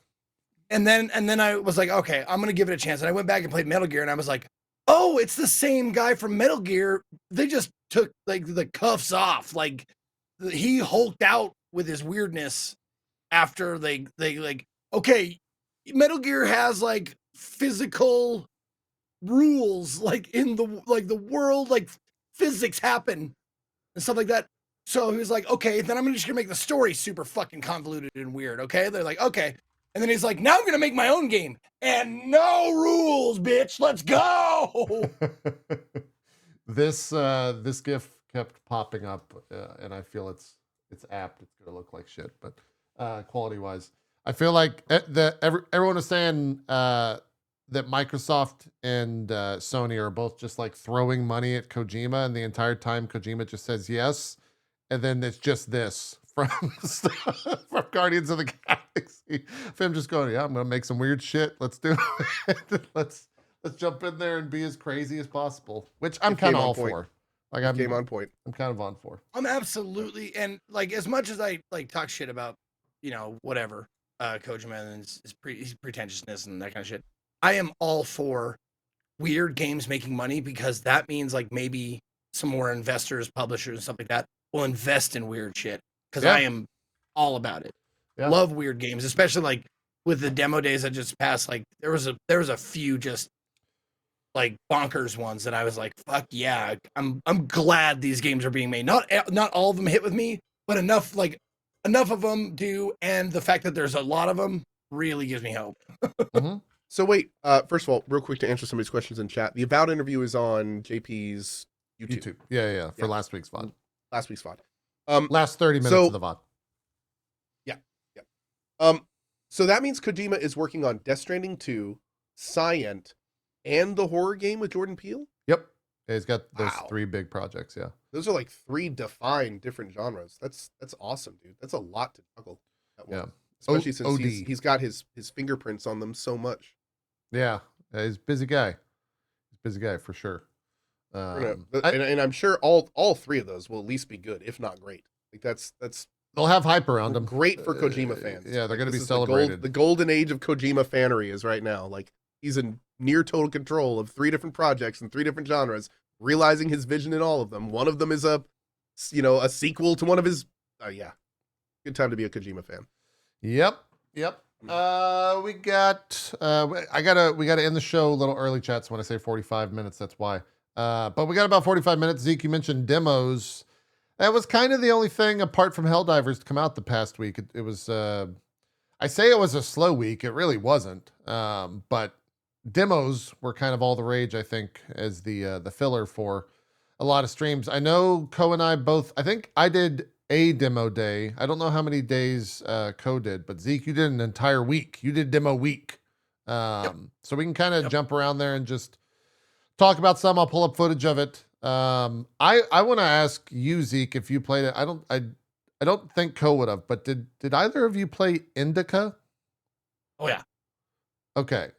And then I was like, okay, I'm gonna give it a chance. And I went back and played Metal Gear, and I was like, oh, it's the same guy from Metal Gear. They just took like the cuffs off. Like he hulked out with his weirdness after they like, okay, Metal Gear has like physical rules, like in the world, like physics happen and stuff like that. So he was like, okay, then I'm just gonna make the story super fucking convoluted and weird. Okay, they're like, okay, and then he's like, now I'm gonna make my own game and no rules, bitch. Let's go. This GIF kept popping up, and I feel it's apt. It's gonna look like shit, but quality wise, I feel like everyone is saying that Microsoft and Sony are both just like throwing money at Kojima, and the entire time Kojima just says yes, and then it's just this from from Guardians of the Galaxy. Him just going, yeah, I'm gonna make some weird shit. Let's do it. Let's jump in there and be as crazy as possible, which I'm kind of all for. Like, I'm game on point. I'm kind of on for. I'm absolutely, and like as much as I like talk shit about, you know, whatever Kojima and his pretentiousness and that kind of shit, I am all for weird games making money, because that means like maybe some more investors, publishers, and stuff like that will invest in weird shit, because I am all about it. Yeah. Love weird games, especially like with the demo days that just passed. Like there was a few just like bonkers ones that I was like, fuck yeah, I'm glad these games are being made. Not all of them hit with me, but enough of them do, and the fact that there's a lot of them really gives me hope. Mm-hmm. So wait, first of all, real quick to answer somebody's questions in chat. The Avowed interview is on JP's YouTube. Yeah, for last week's VOD. Last week's VOD. Last 30 minutes of the VOD. Yeah. So that means Kojima is working on Death Stranding 2, Scient, and the horror game with Jordan Peele? Yep. Yeah, he's got those 3 big projects, yeah. Those are like 3 defined different genres. That's awesome, dude. That's a lot to juggle. Yeah. Especially since he's got his fingerprints on them so much. Yeah. He's a busy guy. For sure. And I'm sure all 3 of those will at least be good, if not great. Like that's they'll have hype around them. Great for Kojima fans. Yeah, they're going to be This is celebrated. The golden age of Kojima fanery is right now. Like, he's in near total control of 3 different projects and 3 different genres, realizing his vision in all of them. One of them is a sequel to one of his. Yeah, good time to be a Kojima fan. Yep. We got end the show a little early, chat. So when I say 45 minutes, that's why. But we got about 45 minutes. Zeke, you mentioned demos. That was kind of the only thing apart from Helldivers to come out the past week. It was, I say it was a slow week. It really wasn't. But demos were kind of all the rage, I think, as the filler for a lot of streams. I know Ko and I both, I think I did a demo day. I don't know how many days Ko did, but Zeke, you did an entire week. You did demo week. So we can kind of jump around there and just talk about some. I'll pull up footage of it. I want to ask you, Zeke, if you played it. I don't think Ko would have, but did either of you play Indika? Oh yeah. Okay.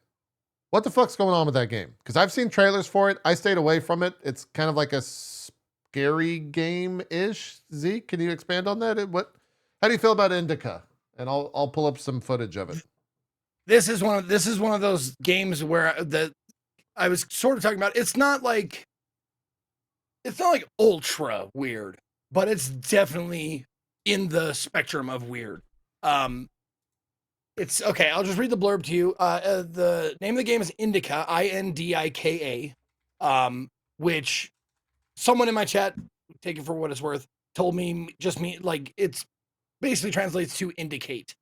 What the fuck's going on with that game? Because I've seen trailers for it. I stayed away from it. It's kind of like a scary game-ish. Zeke, can you expand on that? How do you feel about Indika? And I'll pull up some footage of it. This is one of those games where I was sort of talking about. It's not like ultra weird, but it's definitely in the spectrum of weird. It's okay. I'll just read the blurb to you. The name of the game is Indika, Indika, which someone in my chat, take it for what it's worth, told me like it's basically translates to indicate.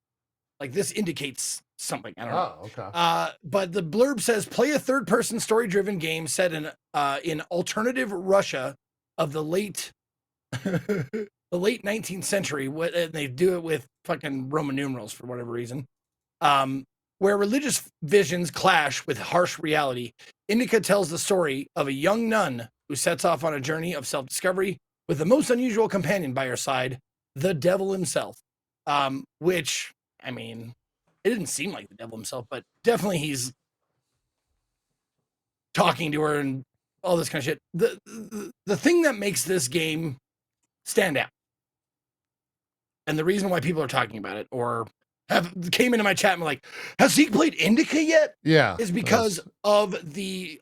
Like this indicates something. I don't know. Oh, okay. But the blurb says play a third-person story-driven game set in alternative Russia of the late the late 19th century. And they do it with fucking Roman numerals for whatever reason. Where religious visions clash with harsh reality. Indika tells the story of a young nun who sets off on a journey of self-discovery with the most unusual companion by her side, the devil himself. Which, I mean, it didn't seem like the devil himself, but definitely he's talking to her and all this kind of shit. The thing that makes this game stand out, and the reason why people are talking about it or came into my chat and were like, has he played Indika yet? Yeah. Is because of the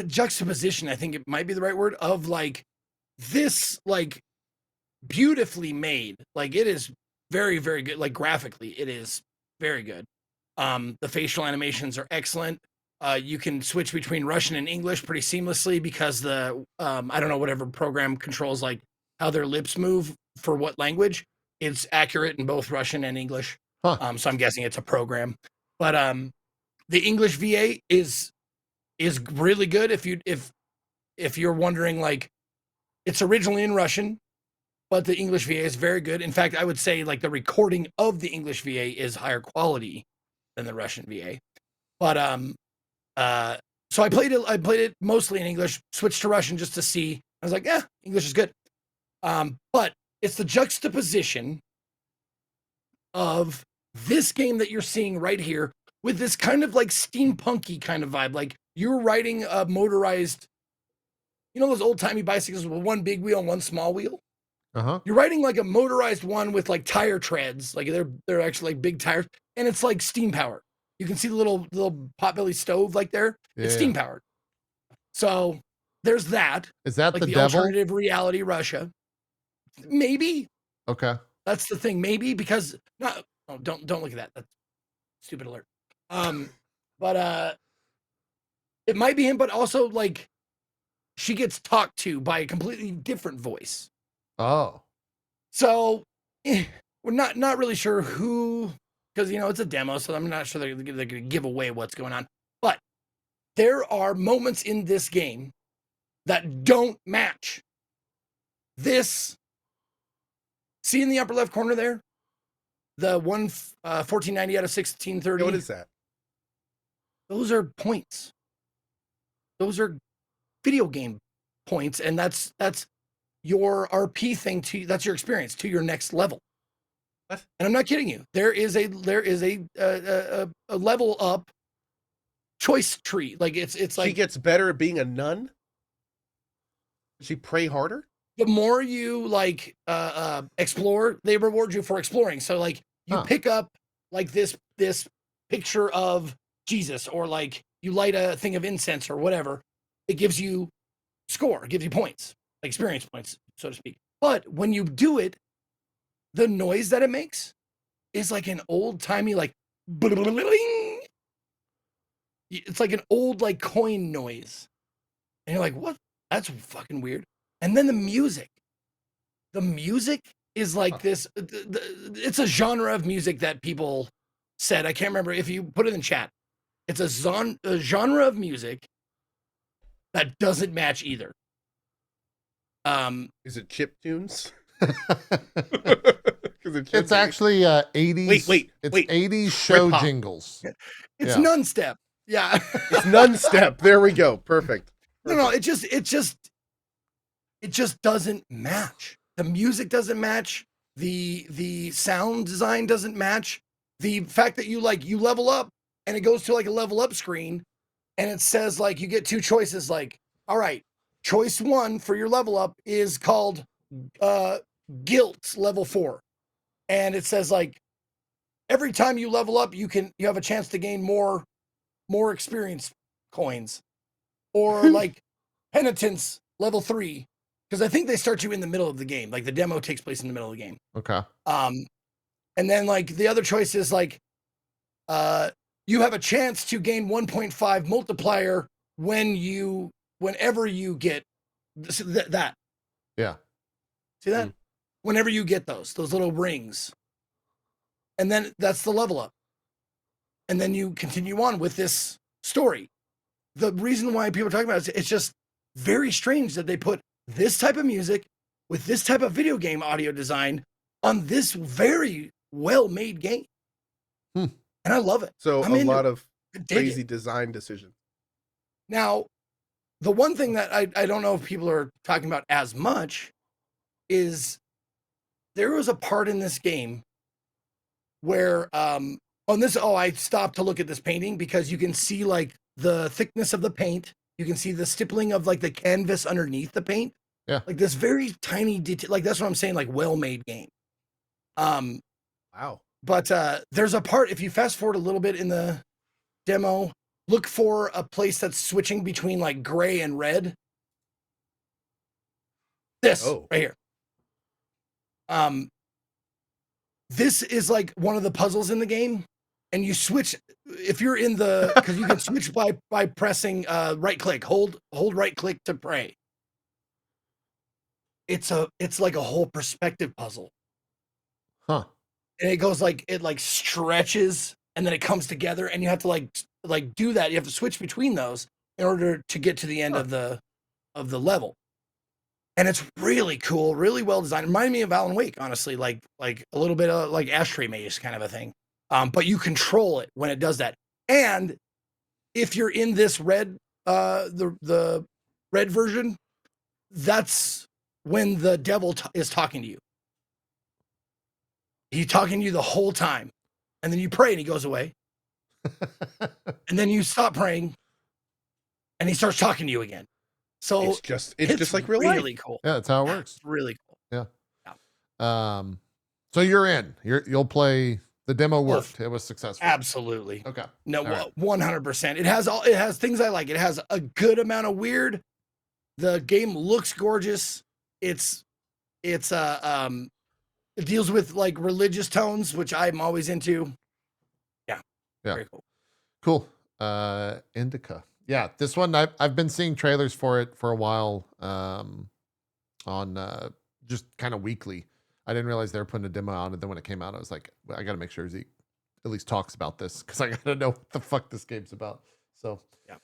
juxtaposition, I think it might be the right word, of like this like beautifully made. Like it is very, very good. Like graphically, it is very good. The facial animations are excellent. You can switch between Russian and English pretty seamlessly because the I don't know, whatever program controls like how their lips move for what language. It's accurate in both Russian and English. Huh. So I'm guessing it's a program. But the English VA is really good if you're wondering, like, it's originally in Russian, but the English VA is very good. In fact, I would say like the recording of the English VA is higher quality than the Russian VA. But so I played it mostly in English, switched to Russian just to see. I was like, yeah, English is good. But it's the juxtaposition of this game that you're seeing right here with this kind of like steampunky kind of vibe. Like you're riding a motorized, you know, those old timey bicycles with one big wheel and one small wheel. Uh-huh. You're riding like a motorized one with like tire treads. Like they're actually like big tires, and it's like steam powered. You can see the little potbelly stove like there. Yeah. It's steam powered. So there's that. Is that like the the devil? alternative reality Russia? Maybe. Okay. That's the thing. Maybe because don't look at that. That's stupid alert. But it might be him, but also like she gets talked to by a completely different voice. Oh. So we're not really sure who, because you know it's a demo, so I'm not sure they're going to give away what's going on. But there are moments in this game that don't match this. See in the upper left corner there, the 1490 out of 1630. What is that? Those are points. Those are video game points, and that's your RP thing that's your experience to your next level. What? And I'm not kidding you. There is a level up choice tree. Like it's like she gets better at being a nun. Does she pray harder? the more you like explore, they reward you for exploring. So like you pick up like this picture of Jesus, or like you light a thing of incense or whatever, it gives you score, it gives you points, like experience points, so to speak. But when you do it, the noise that it makes is like an old timey like it's like an old like coin noise. And you're like, what? That's fucking weird. And then the music is like this. It's a genre of music that people said. I can't remember if you put it in chat. It's a genre of music that doesn't match either. Is it chip tunes? It's actually 80s. Wait. It's 80s show Hip-hop. jingles. It's non-step. Yeah. It's non-step. There we go. Perfect. No, it just doesn't match. The music doesn't match. The sound design doesn't match. The fact that you level up and it goes to like a level up screen and it says like you get two choices, like, all right, choice 1 for your level up is called guilt level 4. And it says like every time you level up, you have a chance to gain more experience coins. Or like penitence level 3, because I think they start you in the middle of the game. Like the demo takes place in the middle of the game. Okay. And then like the other choice is like, you have a chance to gain 1.5 multiplier whenever you get that. Yeah. See that? Whenever you get those little rings. And then that's the level up. And then you continue on with this story. The reason why people are talking about it's just very strange that they put this type of music with this type of video game audio design on this very well-made game. And I love it. So a lot of crazy design decisions. Now, the one thing that I don't know if people are talking about as much is there was a part in this game where I stopped to look at this painting because you can see like the thickness of the paint. You can see the stippling of like the canvas underneath the paint. Yeah. Like this very tiny detail. Like that's what I'm saying, like well-made game. Wow. But there's a part, if you fast forward a little bit in the demo, look for a place that's switching between like gray and red. This right here. This is like one of the puzzles in the game. And you switch if you're in the because you can switch by pressing right click, hold right click to pray. It's like a whole perspective puzzle. Huh. And it goes like it like stretches and then it comes together and you have to like do that. You have to switch between those in order to get to the end of the level. And it's really cool, really well designed. It reminded me of Alan Wake, honestly, like a little bit of like Ashtray Maze kind of a thing. But you control it when it does that. And if you're in this red, the red version, that's when the devil is talking to you. He's talking to you the whole time. And then you pray and he goes away. And then you stop praying and he starts talking to you again. So it's just like real life. Really cool. Yeah, that's how it works. It's really cool. Yeah. So you're in. You'll play. The demo worked. It was successful. Absolutely. Okay. No, right. 100%. It has things I like. It has a good amount of weird. The game looks gorgeous. It deals with like religious tones, which I'm always into. Yeah. Very cool. Cool. Indika. Yeah, this one I've been seeing trailers for it for a while. On just kind of weekly. I didn't realize they were putting a demo out, and then when it came out, I was like, well, I got to make sure Zeke at least talks about this because I got to know what the fuck this game's about. So, yeah,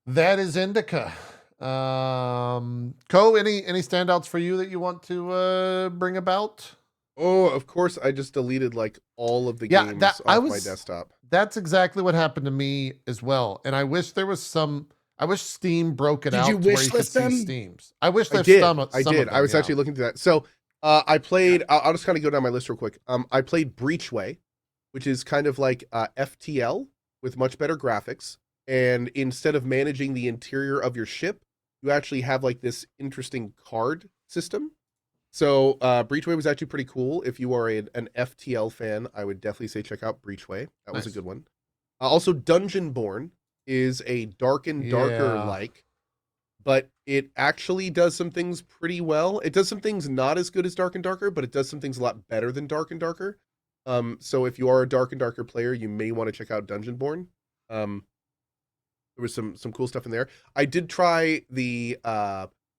that is Indika. Ko, any standouts for you that you want to bring about? Oh, of course, I just deleted like all of the games off my desktop. That's exactly what happened to me as well, and I wish there was some. I wish Steam broke it out to where you could see Steams. I wish there's some. I did. I was actually looking through that. So. I played, I'll just kind of go down my list real quick. I played Breachway, which is kind of like FTL with much better graphics. And instead of managing the interior of your ship, you actually have like this interesting card system. So Breachway was actually pretty cool. If you are an FTL fan, I would definitely say check out Breachway. That was a Nice. good one. Also, Dungeonborn is a dark and darker Yeah. like, but it actually does some things pretty well. It does some things not as good as Dark and Darker, but it does some things a lot better than Dark and Darker. So if you are a Dark and Darker player, you may want to check out Dungeonborn. There was some cool stuff in there. I did try the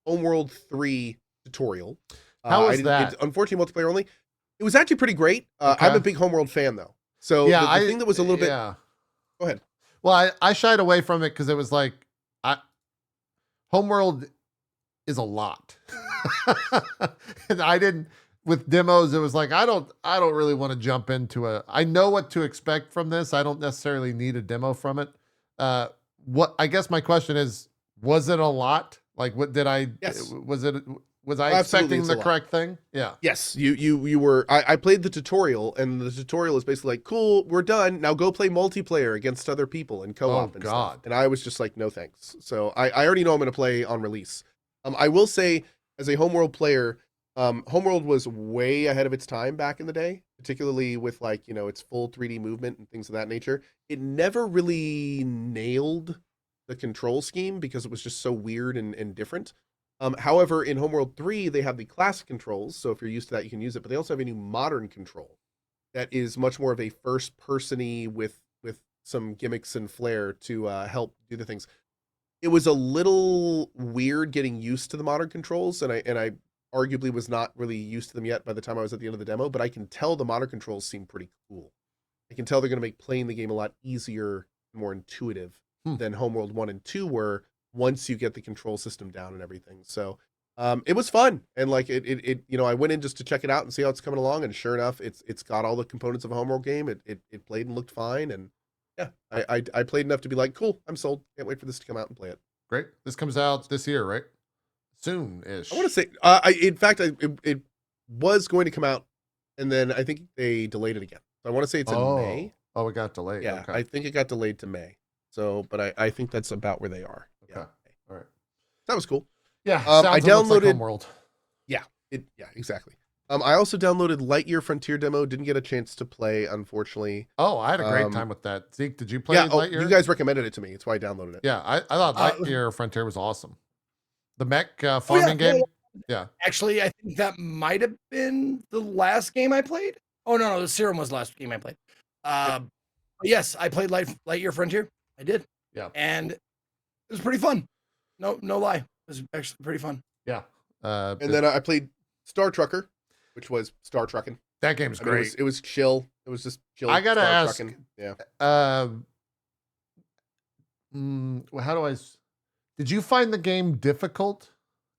Homeworld 3 tutorial. How was that? It's unfortunately multiplayer only. It was actually pretty great. I'm a big Homeworld fan though. So Yeah, the thing that was a little bit. Yeah. Go ahead. Well, I shied away from it because it was like, Homeworld is a lot, and I didn't. With demos, it was like I don't really want to jump into a. I know what to expect from this. I don't necessarily need a demo from it. What I guess my question is, was it a lot? Like, what did I? Yes. Was I Absolutely, expecting it's a the lot. correct thing? Yeah. Yes, you were. I played the tutorial, and the tutorial is basically like, cool, we're done. Now go play multiplayer against other people and co-op and God. stuff. And I was just like, no thanks. So I already know I'm going to play on release. I will say, as a Homeworld player, Homeworld was way ahead of its time back in the day, particularly with like, its full 3D movement and things of that nature. It never really nailed the control scheme because it was just so weird and different. However, in Homeworld 3, they have the classic controls, so if you're used to that, you can use it, but they also have a new modern control that is much more of a first-person-y with some gimmicks and flair to help do the things. It was a little weird getting used to the modern controls, and I arguably was not really used to them yet by the time I was at the end of the demo, but I can tell the modern controls seem pretty cool. I can tell they're going to make playing the game a lot easier and more intuitive than Homeworld 1 and 2 were, once you get the control system down and everything. So it was fun. And like it I went in just to check it out and see how it's coming along. And sure enough, it's got all the components of a Homeworld game. It played and looked fine. And yeah, I played enough to be like, cool, I'm sold. Can't wait for this to come out and play it. Great. This comes out this year, right? Soon-ish. I want to say, in fact, it was going to come out, and then I think they delayed it again. So I want to say it's in May. Oh, it got delayed. Yeah, Okay. I think it got delayed to May. So, but I think that's about where they are. Okay. Yeah. All right. That was cool. Yeah. I sounds and looks like downloaded- Homeworld. Yeah, exactly. I also downloaded Lightyear Frontier demo. Didn't get a chance to play, unfortunately. Oh, I had a great Um, time with that. Zeke, did you play Yeah, Lightyear? you guys recommended it to me. It's why I downloaded it. Yeah, I thought Lightyear Frontier was awesome. The mech yeah, farming yeah, game. Yeah. Actually, I think that might have been the last game I played. Oh no, the Serum was the last game I played. Yes, I played Lightyear Frontier. I did. Yeah. And it was pretty fun. No lie. It was actually pretty fun. Yeah. And then I played Star Trucker, which was Star Trucking. that game's I mean, great. it was chill. It was just chill. I gotta Star ask, Trucking. Yeah. How do did you find the game difficult?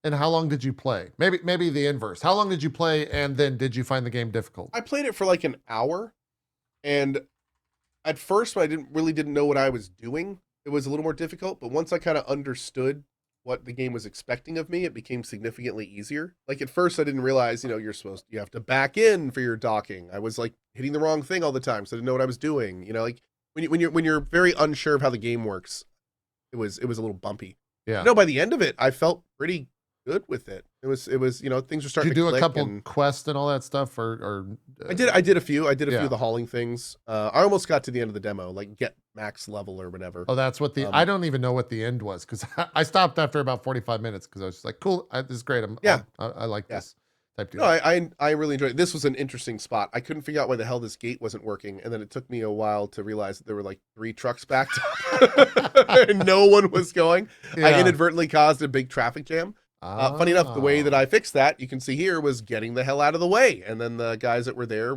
And how long did you play? Maybe the inverse. How long did you play, and then did you find the game difficult? I played it for like an hour, and at first I didn't know what I was doing. It was a little more difficult, but once I kind of understood what the game was expecting of me, it became significantly easier. Like at first I didn't realize, you have to back in for your docking. I was like hitting the wrong thing all the time, so I didn't know what I was doing. Like when you're very unsure of how the game works, it was a little bumpy. Yeah. By the end of it, I felt pretty good with it. It was things were Did starting you to do a click couple and quests and all that stuff, or I did a few. I did a few yeah. of the hauling things. I almost got to the end of the demo, like get max level or whatever. Oh, that's what I don't even know what the end was, because I stopped after about 45 minutes because I was just like, cool, this is great. I like this type deal. No, I really enjoyed it. This was an interesting spot. I couldn't figure out why the hell this gate wasn't working, and then it took me a while to realize that there were like 3 trucks backed up and no one was going. I Yeah. inadvertently caused a big traffic jam. Funny enough, the way that I fixed that, you can see here, was getting the hell out of the way, and then the guys that were there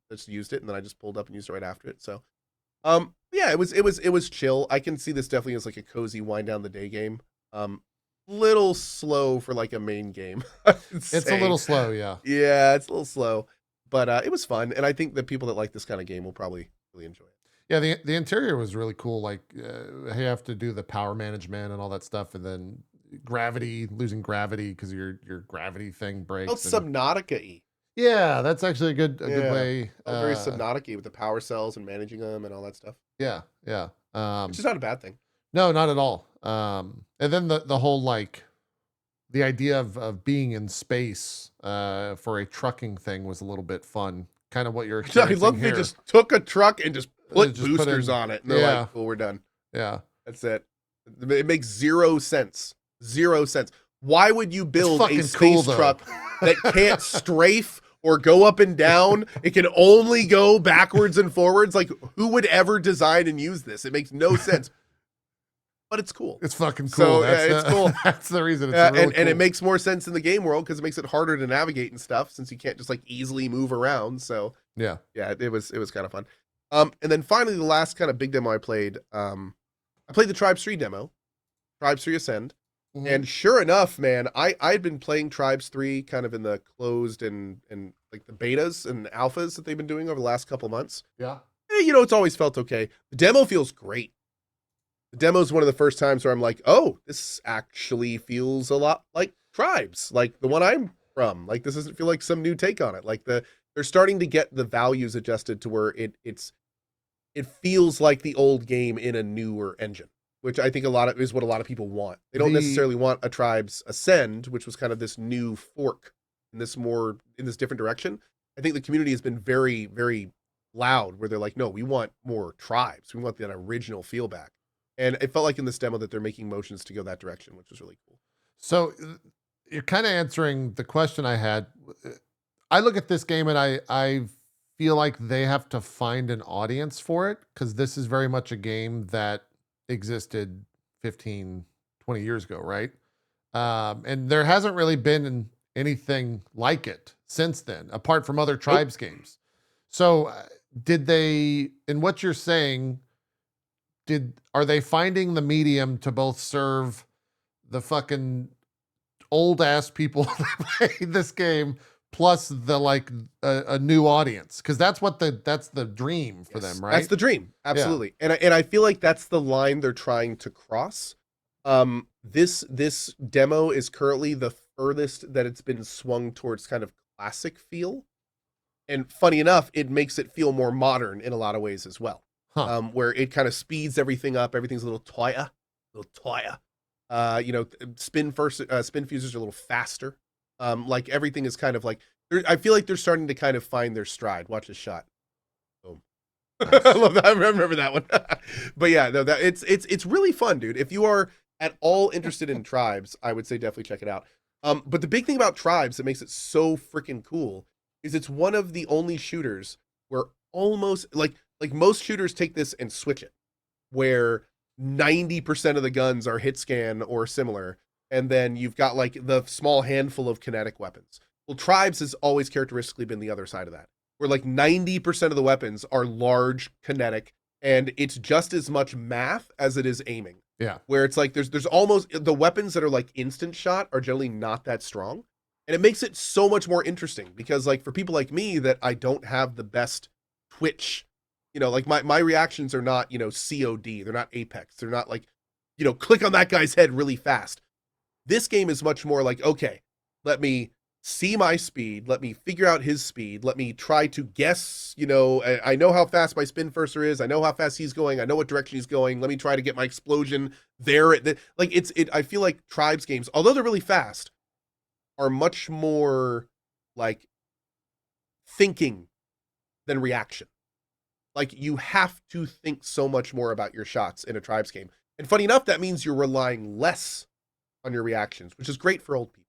just used it, and then I just pulled up and used it right after it. So, yeah, it was chill. I can see this definitely as like a cozy wind down the day game. Little slow for like a main game. It's a little slow, yeah. Yeah, it's a little slow, but it was fun, and I think the people that like this kind of game will probably really enjoy it. Yeah, the interior was really cool. Like you have to do the power management and all that stuff, and then losing gravity because your gravity thing breaks. Oh, Subnautica-y. Yeah, that's actually a good Yeah. way. Very Subnautica-y with the power cells and managing them and all that stuff. Yeah. Which is not a bad thing. No, not at all. And then the whole like the idea of being in space for a trucking thing was a little bit fun. Kind of what you're I experiencing love here. they just took a truck and just put Just put boosters in- on it, and they're yeah. like, "Cool, we're done. Yeah. That's it." It makes 0 sense. 0 sense. Why would you build a fucking space cool, though. truck that can't strafe or go up and down? It can only go backwards and forwards. Like, who would ever design and use this? It makes no sense. But it's cool. It's fucking cool. So, That's yeah, it's cool. That's the reason it's really and it cool. makes more sense in the game world because it makes it harder to navigate and stuff since you can't just like easily move around. So Yeah. it was kind of fun. And then finally the last kind of big demo I played the Tribes 3 demo, Tribes 3 Ascend. Mhm. And sure enough, man, I'd been playing Tribes 3 kind of in the closed and like the betas and alphas that they've been doing over the last couple months. Yeah. It's always felt okay. The demo feels great. The demo is one of the first times where I'm like, oh, this actually feels a lot like Tribes, like the one I'm from. Like, this doesn't feel like some new take on it. Like they're starting to get the values adjusted to where it feels like the old game in a newer engine, which I think is what a lot of people want. They don't necessarily want a Tribes Ascend, which was kind of this new fork in this different direction. I think the community has been very, very loud where they're like, no, we want more Tribes. We want that original feel back. And it felt like in this demo that they're making motions to go that direction, which was really cool. So you're kind of answering the question I had. I look at this game and I feel like they have to find an audience for it because this is very much a game that existed 15, 20 years ago, right? And there hasn't really been anything like it since then, apart from other Tribes games. So did they, in what you're saying, are they finding the medium to both serve the fucking old ass people that play this game plus the like a new audience? Because that's the dream for them, right? That's the dream, absolutely. And I feel like that's the line they're trying to cross. This demo is currently the furthest that it's been swung towards kind of classic feel, and funny enough, it makes it feel more modern in a lot of ways as well. Where it kind of speeds everything up. Everything's a little toyer. Spin fuses are a little faster. Like everything is kind of like, I feel like they're starting to kind of find their stride. Watch this shot. Boom. Nice. I love that. I remember that one. But yeah, no, it's really fun, dude. If you are at all interested in Tribes, I would say definitely check it out. But the big thing about Tribes that makes it so freaking cool is it's one of the only shooters where almost like most shooters take this and switch it, where 90% of the guns are hit scan or similar, and then you've got like the small handful of kinetic weapons. Well, Tribes has always characteristically been the other side of that, where like 90% of the weapons are large kinetic, and it's just as much math as it is aiming. Yeah. Where it's like there's almost the weapons that are like instant shot are generally not that strong. And it makes it so much more interesting because like for people like me that I don't have the best twitch, like my reactions are not, COD, they're not Apex, they're not like, click on that guy's head really fast. This game is much more like, okay, let me see my speed, let me figure out his speed, let me try to guess, I know how fast my spin firster is, I know how fast he's going, I know what direction he's going, let me try to get my explosion there. I feel like Tribes games, although they're really fast, are much more like thinking than reaction. Like you have to think so much more about your shots in a Tribes game. And funny enough, that means you're relying less on your reactions, which is great for old people.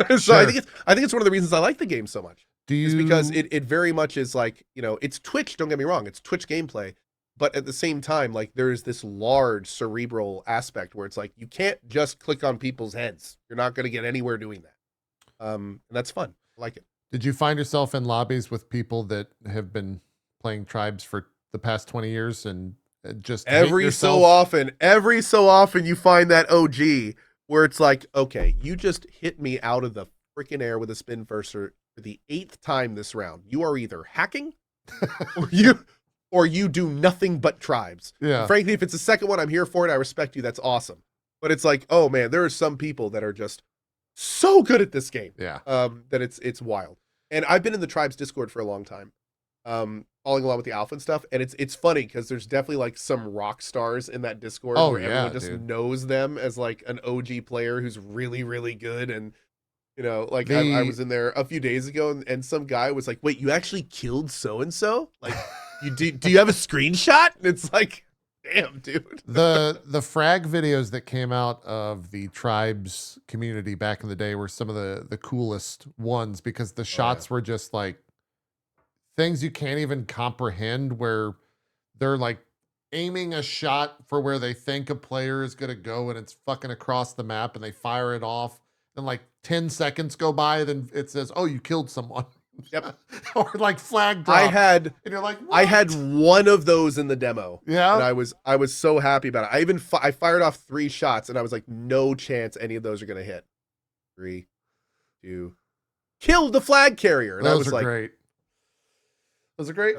So Sure. I think it's one of the reasons I like the game so much. Is because it very much is like, it's Twitch, don't get me wrong, it's Twitch gameplay, but at the same time, like there's this large cerebral aspect where it's like you can't just click on people's heads. You're not going to get anywhere doing that. And that's fun. I like it. Did you find yourself in lobbies with people that have been playing Tribes for the past 20 years and just every so often you find that OG where it's like, okay, you just hit me out of the freaking air with a spin firster for the 8th time this round. You are either hacking or you do nothing but Tribes. Yeah. And frankly, if it's the second one, I'm here for it. I respect you. That's awesome. But it's like, oh man, there are some people that are just so good at this game. Yeah. That it's wild. And I've been in the Tribes Discord for a long time. following along with the alpha and stuff, and it's funny because there's definitely like some rock stars in that Discord Oh, where yeah, everyone just dude. knows them as like an OG player who's really, really good. And like I was in there a few days ago, and some guy was like, "Wait, you actually killed so and so? Like, do you have a screenshot?" And it's like, damn, dude. The frag videos that came out of the tribes community back in the day were some of the coolest ones because the shots were just like things you can't even comprehend, where they're like aiming a shot for where they think a player is going to go and it's fucking across the map and they fire it off and like 10 seconds go by, then it says, "Oh, you killed someone." Yep. Or like flag drop. And you're like, I had "What?" one of those in the demo. Yeah. And I was so happy about it. I fired off 3 shots and I was like, no chance any of those are going to hit. 3, 2, killed the flag carrier. And I Those was are like, great. Those are great.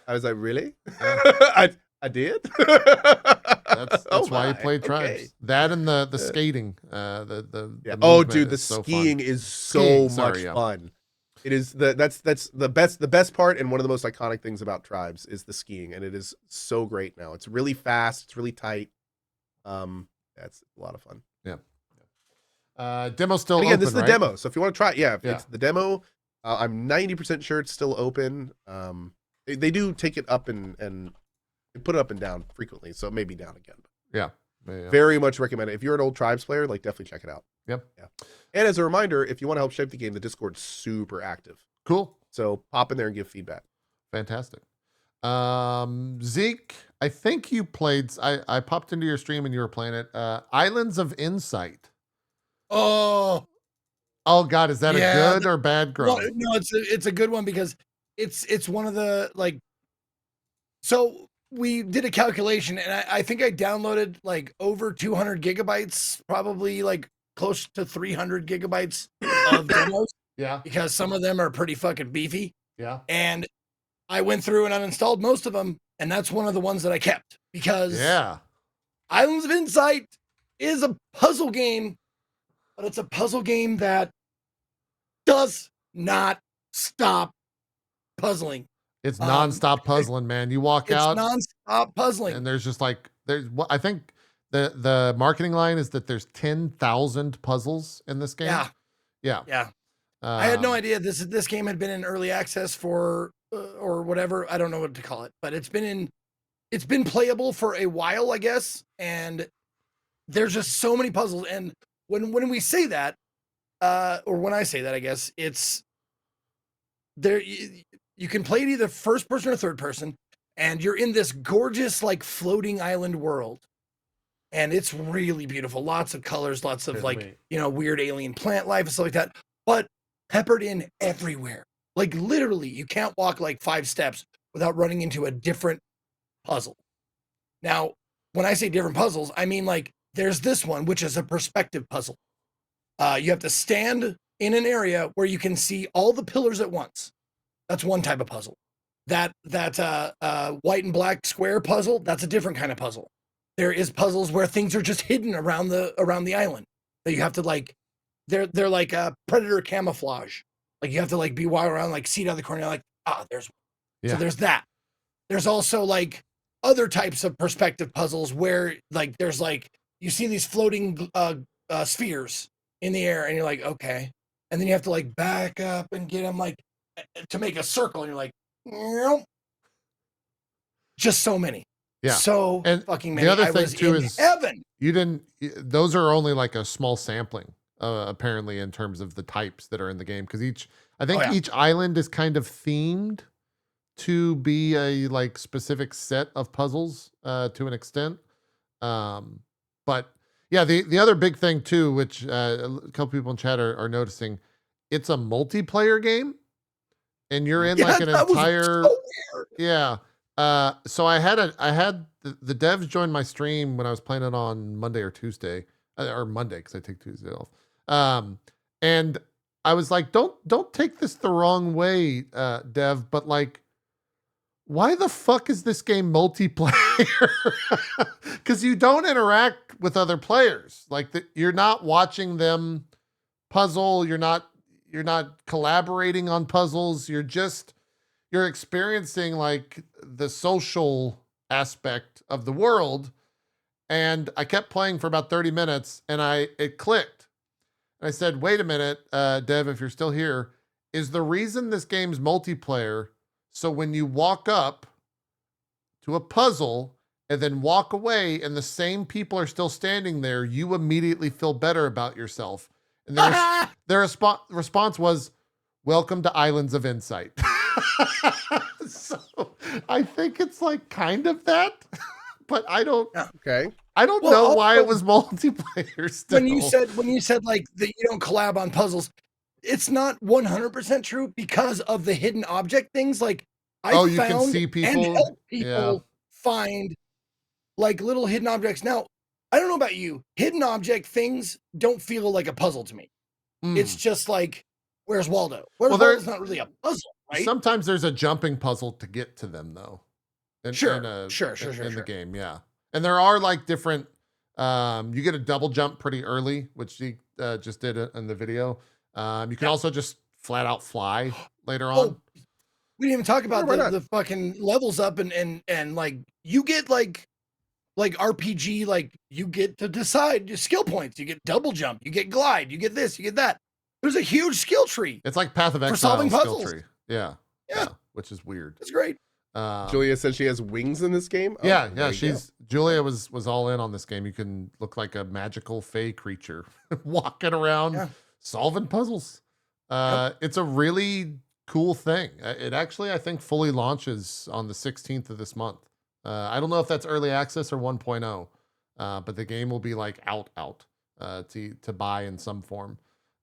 I was like, really? Yeah. I did. That's Oh why you my, play tribes. okay. The skating. The Yeah. Oh, movement dude, the is so fun. skiing is so Skiing, much sorry, yeah. fun. It is that's the best part, and one of the most iconic things about tribes is the skiing, and it is so great now. It's really fast, it's really tight. That's a lot of fun. Yeah. Demo still And again, open, this is the right? demo, so if you want to try it, Yeah. it's the demo. I'm 90% sure it's still open. They do take it up and they put it up and down frequently, so it may be down again. Yeah. Yeah. Very much recommend it. If you're an old tribes player, like definitely check it out. Yep. Yeah. And as a reminder, if you want to help shape the game, the Discord's super active. Cool. So pop in there and give feedback. Fantastic. Zeke, I think you played, I popped into your stream and you were playing it. Islands of Insight. Oh God, is that Yeah, a good or bad growth? well, no, it's a good one because it's one of the like. So we did a calculation, and I think I downloaded like over 200 gigabytes, probably like close to 300 gigabytes of demos, Yeah. because some of them are pretty fucking beefy. Yeah. And I went through and uninstalled most of them, and that's one of the ones that I kept because Yeah. Islands of Insight is a puzzle game, but it's a puzzle game that does not stop puzzling. It's nonstop puzzling, man. You walk It's out nonstop puzzling. and there's just like, I think the marketing line is that there's 10,000 puzzles in this game. Yeah. Yeah. Yeah. I had no idea this game had been in early access for or whatever. I don't know what to call it, but it's been playable for a while, I guess. And there's just so many puzzles. And when we say that, or when I say that, I guess it's there. You can play it either first person or third person, and you're in this gorgeous, like, floating island world. And it's really beautiful. Lots of colors, lots of like, weird alien plant life and stuff like that, but peppered in everywhere. Like literally, you can't walk like 5 steps without running into a different puzzle. Now, when I say different puzzles, I mean like there's this one, which is a perspective puzzle. You have to stand in an area where you can see all the pillars at once. That's one type of puzzle. That white and black square puzzle, that's a different kind of puzzle. There is puzzles where things are just hidden around the island that you have to like. They're like a predator camouflage. Like you have to like be wild around, like see it out of the corner, like there's one. Yeah. So there's that. There's also like other types of perspective puzzles where like there's like you see these floating spheres in the air, and you're like, okay, and then you have to like back up and get them like to make a circle, and you're like, nope. Just so many. Yeah. So And fucking many. the other I thing was too in is heaven. those are only like a small sampling, apparently, in terms of the types that are in the game. Because I think each island is kind of themed to be a like specific set of puzzles to an extent. But yeah, the other big thing too, which a couple people in chat are noticing, it's a multiplayer game, and you're in like an entire yeah. So I had the devs join my stream when I was playing it on Monday or Tuesday, or Monday, because I take Tuesday off. And I was like, don't take this the wrong way, Dev, but like, why the fuck is this game multiplayer? Because you don't interact with other players. Like you're not watching them puzzle. You're not collaborating on puzzles. You're you're experiencing like the social aspect of the world. And I kept playing for about 30 minutes and it clicked. And I said, wait a minute, Dev, if you're still here, is the reason this game's multiplayer so when you walk up to a puzzle and then walk away and the same people are still standing there, you immediately feel better about yourself. And their response was, welcome to Islands of Insight. So I think it's like kind of that, but I don't Okay. know why it was multiplayer still. When you said like that you don't collab on puzzles, it's not 100% true because of the hidden object things. Like you found can see people and help people find like little hidden objects. Now, I don't know about you, hidden object things don't feel like a puzzle to me. It's just like, where's Waldo? Waldo's not really a puzzle, right? Sometimes there's a jumping puzzle to get to them though. In The game, yeah. And there are like different. You get a double jump pretty early, which she just did in the video. You can also just flat out fly later on. We didn't even talk about the fucking levels up and like you get like RPG, like you get to decide your skill points. You get double jump, you get glide, you get this, you get that. There's a huge skill tree. It's like Path of Exile for solving puzzles. Skill tree. Yeah, which is weird. It's great. Julia said she has wings in this game. Yeah. Julia was all in on this game. You can look like a magical fey creature walking around solving puzzles. It's a really cool thing. It actually, I think, fully launches on the 16th of this month. I don't know if that's early access or 1.0, but the game will be like out to buy in some form.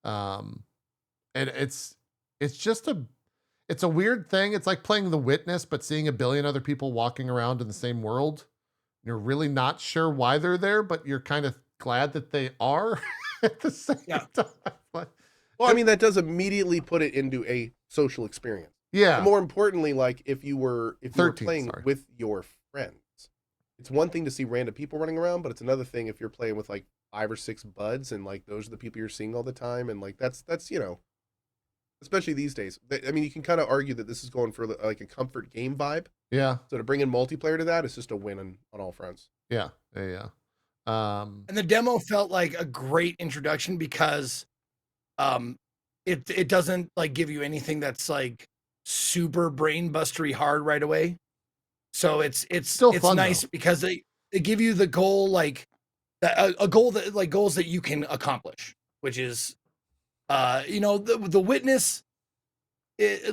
And it's just it's a weird thing. It's like playing The Witness, but seeing a billion other people walking around in the same world. You're really not sure why they're there, but you're kind of glad that they are at the same time. Well, I mean, that does immediately put it into a social experience. Yeah. And more importantly, like if you were playing with your friends, it's one thing to see random people running around, but it's another thing if you're playing with like 5 or 6 buds and like those are the people you're seeing all the time, and like that's especially these days. I mean, you can kind of argue that this is going for like a comfort game vibe. Yeah. So to bring in multiplayer to that, it's just a win on all fronts. Yeah. And the demo felt like a great introduction because it doesn't like give you anything that's like super brain bustery hard right away. So it's still fun, nice because they give you the goal, like a goal that like goals that you can accomplish, which is the Witness.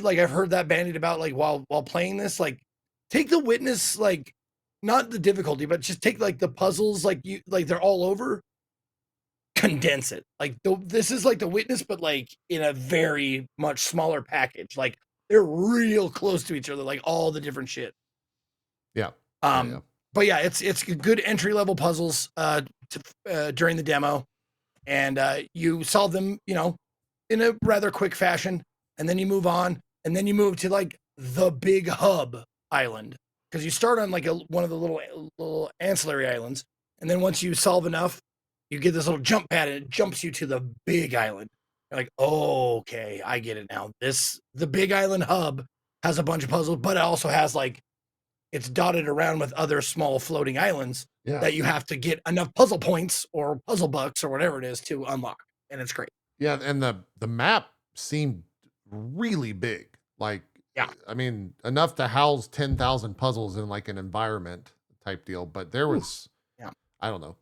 Like I've heard that bandied about like while playing this, like take the Witness, like not the difficulty, but just take like the puzzles, like they're all over, condense it. Like this is like the Witness, but like in a very much smaller package. Like they're real close to each other, like all the different shit. Yeah. But yeah, it's good entry level puzzles during the demo, and you solve them, in a rather quick fashion, and then you move on, and then you move to like the big hub island, because you start on like one of the little ancillary islands, and then once you solve enough, you get this little jump pad, and it jumps you to the big island. You're like, oh, okay, I get it now. The big island hub has a bunch of puzzles, but it also has like it's dotted around with other small floating islands that you have to get enough puzzle points or puzzle bucks or whatever it is to unlock, and it's great. Yeah, and the map seemed really big. Like, I mean, enough to house 10,000 puzzles in like an environment type deal. But there was, I don't know,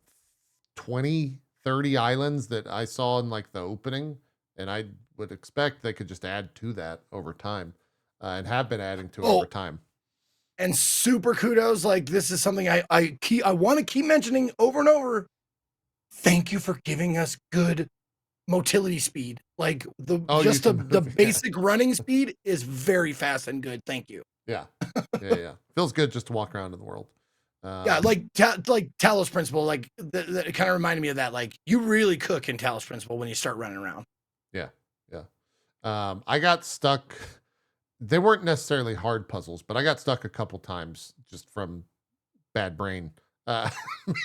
20, 30 islands that I saw in like the opening, and I would expect they could just add to that over time, and have been adding to it over time. And super kudos, like this is something I want to keep mentioning over and over. Thank you for giving us good motility speed. Like the basic running speed is very fast and good. Thank you. Yeah. Feels good just to walk around in the world. Like Talos Principle, like that kind of reminded me of that. Like you really cook in Talos Principle when you start running around. Yeah. I got stuck. They weren't necessarily hard puzzles, but I got stuck a couple times just from bad brain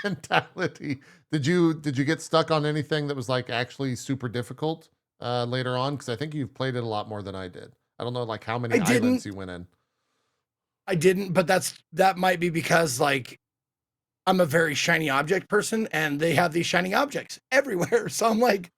mentality. Did you get stuck on anything that was like actually super difficult later on? Because I think you've played it a lot more than I did. I don't know like how many islands you went in. I didn't, but that might be because like I'm a very shiny object person and they have these shiny objects everywhere. So I'm like,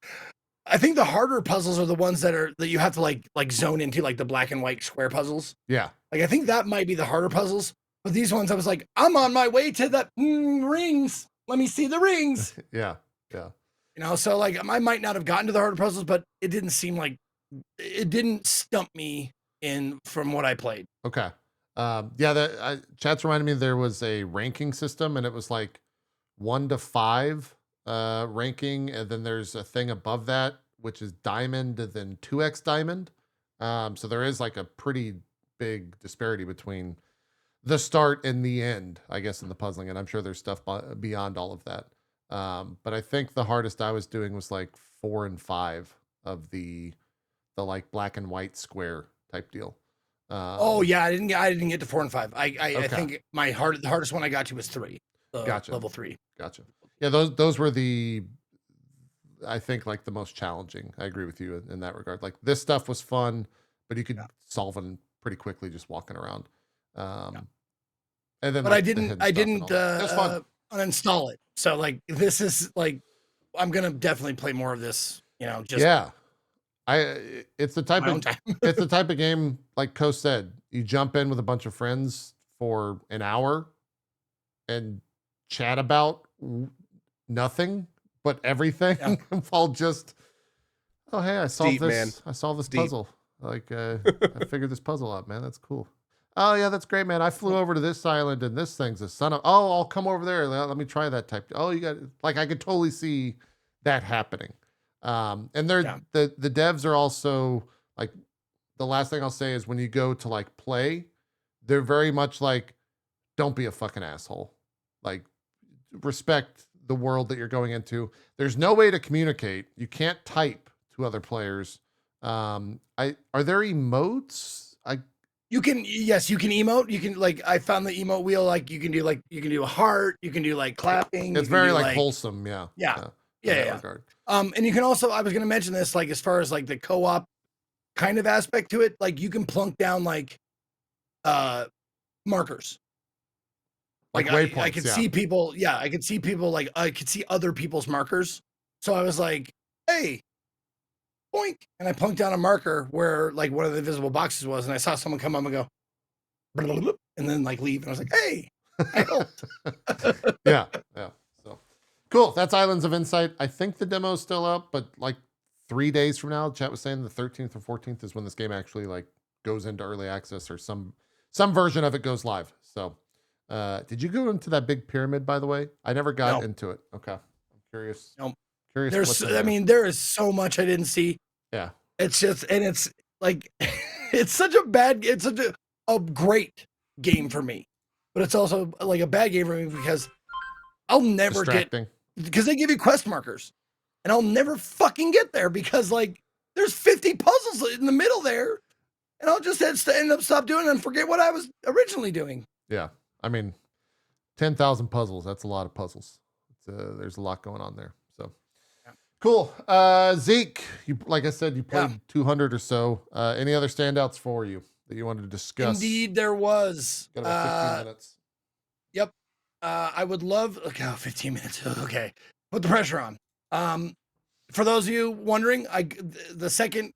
I think the harder puzzles are the ones that you have to like zone into, like the black and white square puzzles. Yeah. Like I think that might be the harder puzzles. But these ones, I was like, I'm on my way to the rings. Let me see the rings. Yeah. Yeah. You know, so like I might not have gotten to the harder puzzles, but it didn't stump me in from what I played. Okay. Yeah, chat's reminded me there was a ranking system, and it was like 1 to 5 ranking, and then there's a thing above that which is diamond, and then 2x diamond. So there is like a pretty big disparity between the start and the end, I guess, in the puzzling, and I'm sure there's stuff beyond all of that. But I think the hardest I was doing was like 4 and 5 of the like black and white square type deal. Oh yeah, I didn't get to 4 and 5. I Okay. think the hardest one I got to was 3. Gotcha. Level 3. Gotcha. Yeah, those were I think like the most challenging. I agree with you in that regard. Like this stuff was fun, but you could solve it pretty quickly just walking around. And then, but like, I didn't That's fun. uninstall it. So like this is like I'm gonna definitely play more of this. You know, just Yeah. It's the type my own of time. it's the type of game, like Co said, you jump in with a bunch of friends for an hour and chat about nothing but everything. Yeah. While just, oh hey, I solved Deep, this. man. I solved this Deep. puzzle. Like I figured this puzzle out, man. That's cool. Oh yeah, that's great, man. I flew over to this island and this thing's a son of. Oh, I'll come over there. Let me try that type. Oh, you got like I could totally see that happening. And the devs are also like, the last thing I'll say is when you go to like play, they're very much like, don't be a fucking asshole. Like, respect the world that you're going into. There's no way to communicate. You can't type to other players. Are there emotes? You can emote. You can like I found the emote wheel. Like you can do a heart. You can do like clapping. It's very like wholesome. Yeah. Yeah. Regard. And you can also, I was going to mention this, like, as far as like the co-op kind of aspect to it, like you can plunk down like, markers. Like waypoints, I could see people. Yeah. I could see people like, I could see other people's markers. So I was like, hey, boink. And I plunked down a marker where like one of the invisible boxes was, and I saw someone come up and go, and then like leave. And I was like, hey, I helped. Yeah. So cool. That's Islands of Insight. I think the demo's still up, but like 3 days from now, chat was saying the 13th or 14th is when this game actually like goes into early access, or some version of it goes live. So, did you go into that big pyramid, by the way? I never got into it. Okay. I'm curious. No. Curious. There is so much I didn't see. Yeah. It's just, and it's like, it's such a great game for me, but it's also like a bad game for me because I'll never because they give you quest markers and I'll never fucking get there because like there's 50 puzzles in the middle there and I'll just end up stop doing it and forget what I was originally doing. Yeah. I mean, 10,000 puzzles. That's a lot of puzzles. There's a lot going on there. So cool. Zeke, like I said, you played 200 or so. Any other standouts for you that you wanted to discuss? Indeed, there was. Got about 15 minutes. Yep. I would love. Okay, 15 minutes. Okay, put the pressure on. For those of you wondering, the second,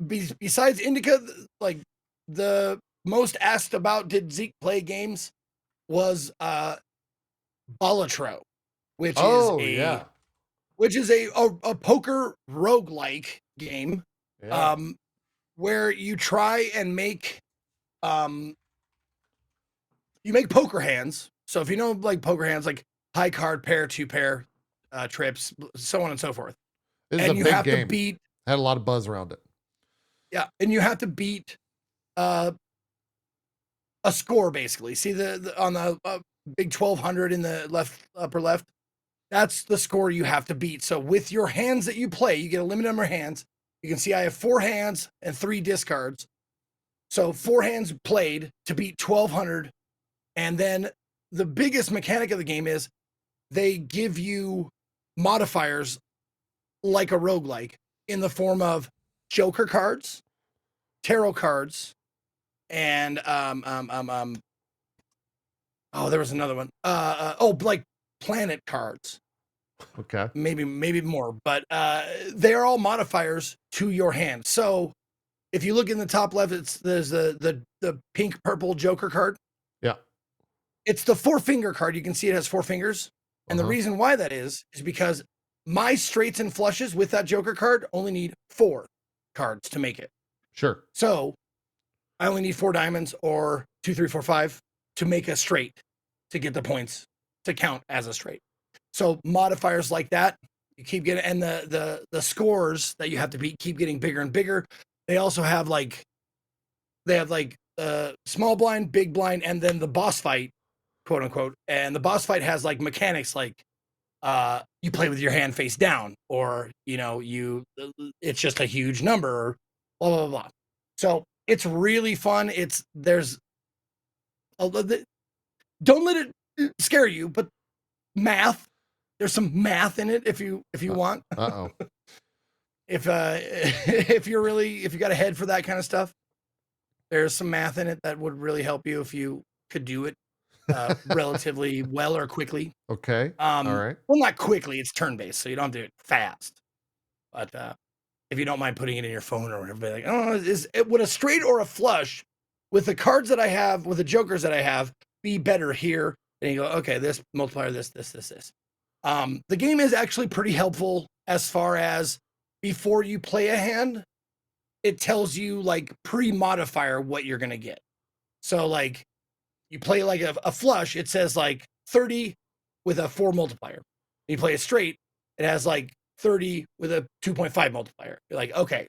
besides Indika, like the most asked about did Zeke play games was Bolatro, which is a poker roguelike game. Yeah. Where you try and make you make poker hands. So if you know like poker hands, like high card, pair, 2 pair, trips, so on and so forth. This is and a you big have game. to beat. Had a lot of buzz around it. Yeah, and you have to beat a score basically. See the on the big 1200 in the upper left. That's the score you have to beat. So with your hands that you play, you get a limited number of hands. You can see I have 4 hands and 3 discards. So 4 hands played to beat 1200. And then the biggest mechanic of the game is they give you modifiers like a roguelike in the form of Joker cards, tarot cards, and oh, there was another one. Like planet cards. Okay. Maybe more, but they're all modifiers to your hand. So if you look in the top left, there's the pink purple Joker card. Yeah. It's the 4-finger card. You can see it has 4 fingers. And the Uh-huh. reason why that is because my straights and flushes with that Joker card only need 4 cards to make it. Sure. So I only need 4 diamonds or 2, 3, 4, 5 to make a straight to get the points to count as a straight. So modifiers like that, you keep getting, and the scores that you have to beat keep getting bigger and bigger. They also have small blind, big blind, and then the boss fight, quote unquote. And the boss fight has like mechanics like you play with your hand face down, or it's just a huge number, or blah blah blah. So it's really fun. Don't let it scare you, but math. There's some math in it if you want. Uh-oh. If you got a head for that kind of stuff, there's some math in it that would really help you if you could do it relatively well or quickly. Okay. All right. Well, not quickly. It's turn-based, so you don't do it fast. But if you don't mind putting it in your phone or whatever, like, oh, would a straight or a flush with the cards that I have, with the jokers that I have, be better here? And you go, okay, this multiplier, this. The game is actually pretty helpful as far as before you play a hand, it tells you like pre-modifier what you're gonna get. So like you play like a flush, it says like 30 with a 4 multiplier. You play a straight, it has like 30 with a 2.5 multiplier. You're like, okay.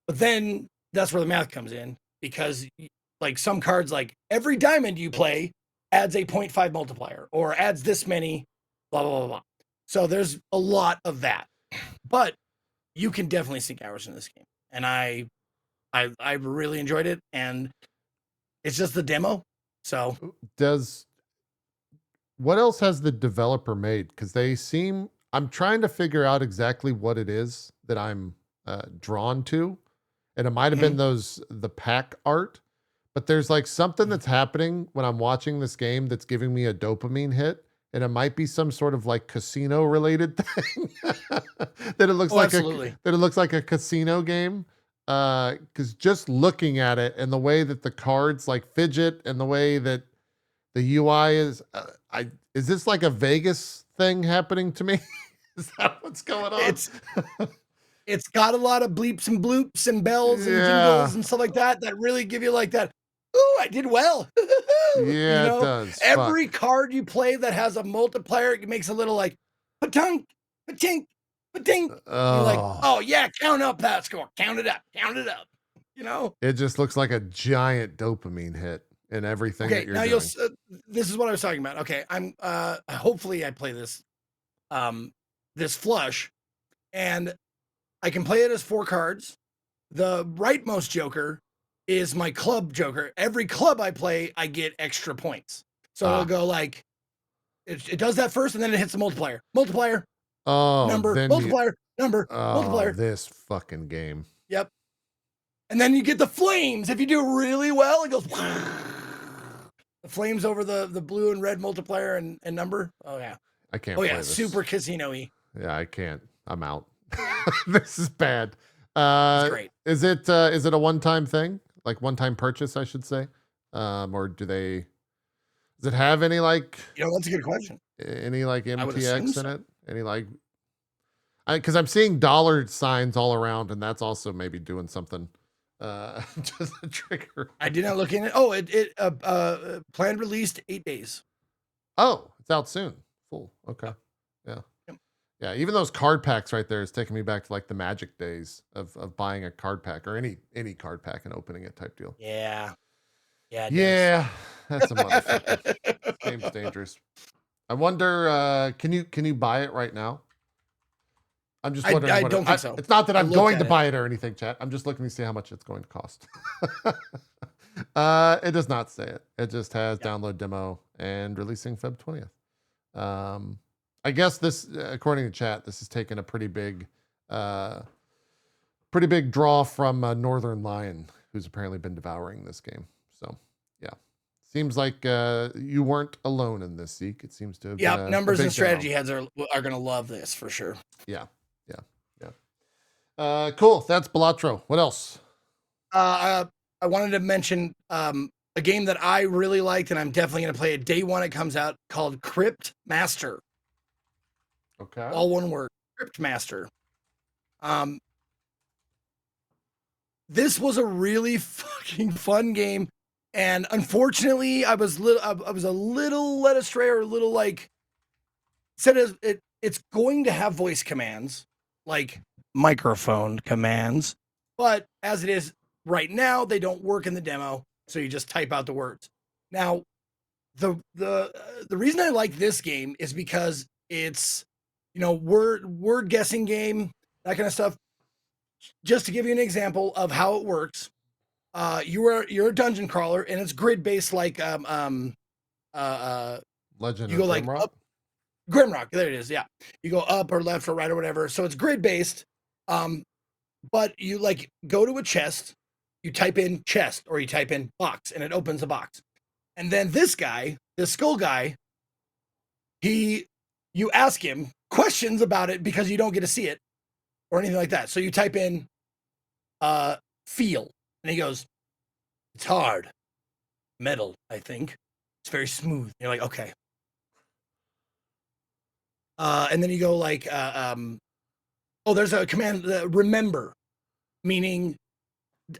But then that's where the math comes in, because like some cards, like every diamond you play adds a 0.5 multiplier or adds this many, blah, blah, blah, blah. So there's a lot of that, but you can definitely sink hours in this game. And I really enjoyed it, and it's just the demo. So what else has the developer made? Because I'm trying to figure out exactly what it is that I'm drawn to. And it might have been the pack art, but there's like something that's happening when I'm watching this game that's giving me a dopamine hit. And it might be some sort of like casino related thing that it looks like a casino game. Because just looking at it and the way that the cards like fidget and the way that the UI is, is this like a Vegas thing happening to me? Is that what's going on? It's got a lot of bleeps and bloops and bells and jingles and stuff like that really give you like that. Ooh, I did well. Yeah, it does. Every card you play that has a multiplier, it makes a little like pa-tunk, pa-tink, pa-tink. You're like, oh yeah, count up that score. Count it up. It just looks like a giant dopamine hit in everything that you're doing. This is what I was talking about. Okay, I'm hopefully I play this this flush, and I can play it as 4 cards. The rightmost joker is my club joker. Every club I play, I get extra points. So it'll go like, it does that first, and then it hits the multiplier. Multiplier. Oh, number. Multiplier. Multiplier. This fucking game. Yep. And then you get the flames. If you do really well, it goes. The flames over the blue and red multiplier and number. Oh, yeah. I can't play this. Super casino-y. Yeah, I can't. I'm out. This is bad. It's great. Is it a one-time thing? Like one-time purchase, I should say? Or does it have any like... that's a good question. Any like MTX in it? Any like... Because I'm seeing dollar signs all around, and that's also maybe doing something. Just a trigger. I did not look in it. Oh, it planned released 8 days. Oh, it's out soon. Cool. Okay. Yeah. Yeah, even those card packs right there is taking me back to like the Magic days of buying a card pack or any card pack and opening it type deal. Yeah. Yeah, that's a motherfucker. This game's dangerous. I wonder, can you buy it right now? I'm just wondering. I don't think so. It's not that I'm going to buy it or anything, chat. I'm just looking to see how much it's going to cost. It does not say it. It just has download demo and releasing Feb 20th. I guess this, according to chat, this is taking a pretty big draw from Northern Lion, who's apparently been devouring this game. So Seems like you weren't alone in this, Zeke. It seems to have been Yep, a numbers big and strategy demo. heads are going to love this for sure. Yeah. Cool. That's Bolatro. What else? I wanted to mention a game that I really liked, and I'm definitely going to play it day one it comes out, called Cryptmaster. Okay. All one word, Cryptmaster. This was a really fucking fun game, and unfortunately, I was a little led astray, or a little like said it's going to have voice commands, like microphone commands, but as it is right now, they don't work in the demo, so you just type out the words. Now, the reason I like this game is because it's, word guessing game, that kind of stuff. Just to give you an example of how it works, you're a dungeon crawler, and it's grid based, like Legend you of go like Grimrock? up, Grimrock. There it is. Yeah, you go up or left or right or whatever. So it's grid based. But you like go to a chest, you type in chest or you type in box, and it opens a box. And then this guy, the skull guy, you ask him questions about it because you don't get to see it or anything like that. So you type in feel, and he goes, it's hard, metal, I think. It's very smooth. You're like, okay. And then you go like, there's a command, remember, meaning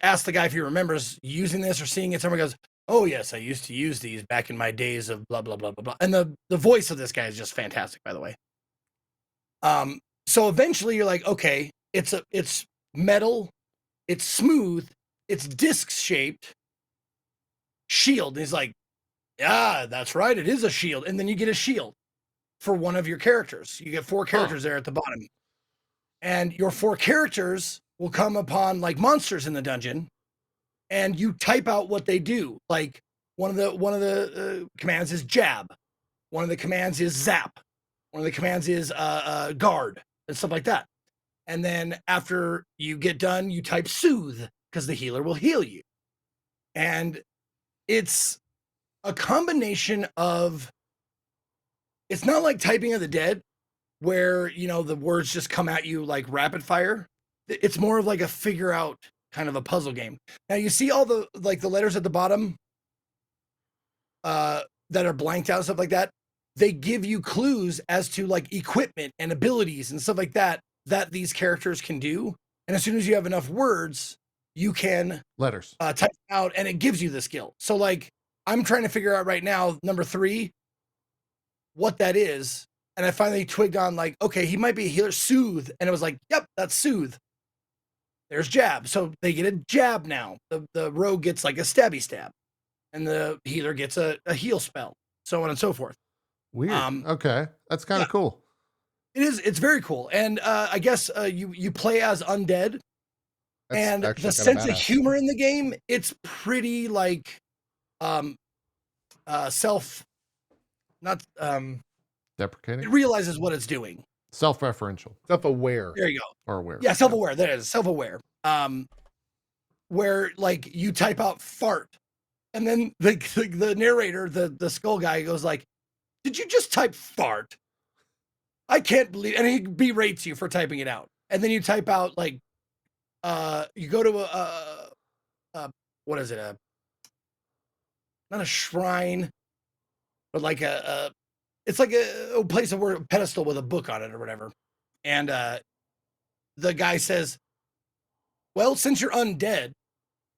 ask the guy if he remembers using this or seeing it. Someone goes, oh yes, I used to use these back in my days of blah, blah, blah, blah, blah. And the voice of this guy is just fantastic, by the way. So eventually you're like, okay, it's metal, it's smooth, it's disc shaped, shield. And he's like, yeah, that's right, it is a shield. And then you get a shield for one of your characters. You get 4 characters there at the bottom. And your 4 characters will come upon like monsters in the dungeon, and you type out what they do. Like one of the commands is jab. One of the commands is zap. One of the commands is guard and stuff like that. And then after you get done, you type soothe, because the healer will heal you. And it's a combination of, it's not like Typing of the Dead, where, the words just come at you like rapid fire. It's more of like a figure out kind of a puzzle game. Now you see all the letters at the bottom that are blanked out and stuff like that. They give you clues as to like equipment and abilities and stuff like that these characters can do. And as soon as you have enough words, you can Letters. type out, and it gives you the skill. So like I'm trying to figure out right now, number 3, what that is. And I finally twigged on like, okay, he might be a healer, soothe. And it was like, yep, that's soothe. There's jab. So they get a jab now. The rogue gets like a stabby stab, and the healer gets a heal spell, so on and so forth. Weird. Okay. That's kind of cool. It is. It's very cool. And I guess you play as undead. That's And actually the kinda sense of badass. humor in the game, it's pretty like self, not Deprecating? it realizes what it's doing. Self-referential. Self-aware. There you go. Or aware. Yeah, self-aware. That is self-aware. Where like you type out fart, and then the narrator, the skull guy, goes like, "Did you just type fart? I can't believe." And he berates you for typing it out. And then you type out like, you go to a what is it? Not a shrine, but like it's like a place of a pedestal with a book on it or whatever. And the guy says, well, since you're undead,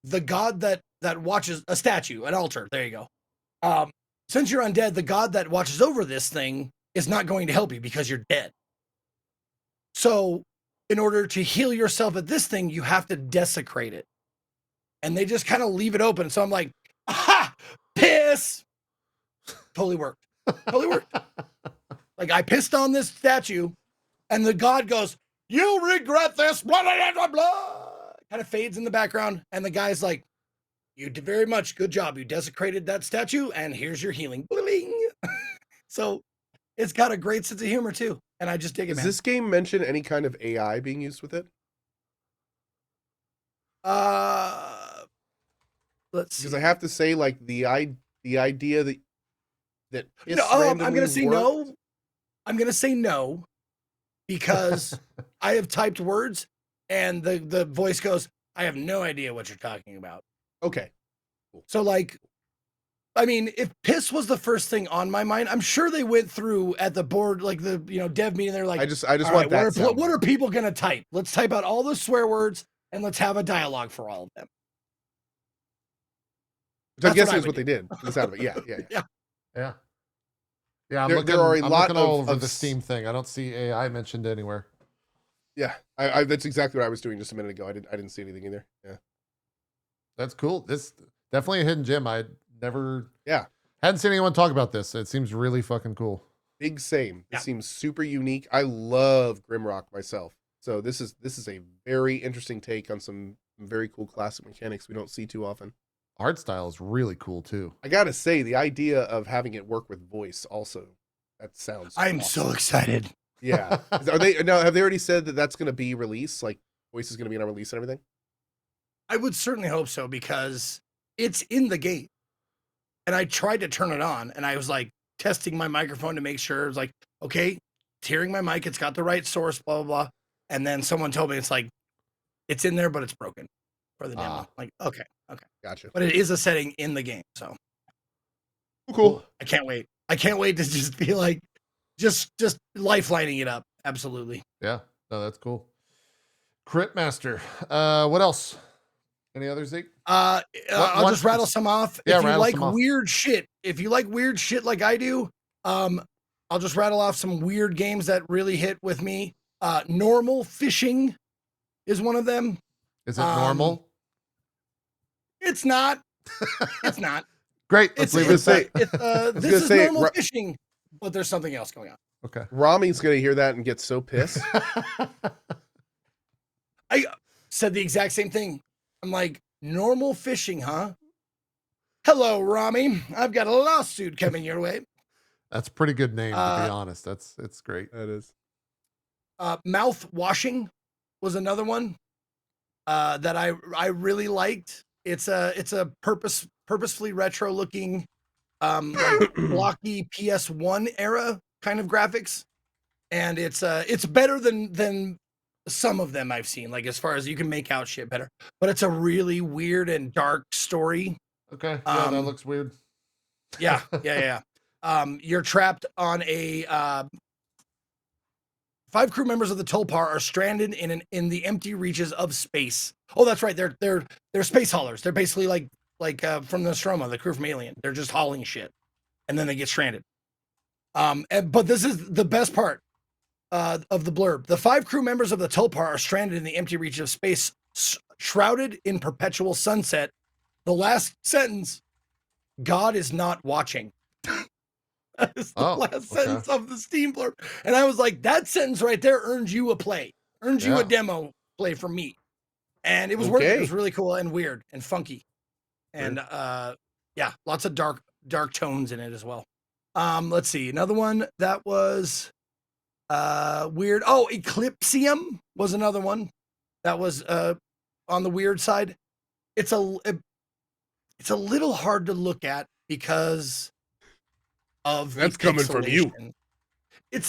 the god that watches a statue, an altar, there you go. Since you're undead, the god that watches over this thing is not going to help you because you're dead. So in order to heal yourself at this thing, you have to desecrate it. And they just kind of leave it open. So I'm like, aha, piss. Totally worked. Totally worked. Like I pissed on this statue, and the god goes, "You regret this," blah, blah, blah, blah. Kind of fades in the background, and the guy's like, "You did very much. Good job. You desecrated that statue, and here's your healing." Bling. So it's got a great sense of humor too, and I just dig it, Does man. this game mention any kind of AI being used with it? let's see. Because I have to say, like the idea that piss No, I'm randomly gonna say worked- no. I'm gonna say no because I have typed words and the voice goes, I have no idea what you're talking about. Okay. So like, I mean, if piss was the first thing on my mind, I'm sure they went through at the board, like the dev meeting. They're like, I just "All want right, that. what are people gonna type? Let's type out all the swear words and let's have a dialogue for all of them." Which I'm That's guessing what I is what would they did. For the sound of it. Yeah. Yeah. Yeah, I'm There- looking, there are a I'm lot looking all of- over of the s- Steam thing. I don't see AI mentioned anywhere. Yeah. I that's exactly what I was doing just a minute ago. I didn't see anything either. Yeah. That's cool. This definitely a hidden gem. I never Yeah. hadn't seen anyone talk about this. It seems really fucking cool. Big same. This Yeah. seems super unique. I love Grimrock myself. So this is a very interesting take on some very cool classic mechanics we don't see too often. Art style is really cool too. I gotta say, the idea of having it work with voice also, that sounds I'm awesome. so excited. Yeah. Are they now, have they already said that that's gonna be release? Like voice is gonna be on release and everything? I would certainly hope so because it's in the game. And I tried to turn it on and I was like testing my microphone to make sure it was like, okay, it's hearing my mic, it's got the right source, blah, blah, blah. And then someone told me it's like, it's in there, but it's broken for the demo. Like, okay. Gotcha. But it is a setting in the game. So Cool. I can't wait. I can't wait to just be like, just lifelining it up. Absolutely. Yeah. No, that's cool. Cryptmaster. What else? Any other Zeke? I'll just rattle some off. Yeah, If you rattle like some off. weird shit, like I do, I'll just rattle off some weird games that really hit with me. Normal Fishing is one of them. Is it normal? It's not. It's not. Great. Let's leave it at that. This is say, normal fishing, but there's something else going on. Okay. Rami's gonna hear that and get so pissed. I said the exact same thing. I'm like, normal fishing, huh? Hello, Rami. I've got a lawsuit coming your way. That's a pretty good name, to be honest. It's great. That is. Mouthwashing was another one that I really liked. It's a purposefully retro looking, like blocky PS1 era kind of graphics, and it's better than some of them I've seen. Like as far as you can make out shit better, but it's a really weird and dark story. Okay. Yeah, that looks weird. Yeah. You're trapped on a 5 crew members of the Tulpar are stranded in the empty reaches of space. Oh, that's right. They're space haulers. They're basically like from Nostromo, the crew from Alien. They're just hauling shit, and then they get stranded. But this is the best part of the blurb. The 5 crew members of the Tulpar are stranded in the empty reaches of space, shrouded in perpetual sunset. The last sentence: God is not watching. That is the last sentence of the Steam blurb. And I was like, that sentence right there earns you a play, earns you a demo play from me. And it was worth it. It was really cool and weird and funky. And yeah, lots of dark tones in it as well. Let's see. Another one that was weird. Oh, Eclipsium was another one that was on the weird side. It's a little hard to look at because of that's coming from you. It's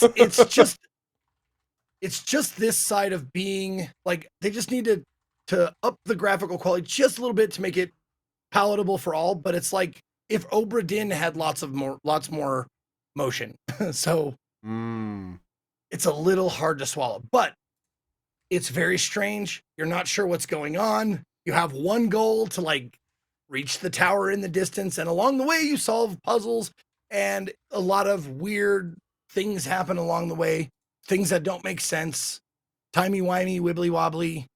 just this side of being like they just need to up the graphical quality just a little bit to make it palatable for all. But it's like if Obra Dinn had lots more motion, so it's a little hard to swallow. But it's very strange. You're not sure what's going on. You have one goal to like reach the tower in the distance, and along the way you solve puzzles. And a lot of weird things happen along the way, things that don't make sense, timey-wimey, wibbly-wobbly,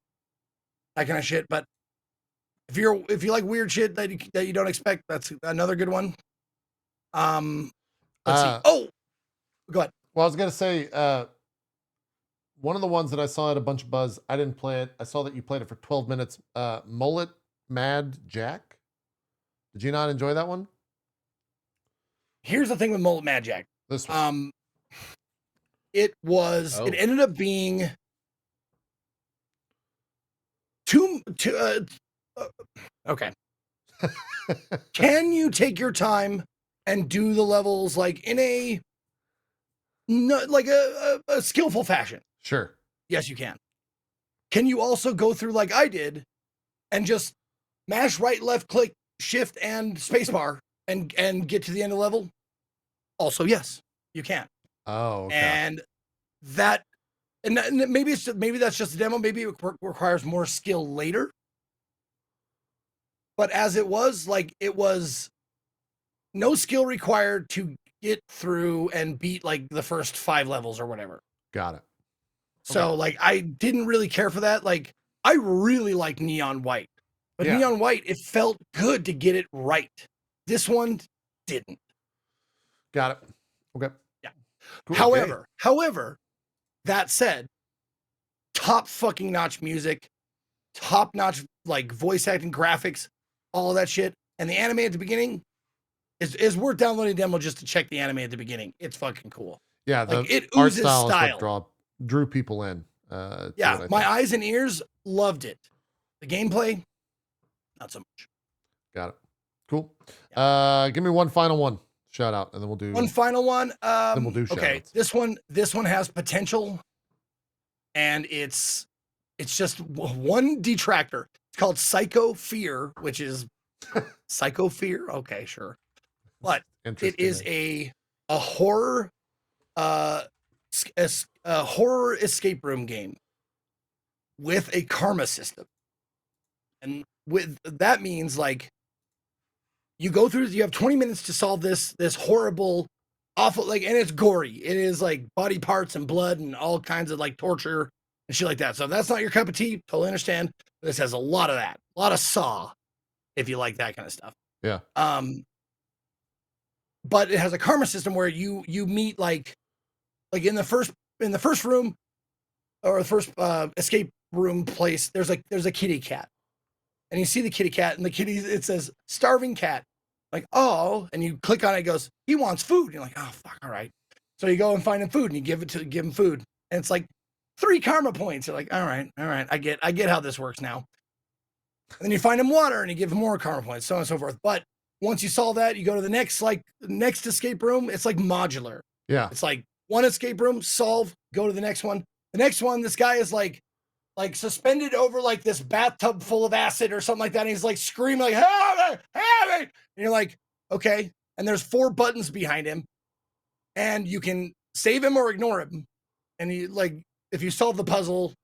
that kind of shit. But if you like weird shit that you don't expect, that's another good one. Let's see. Oh, go ahead. Well, I was gonna say one of the ones that I saw had a bunch of buzz. I didn't play it. I saw that you played it for 12 minutes. Mullet Mad Jack. Did you not enjoy that one? Here's the thing with Mullet Mad Jack. This one. It ended up being okay. Can you take your time and do the levels like in a skillful fashion? Sure. Yes, you can. Can you also go through like I did and just mash right, left click, shift, and spacebar and get to the end of the level? Also, yes, you can. Oh, okay. And that, and maybe that's just a demo. Maybe it requires more skill later. But as it was, like, it was no skill required to get through and beat like the first 5 levels or whatever. Got it. So like, I didn't really care for that. Like, I really like Neon White, but Yeah. Neon White, it felt good to get it right. This one didn't. Got it. Okay. Yeah. Cool. However, that said, top fucking notch music, top notch like voice acting, graphics, all of that shit, and the anime at the beginning is worth downloading the demo just to check the anime at the beginning. It's fucking cool. Yeah, Like, the it art oozes style is style. what drew people in. Yeah, my eyes and ears loved it. The gameplay, not so much. Got it. Cool. Give me one final one. Shout out, and then we'll do One final one. then we'll do okay, shout-outs. this one has potential, and it's just one detractor. It's called Psycho Fear, which is Psycho Fear. Okay, sure, but it is a horror a horror escape room game with a karma system, and with that means like you go through, you have 20 minutes to solve this horrible, awful, like, and it's gory. It is like body parts and blood and all kinds of like torture and shit like that. So if that's not your cup of tea, totally understand. This has a lot of that, a lot of Saw, if you like that kind of stuff. Yeah. But it has a karma system where you meet like in the first room, or the first escape room place, there's a kitty cat. And you see the kitty cat, and the kitty, it says starving cat. Like, oh, and you click on it, it goes, he wants food. You're like, oh fuck, all right. So you go and find him food, and you give him food. And it's like 3 karma points. You're like, all right, I get how this works now. And then you find him water, and you give him more karma points, so on and so forth. But once you solve that, you go to the next escape room. It's like modular. Yeah. It's like one escape room, solve, go to the next one. The next one, this guy is like suspended over like this bathtub full of acid or something like that. And he's like screaming like, help me, help me. And you're like, okay. And there's 4 buttons behind him, and you can save him or ignore him. And you like, if you solve the puzzle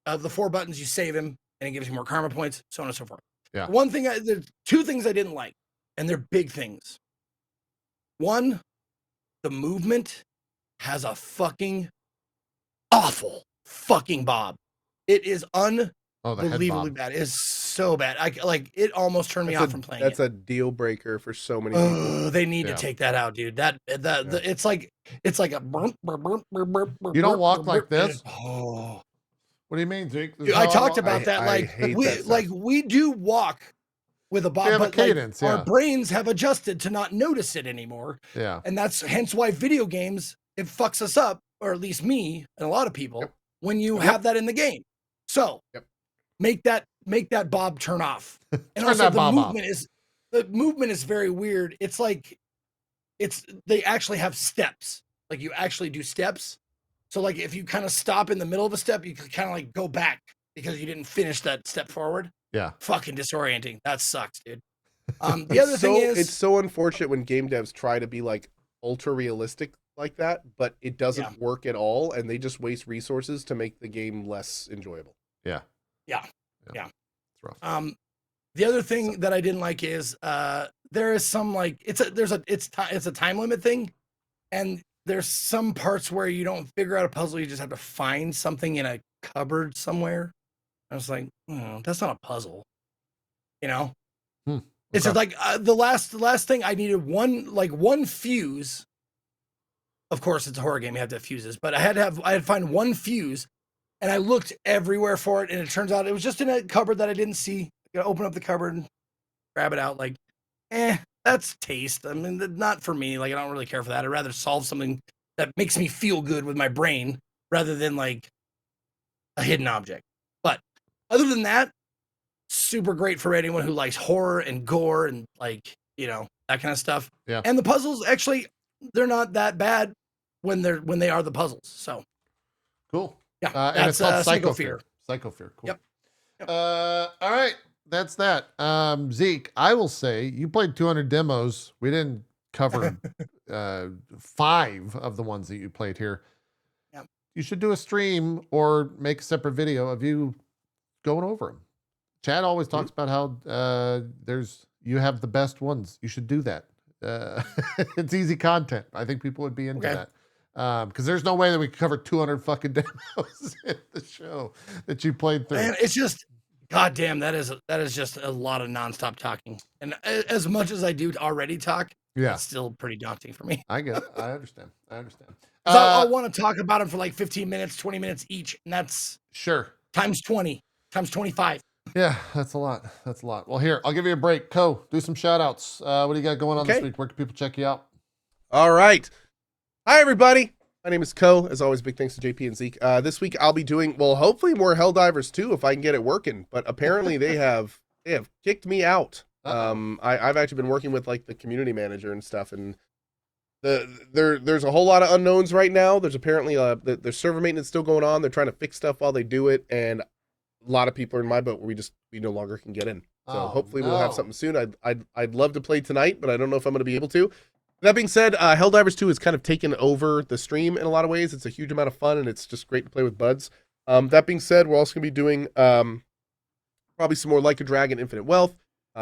of the 4 buttons, you save him, and it gives you more karma points, so on and so forth. Yeah. There's 2 things I didn't like, and they're big things. One, the movement has a fucking awful fucking bob. It is unbelievably bad. It is so bad. It almost turned me off from playing. That's a deal breaker for so many people. They need to take that out, dude. It's like a burp, burp, burp, burp, burp, You don't walk like burp, this? Oh. What do you mean, Zeke? Dude, I talked about that. We do walk with a bob, but cadence, our brains have adjusted to not notice it anymore. Yeah. And that's hence why video games, it fucks us up, or at least me and a lot of people, when you have that in the game. So make that bob turn off. And also the movement is very weird. It's like they actually have steps. Like, you actually do steps. So like, if you kind of stop in the middle of a step, you kind of like go back because you didn't finish that step forward. Yeah. Fucking disorienting. That sucks, dude. The other thing is, it's so unfortunate when game devs try to be like ultra realistic like that, but it doesn't work at all, and they just waste resources to make the game less enjoyable. Yeah. It's rough. The other thing that I didn't like is there is some like it's a time limit thing, and there's some parts where you don't figure out a puzzle, you just have to find something in a cupboard somewhere. I was like, that's not a puzzle, you know. It's just like the last thing I needed one fuse. Of course, it's a horror game; you have to have fuses. But I had to find one fuse, and I looked everywhere for it, and it turns out it was just in a cupboard that I didn't see. You gotta open up the cupboard and grab it out. Like, that's taste. I mean, not for me. Like, I don't really care for that. I'd rather solve something that makes me feel good with my brain rather than like a hidden object. But other than that, super great for anyone who likes horror and gore and like, that kind of stuff. Yeah. And the puzzles, actually, they're not that bad when they are the puzzles. So cool. yeah, And it's called Psychofear. Psychofear. Cool. Yep. All right. That's that. Zeke, I will say you played 200 demos. We didn't cover 5 of the ones that you played here. Yep. You should do a stream or make a separate video of you going over them. Chad always talks about how you have the best ones. You should do that. It's easy content. I think people would be into that. Because there's no way that we could cover 200 fucking demos in the show that you played through. And it's just, goddamn, that is just a lot of nonstop talking. And as much as I do already talk, it's still pretty daunting for me. I get it. I understand. I'll want to talk about them for like 15 minutes, 20 minutes each, and that's times 20, times 25. Yeah, that's a lot. Well, here, I'll give you a break. Co, do some shout outs. What do you got going on this week? Where can people check you out? All right. Hi, everybody. My name is Ko. As always, big thanks to JP and Zeke. This week I'll be doing, hopefully more Helldivers 2 if I can get it working. But apparently they have kicked me out. I've actually been working with like the community manager and stuff, and there's a whole lot of unknowns right now. There's apparently there's server maintenance still going on. They're trying to fix stuff while they do it, and a lot of people are in my boat where we no longer can get in. So hopefully we'll have something soon. I'd love to play tonight, but I don't know if I'm going to be able to. That being said, Helldivers 2 has kind of taken over the stream in a lot of ways. It's a huge amount of fun, and it's just great to play with buds. That being said, we're also going to be doing probably some more Like a Dragon Infinite Wealth,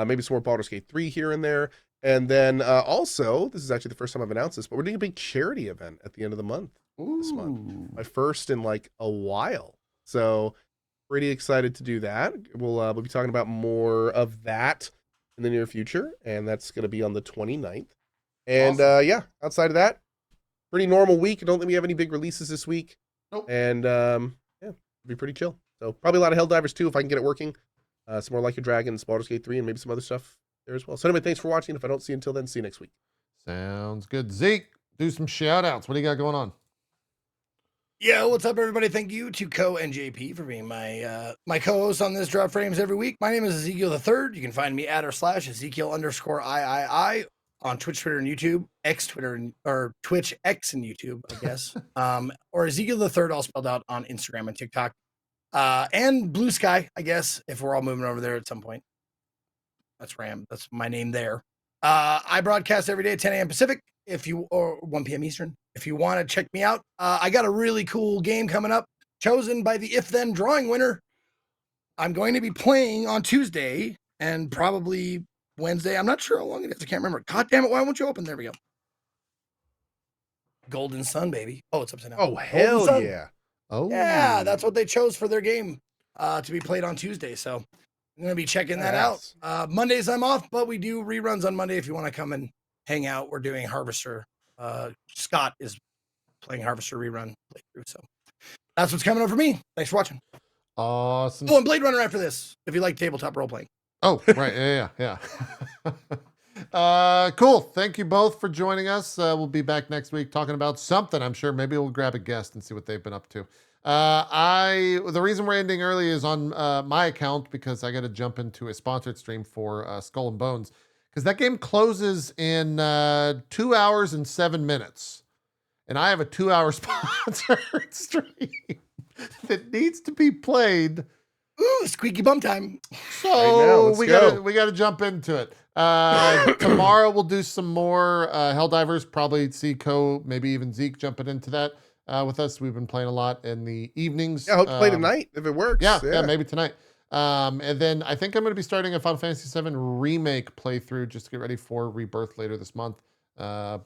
maybe some more Baldur's Gate 3 here and there. And then also, this is actually the first time I've announced this, but we're doing a big charity event at the end of the month. This month. My first in like a while. So pretty excited to do that. We'll be talking about more of that in the near future, and that's going to be on the 29th. And outside of that, pretty normal week. I don't think we have any big releases this week. Nope. And it'll be pretty chill. So probably a lot of Helldivers 2 if I can get it working. Some more Like a Dragon, Baldur's Gate 3, and maybe some other stuff there as well. So anyway, thanks for watching. If I don't see you until then, see you next week. Sounds good. Zeke, do some shout outs. What do you got going on? Yeah, what's up, everybody? Thank you to Ko and JP for being my co-host on this Drop Frames every week. My name is Ezekiel III. You can find me at /Ezekiel_III on Twitch, Twitter, and YouTube, or Twitch, X, and YouTube, I guess. Or Ezekiel III, all spelled out on Instagram and TikTok. And Blue Sky, I guess, if we're all moving over there at some point. That's Ram. That's my name there. I broadcast every day at 10 a.m. Pacific, or 1 p.m. Eastern. If you want to check me out, I got a really cool game coming up, chosen by the If Then drawing winner. I'm going to be playing on Tuesday and probably Wednesday. I'm not sure how long it is. I can't remember. God damn it. Why won't you open? There we go. Golden Sun, baby. Oh, it's upside down. Oh, hell yeah. Oh, yeah. That's what they chose for their game to be played on Tuesday. So I'm going to be checking that out. Mondays I'm off, but we do reruns on Monday if you want to come and hang out. We're doing Harvester. Scott is playing Harvester rerun playthrough. So that's what's coming up for me. Thanks for watching. Awesome. Oh, and Blade Runner after this, if you like tabletop role playing. Oh, right. Yeah. Cool. Thank you both for joining us. We'll be back next week talking about something. I'm sure maybe we'll grab a guest and see what they've been up to. The reason we're ending early is on my account because I got to jump into a sponsored stream for Skull and Bones because that game closes in 2 hours and 7 minutes. And I have a 2-hour sponsored stream that needs to be played. Ooh, squeaky bum time. So we gotta jump into it. Tomorrow we'll do some more Helldivers. Probably see Ko, maybe even Zeke jumping into that with us. We've been playing a lot in the evenings. Yeah, I hope to play tonight if it works. Yeah, maybe tonight. And then I think I'm going to be starting a Final Fantasy VII remake playthrough just to get ready for Rebirth later this month.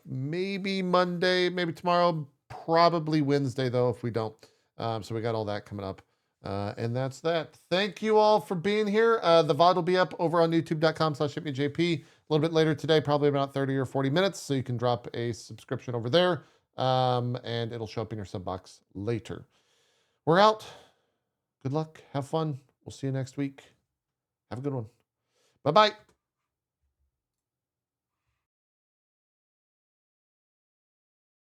Maybe Monday, maybe tomorrow, probably Wednesday though if we don't. So we got all that coming up. And that's that. Thank you all for being here. The VOD will be up over on youtube.com/itmeJP a little bit later today, probably about 30 or 40 minutes. So you can drop a subscription over there. And it'll show up in your sub box later. We're out. Good luck. Have fun. We'll see you next week. Have a good one. Bye-bye.